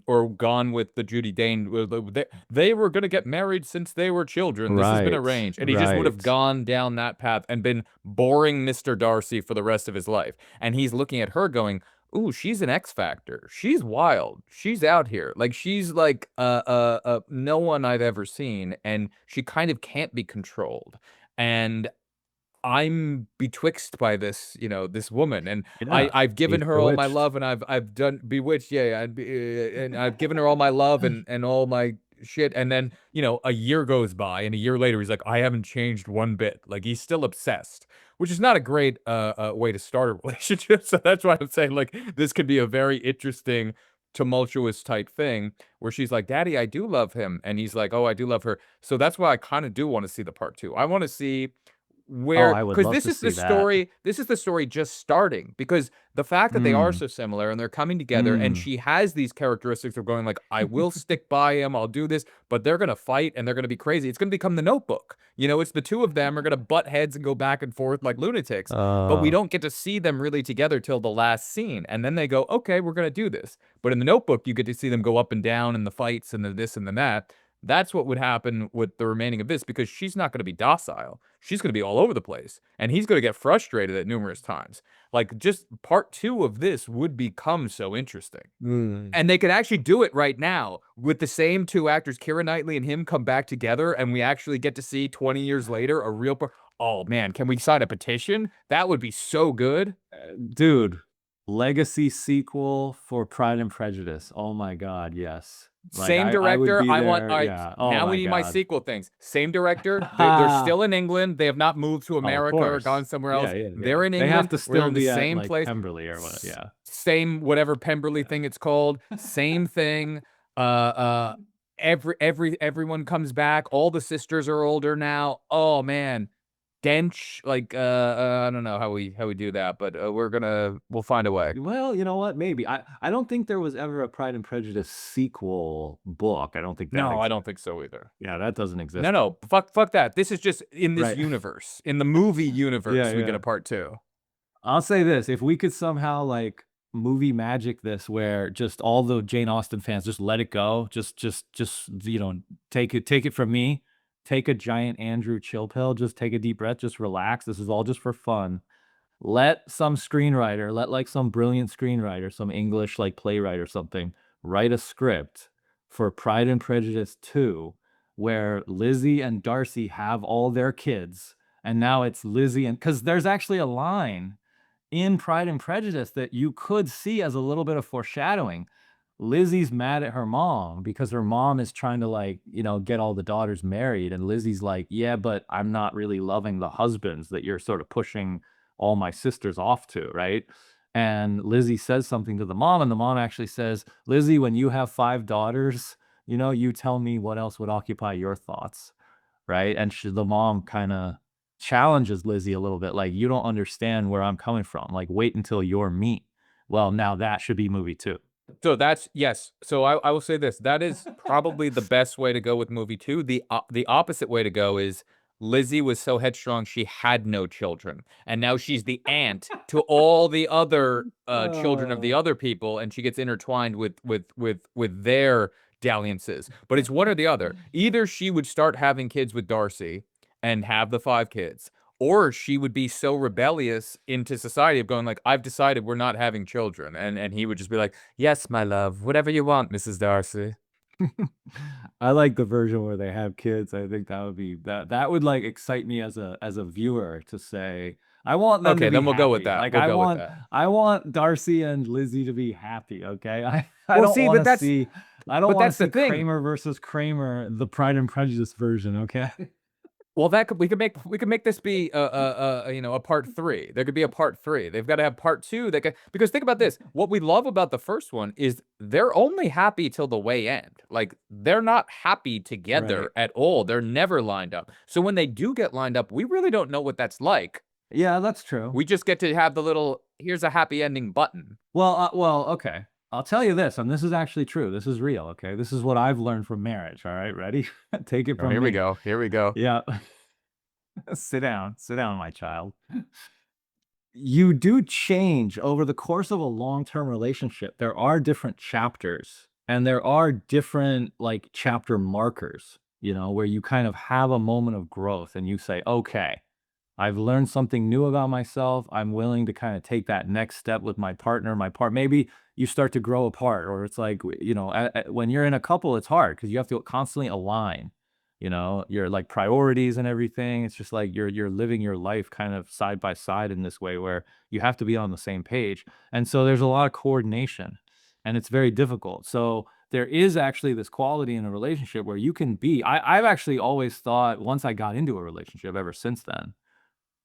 or gone with the Judi Dench. They were going to get married since they were children. This has been arranged. And he just would have gone down that path and been boring Mr. Darcy for the rest of his life. And he's looking at her going, ooh, she's an X factor. She's wild. She's out here. Like, she's like no one I've ever seen, and she kind of can't be controlled. And I'm betwixt by this, this woman, and I've given her all my love, and I've done bewitched, and I've given her all my love and all my shit, and then a year goes by, and a year later he's like, I haven't changed one bit. Like, he's still obsessed, which is not a great way to start a relationship. So that's why I'm saying, like, this could be a very interesting, tumultuous type thing where she's like, Daddy, I do love him, and he's like, oh, I do love her. So that's why I kind of do want to see the part 2. I want to see where I would because love this to is the see that. story this is the story just starting, because the fact that they are Mm. so similar and they're coming together and Mm. she has these characteristics of going like, I will stick by him, I'll do this, but they're gonna fight and they're gonna be crazy. It's gonna become The Notebook. You know, it's the two of them are gonna butt heads and go back and forth like lunatics, but we don't get to see them really together till the last scene, and then they go, okay, we're gonna do this. But in The Notebook, you get to see them go up and down in the fights and the this and the that. That's what would happen with the remaining of this, because she's not going to be docile. She's going to be all over the place, and he's going to get frustrated at numerous times. Like, just part 2 of this would become so interesting. And they could actually do it right now with the same 2 actors, Keira Knightley and him, come back together, and we actually get to see 20 years later a real oh man, can we sign a petition? That would be so good. Dude, legacy sequel for Pride and Prejudice. Oh my God, yes. Like, Same I would director. be I want. there. All right, Yeah. Oh now my we need my God. sequel things. Same director. They're still in England. They have not moved to Oh, of America or course. gone somewhere else. Yeah. They're in They England. have to We're still in the be at same like place. Pemberley or what? Yeah. Same whatever Pemberley thing it's called. Same thing. Everyone comes back. All the sisters are older now. Oh man. Dench, like I don't know how we do that, but we'll find a way. Well, you know what? Maybe. I don't think there was ever a Pride and Prejudice sequel book. I don't think that No, I exists. don't think so either. Yeah, that doesn't exist. No, fuck that. This is just in this Right. universe, in the movie universe. We get Yeah. a part 2. I'll say this, if we could somehow like movie magic this where just all the Jane Austen fans just let it go, just you know, take it from me. Take a giant Andrew chill pill, just take a deep breath, just relax. This is all just for fun. Let some screenwriter, let like some brilliant screenwriter, some English like playwright or something, write a script for Pride and Prejudice 2 where Lizzie and Darcy have all their kids and now it's Lizzie and cuz there's actually a line in Pride and Prejudice that you could see as a little bit of foreshadowing. Lizzie's mad at her mom because her mom is trying to like, you know, get all the daughters married. And Lizzie's like, yeah, but I'm not really loving the husbands that you're sort of pushing all my sisters off to, right? And Lizzie says something to the mom, and the mom actually says, Lizzie, when you have 5 daughters, you know, you tell me what else would occupy your thoughts, right? And the mom kind of challenges Lizzie a little bit, like, you don't understand where I'm coming from. Like, wait until you're me. Well, now that should be movie 2. So that's yes. So I will say this. That is probably the best way to go with movie 2. The opposite way to go is Lizzie was so headstrong she had no children, and now she's the aunt to all the other children of the other people, and she gets intertwined with their dalliances. But it's one or the other. Either she would start having kids with Darcy and have the 5 kids, or she would be so rebellious into society of going like, I've decided we're not having children, and he would just be like, yes, my love, whatever you want, Mrs. Darcy. I like the version where they have kids. I think that would be that would like excite me as a viewer to say, I want them Okay, to be then we'll go with happy. that. Like We'll I go with want that. I want Darcy and Lizzie to be happy, okay? I Well, don't see, but want to that's- see I don't but want to that's the see thing. Kramer versus Kramer, the Pride and Prejudice version, okay? Well, we could make this be a part 3. There could be a part 3. They've got to have part 2. Because think about this. What we love about the first one is they're only happy till the way end. Like they're not happy together Right. at all. They're never lined up. So when they do get lined up, we really don't know what that's like. Yeah, that's true. We just get to have the little here's a happy ending button. Well, okay. I'll tell you this, and this is actually true. This is real, okay? This is what I've learned from marriage, all right? Ready? Take it from Here me. we go. Here we go. Yeah. Sit down, my child. You do change over the course of a long-term relationship. There are different chapters and there are different like chapter markers, you know, where you kind of have a moment of growth and you say, okay, I've learned something new about myself. I'm willing to kind of take that next step with my partner, maybe you start to grow apart, or it's like, you know, when you're in a couple, it's hard because you have to constantly align, you know, your like priorities and everything. It's just like you're living your life kind of side by side in this way where you have to be on the same page. And so there's a lot of coordination and it's very difficult. So there is actually this quality in a relationship where you can be, I've actually always thought once I got into a relationship ever since then,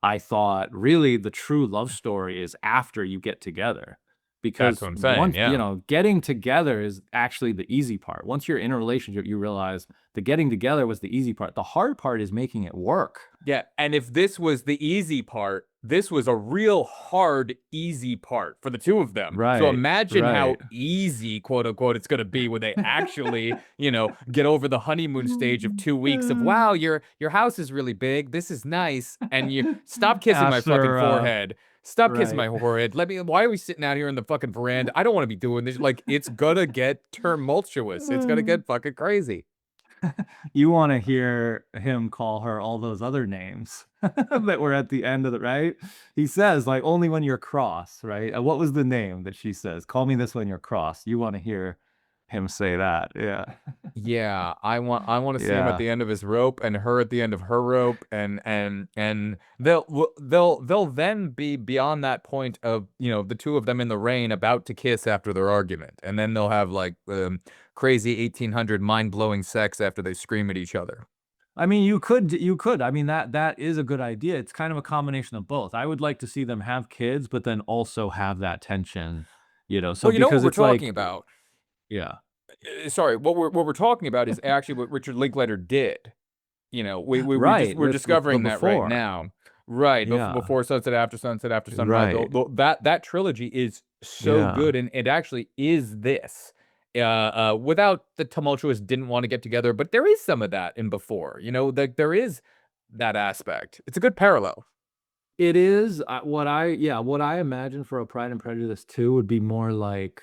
I thought really the true love story is after you get together. because what I'm saying, once, yeah. you know, getting together is actually the easy part. Once you're in a relationship, you realize the getting together was the easy part. The hard part is making it work. Yeah, and if this was the easy part, this was a real hard, easy part for the two of them. So Right, imagine how right. easy, quote unquote, it's going to be when they actually, get over the honeymoon stage of 2 weeks of, wow, your house is really big. This is nice. And you stop kissing my fucking After, forehead. Stop kissing right. my forehead. Why are we sitting out here in the fucking veranda? I don't want to be doing this. Like, it's gonna get tumultuous. It's gonna get fucking crazy. You want to hear him call her all those other names that were at the end of the, right? He says, like, only when you're cross, right? What was the name that she says? Call me this when you're cross. You want to hear him say that. Yeah. Yeah, I want to see him at Yeah. the end of his rope and her at the end of her rope, and they'll then be beyond that point of the two of them in the rain about to kiss after their argument, and then they'll have like crazy 1800 mind-blowing sex after they scream at each other. I mean, you could. I mean, that is a good idea. It's kind of a combination of both. I would like to see them have kids, but then also have that tension, so Well, you know what because we're it's like, talking about. yeah. Sorry, what we're talking about is actually what Richard Linklater did. Right, We're with the discovering that right before. now. Right, Yeah. before sunset, after sunset, after sunrise. Right. That trilogy is so Yeah. good, and it actually is this. Without the tumultuous didn't want to get together, but there is some of that in before. There is that aspect. It's a good parallel. It is what I imagine for a Pride and Prejudice 2 would be more like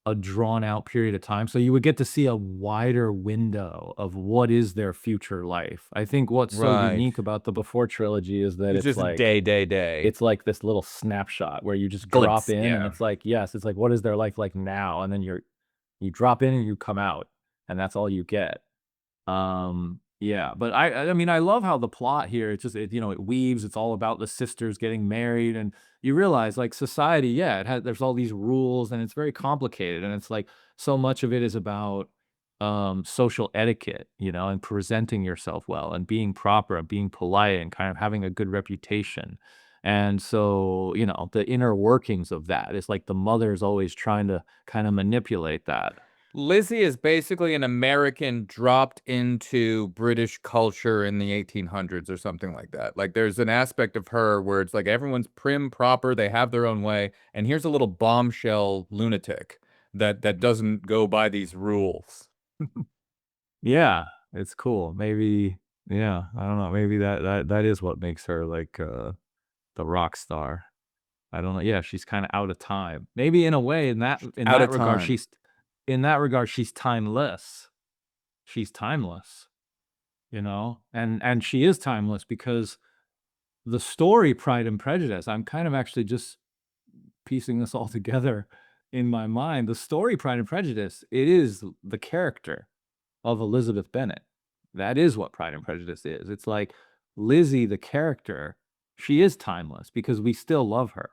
a drawn out period of time. So you would get to see a wider window of what is their future life. I think what's so Right. unique about the Before trilogy is that It's it's just like day. it's like this little snapshot where you just Glimpse, drop in and yeah. it's like, yes, it's like what is their life like now? And then you drop in and you come out and that's all you get. Yeah, but I mean, I love how the plot here, it's just, it weaves, it's all about the sisters getting married, and you realize, like, society, yeah, there's all these rules, and it's very complicated, and it's like, so much of it is about, social etiquette, and presenting yourself well, and being proper, and being polite, and kind of having a good reputation. And so, the inner workings of that is like the mother's always trying to kind of manipulate that. Lizzie is basically an American dropped into British culture in the 1800s or something like that. Like there's an aspect of her where it's like everyone's prim, proper, they have their own way, and here's a little bombshell lunatic that doesn't go by these rules. Yeah, it's cool. Maybe, yeah, I don't know. Maybe that is what makes her like the rock star. I don't know. Yeah, she's kind of out of time. Maybe in a way, in Out that of regard, time. she's timeless. She's timeless, and she is timeless because the story Pride and Prejudice. I'm kind of actually just piecing this all together in my mind. The story Pride and Prejudice. It is the character of Elizabeth Bennet. That is what Pride and Prejudice is. It's like Lizzie, the character, she is timeless because we still love her,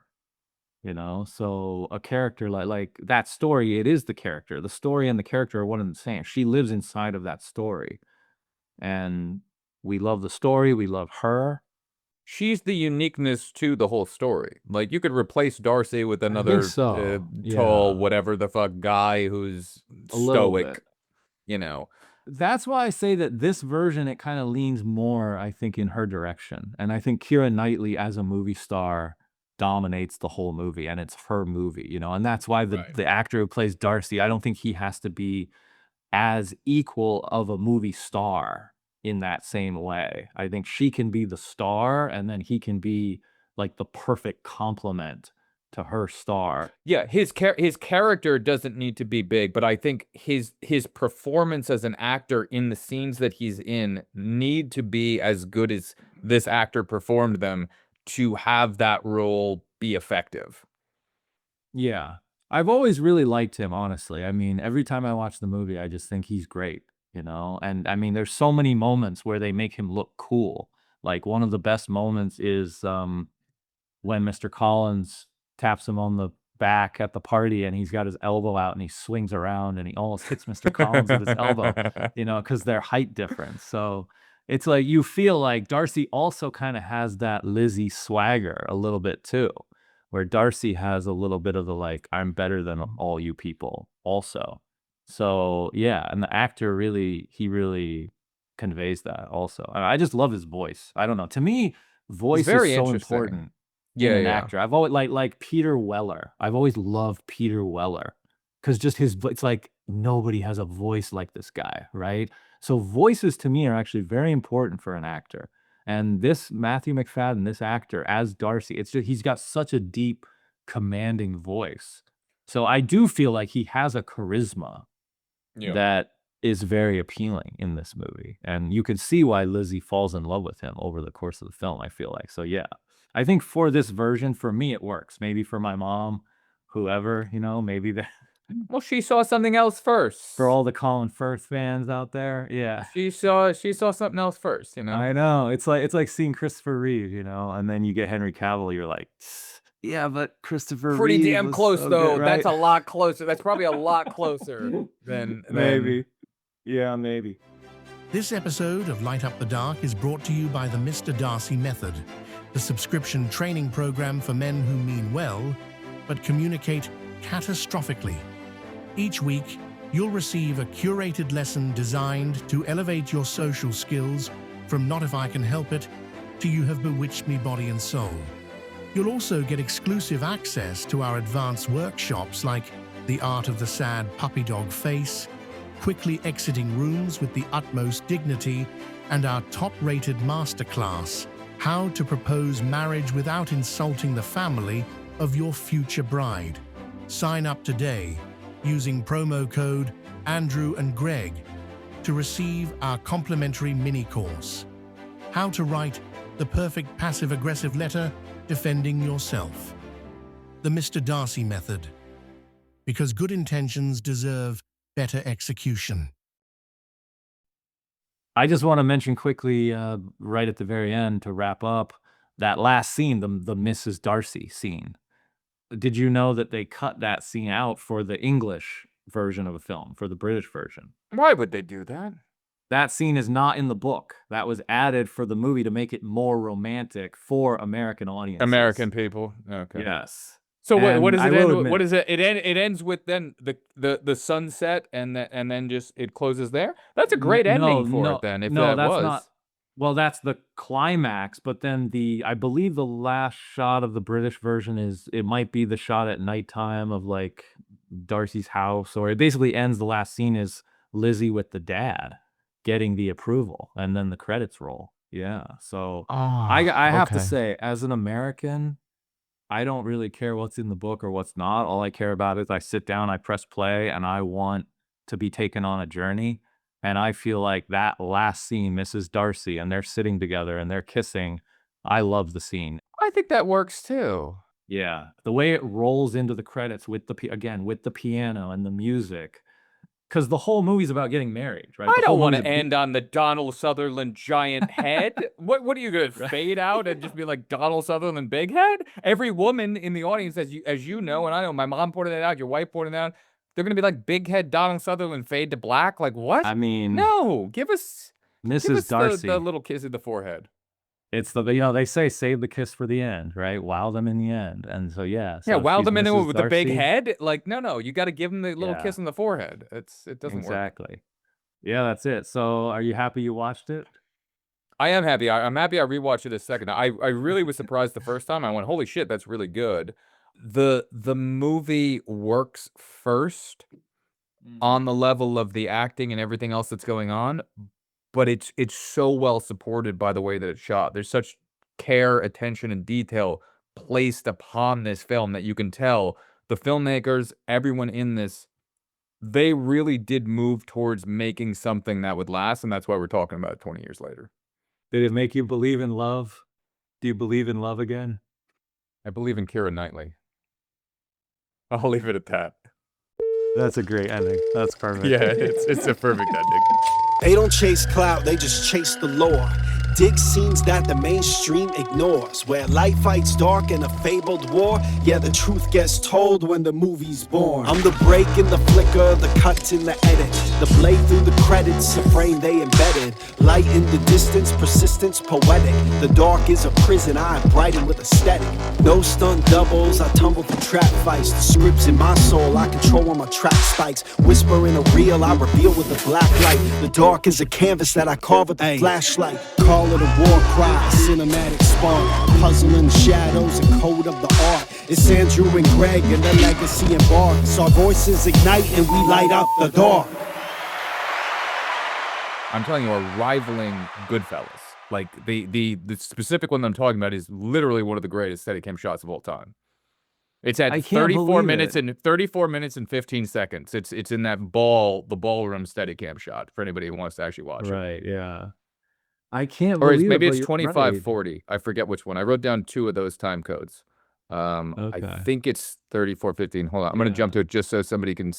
So a character like that story, it is the character. The story and the character are one and the same. She lives inside of that story. And we love the story, we love her. She's the uniqueness to the whole story. Like you could replace Darcy with I think another so. tall, Yeah. whatever the fuck guy who's A little stoic, bit. That's why I say that this version, it kind of leans more, I think, in her direction. And I think Keira Knightley as a movie star dominates the whole movie, and it's her movie, and that's why Right. the actor who plays Darcy, I don't think he has to be as equal of a movie star in that same way. I think she can be the star, and then he can be like the perfect complement to her star. Yeah, his character doesn't need to be big, but I think his performance as an actor in the scenes that he's in need to be as good as this actor performed them to have that role be effective. Yeah. I've always really liked him, honestly. I mean, every time I watch the movie, I just think he's great, And I mean, there's so many moments where they make him look cool. Like one of the best moments is when Mr. Collins taps him on the back at the party and he's got his elbow out and he swings around and he almost hits Mr. Collins with his elbow, because their height difference. So it's like you feel like Darcy also kind of has that Lizzie swagger a little bit too, where Darcy has a little bit of the like, I'm better than all you people also. So yeah, and the actor really conveys that also. And I just love his voice. I don't know. To me, voice is very so interesting. important in Yeah, an yeah. actor. I've always like Peter Weller. I've always loved Peter Weller because just it's like nobody has a voice like this guy, right? So voices to me are actually very important for an actor. And this Matthew Macfadyen, this actor as Darcy, it's just he's got such a deep, commanding voice. So I do feel like he has a charisma Yeah. that is very appealing in this movie. And you can see why Lizzie falls in love with him over the course of the film, I feel like. So yeah, I think for this version, for me, it works. Maybe for my mom, whoever, you know, maybe Well, she saw something else first. for all the Colin Firth fans out there. Yeah. She saw something else first, you know? I know. It's like seeing Christopher Reeve, you know, and then you get Henry Cavill, you're like, yeah, but Christopher Pretty Reeve damn was close, so though. good, right? That's a lot closer. That's probably a lot closer than Maybe. Yeah, maybe. This episode of Light Up the Dark is brought to you by the Mr. Darcy Method, the subscription training program for men who mean well, but communicate catastrophically. Each week, you'll receive a curated lesson designed to elevate your social skills from not if I can help it to you have bewitched me body and soul. You'll also get exclusive access to our advanced workshops like the art of the sad puppy dog face, quickly exiting rooms with the utmost dignity, and our top-rated masterclass, how to propose marriage without insulting the family of your future bride. Sign up today using promo code Andrew and Greg to receive our complimentary mini course, How to Write the Perfect Passive-Aggressive Letter Defending Yourself. The Mr. Darcy Method, because good intentions deserve better execution. I just want to mention quickly, right at the very end to wrap up, that last scene, the Mrs. Darcy scene. Did you know that they cut that scene out for the English version of a film, for the British version? Why would they do that? That scene is not in the book. That was added for the movie to make it more romantic for American audiences. American people. Okay. Yes. So what And does I it will end? admit- What is it? It ends with then the sunset and then just it closes there. That's a great ending for it then. If that that's was. not. Well, that's the climax, but then I believe the last shot of the British version it might be the shot at nighttime of like Darcy's house, or it basically ends, the last scene is Lizzie with the dad getting the approval, and then the credits roll. Yeah. So I have to say, as an American, I don't really care what's in the book or what's not. All I care about is I sit down, I press play, and I want to be taken on a journey. And I feel like that last scene, Mrs. Darcy, and they're sitting together and they're kissing, I love the scene. I think that works too. Yeah. The way it rolls into the credits with with the piano and the music. Because the whole movie's about getting married, right? I The don't whole want to movie's end on the Donald Sutherland giant head. What are you gonna fade out and just be like Donald Sutherland big head? Every woman in the audience, as you know, and I know my mom pointed it out, your wife pointed it out, they're gonna be like big head Donald Sutherland fade to black. Like what? I mean, no, give us Mrs. Darcy. the little kiss in the forehead. It's they say save the kiss for the end, right? Wow them in the end. And so yeah. Yeah, So wow she's them in Mrs. with the big Darcy. Head. Like no, you got to give them the little Yeah. kiss in the forehead. It doesn't work. Exactly. Yeah, that's it. So are you happy you watched it? I am happy. I'm happy I rewatched it a second. I really was surprised the first time. I went, holy shit, that's really good. The movie works first on the level of the acting and everything else that's going on, but it's so well supported by the way that it's shot. There's such care, attention, and detail placed upon this film that you can tell the filmmakers, everyone in this, they really did move towards making something that would last, and that's why we're talking about it 20 years later. Did it make you believe in love? Do you believe in love again? I believe in Keira Knightley. I'll leave it at that. That's a great ending. That's perfect. Yeah, it's a perfect ending. They don't chase clout, they just chase the lore. dig scenes that the mainstream ignores, where light fights dark in a fabled war. Yeah, the truth gets told when the movie's born. I'm the break in the flicker, the cut in the edit, the blade through the credits, the frame they embedded. Light in the distance, persistence poetic. The dark is a prison, I brighten with aesthetic. No stunt doubles, I tumble through trap fights. The scripts in my soul, I control when my track spikes. Whisper in a reel, I reveal with a black light. The dark is a canvas that I carve with a flashlight. Call it a war cry, a cinematic spark. Puzzle in the shadows, a code of the art. It's Andrew and Greg and the legacy embarks. Our voices ignite and we light up the dark. I'm telling you, are rivaling Goodfellas. Like, the specific one that I'm talking about is literally one of the greatest Steadicam shots of all time. It's at 34 minutes and 15 seconds. It's in that the ballroom Steadicam shot for anybody who wants to actually watch it. Right, yeah. I can't Or believe maybe it, it's but you're 2540. I forget which one. I wrote down 2 of those time codes. I think it's 3415. Hold on. I'm going to jump to it just so somebody can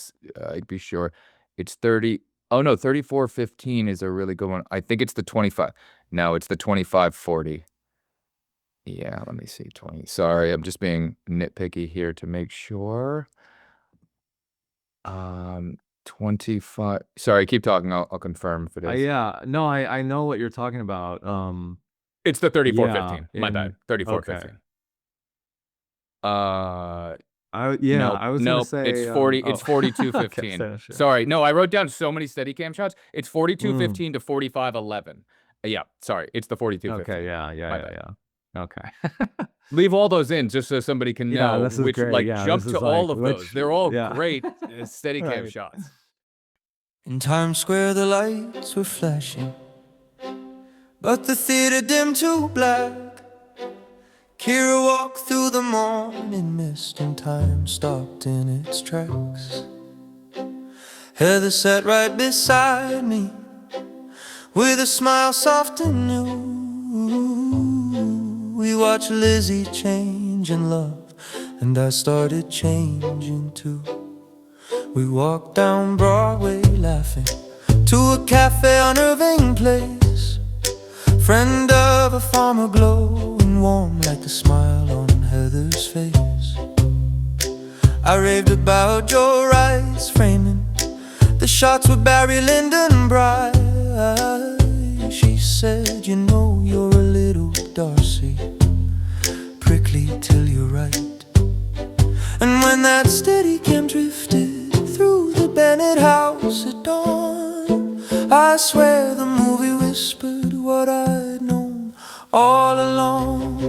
be sure. It's 30. Oh, no, 3415 is a really good one. I think it's the 25. No, it's the 2540. Yeah, let me see. 20. Sorry, I'm just being nitpicky here to make sure. 25. Sorry, keep talking. I'll confirm if it is. yeah, no, I know what you're talking about. It's the 3415. Yeah, My bad. 3415. okay. Nope, I was gonna say it's 40. It's 4215. Okay, sure. Sorry, no, I wrote down so many Steadicam shots. It's 4215 to 4511. Yeah, sorry, it's the 4215. Okay, yeah. Okay. Leave all those in just so somebody can know this is which. great. Like, Yeah, jump this to is all like of which- those. They're all yeah. great Steadicam shots. In Times Square the lights were flashing, but the theater dimmed to black. Keira walked through the morning mist and time stopped in its tracks. Heather sat right beside me with a smile soft and new. We watched Lizzie change in love, and I started changing too. We walked down Broadway laughing to a cafe on Irving Place. Friend of a farmer glowing warm like the smile on Heather's face. I raved about Joe Wright's framing the shots with Barry, Lyndon, Bride. She said, you know you're a little Darcy, prickly till you're right. And when that Steadicam drifted through the Bennett house at dawn, I swear the movie whispered what I'd known all along.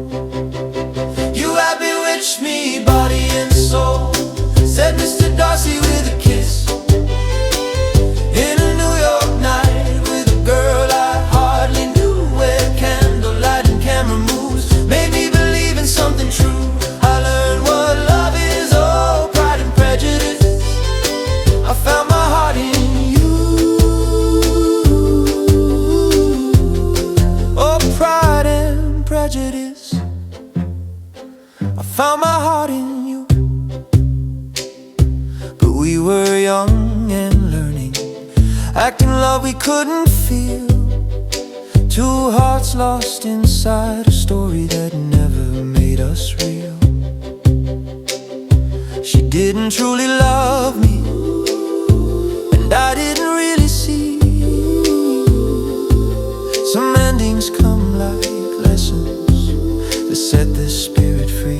You have bewitched me, body and soul, said Mr. Darcy with a kiss. In a New York night with a girl I hardly knew, where candlelight and camera moves made me believe in something true. I learned what love is, oh, Pride and Prejudice. I found my heart in you. Oh, Pride and Prejudice. I found my heart in you. But we were young and learning, acting love we couldn't feel. Two hearts lost inside a story that never made us real. She didn't truly love me, and I didn't really see. Some endings come like lessons that set the spirit free.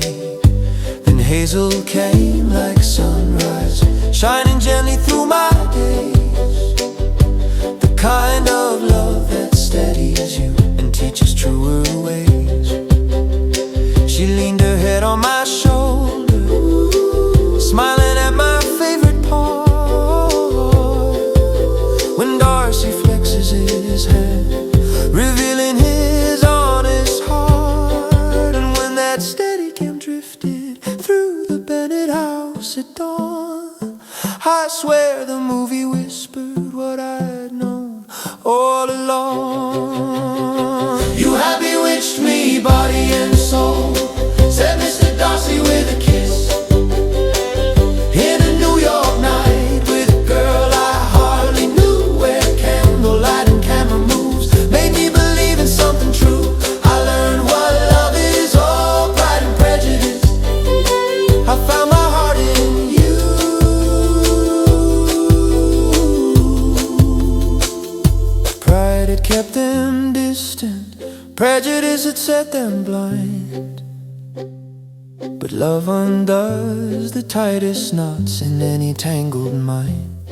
Then Hazel came like sunrise, shining gently through my days. The kind of love that steadies you and teaches truer ways. She leaned her head on my shoulder, smiling at my favorite part. When Darcy flexes his hand, revealing his honest heart. And when that Steadicam drifted through the Bennett house at dawn, I swear the movie whispered what I'd known all along. You have bewitched me, body and soul, said Mr. Darcy with a kiss. In a New York night with a girl I hardly knew, where candlelight and camera moves made me believe in something true. kept them distant, prejudice had set them blind. But love undoes the tightest knots in any tangled mind.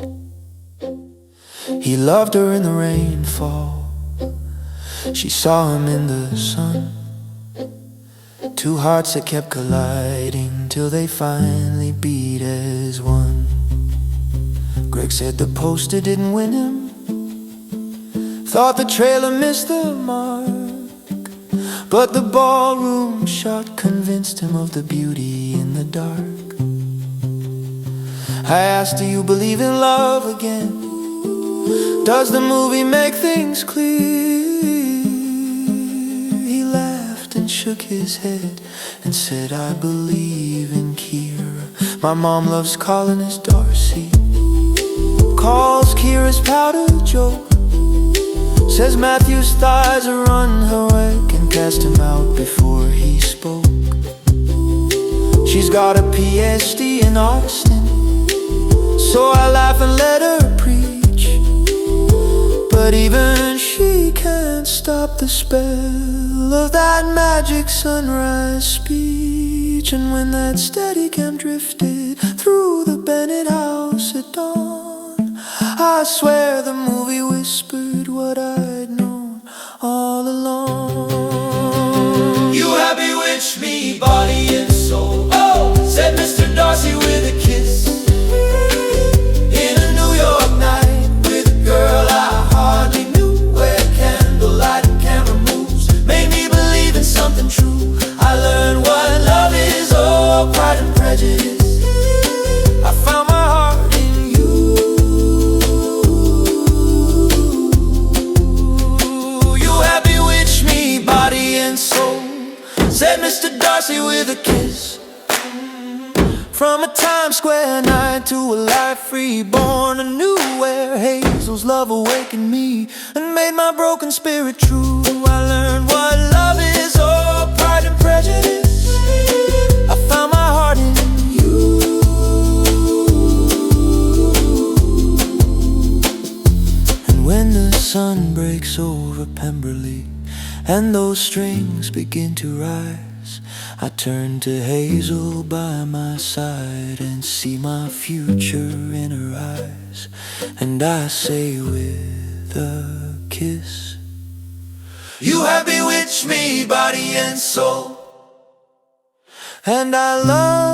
He loved her in the rainfall, she saw him in the sun. Two hearts that kept colliding till they finally beat as one. Greg said the poster didn't win him, thought the trailer missed the mark, but the ballroom shot convinced him of the beauty in the dark. I asked, do you believe in love again? Does the movie make things clear? He laughed and shook his head and said, I believe in Keira. My mom loves calling us Darcy, calls Keira's powder Joe, says Matthew's thighs are unheroic and cast him out before he spoke. She's got a PhD in Austen, so I laugh and let her preach. But even she can't stop the spell of that magic sunrise speech. And when that Steadicam drifted through the Bennett house at dawn, I swear the movie whispered what I'd known all along. You have bewitched me, body and soul, oh, said Mr. Darcy with a kiss. In a New York night with a girl I hardly knew, where candlelight and camera moves made me believe in something true. I learned what love is, oh, Pride and Prejudice. I found my heart in you. You have bewitched me, body and soul, said Mr. Darcy with a kiss. From a Times Square night to a life reborn anew, where Hazel's love awakened me and made my broken spirit true. I learned what love is, oh, Pride and Prejudice. I found my heart in you. And when the sun breaks over Pemberley and those strings begin to rise, I turn to Hazel by my side and see my future in her eyes. And I say with a kiss, you have bewitched me, body and soul, and I love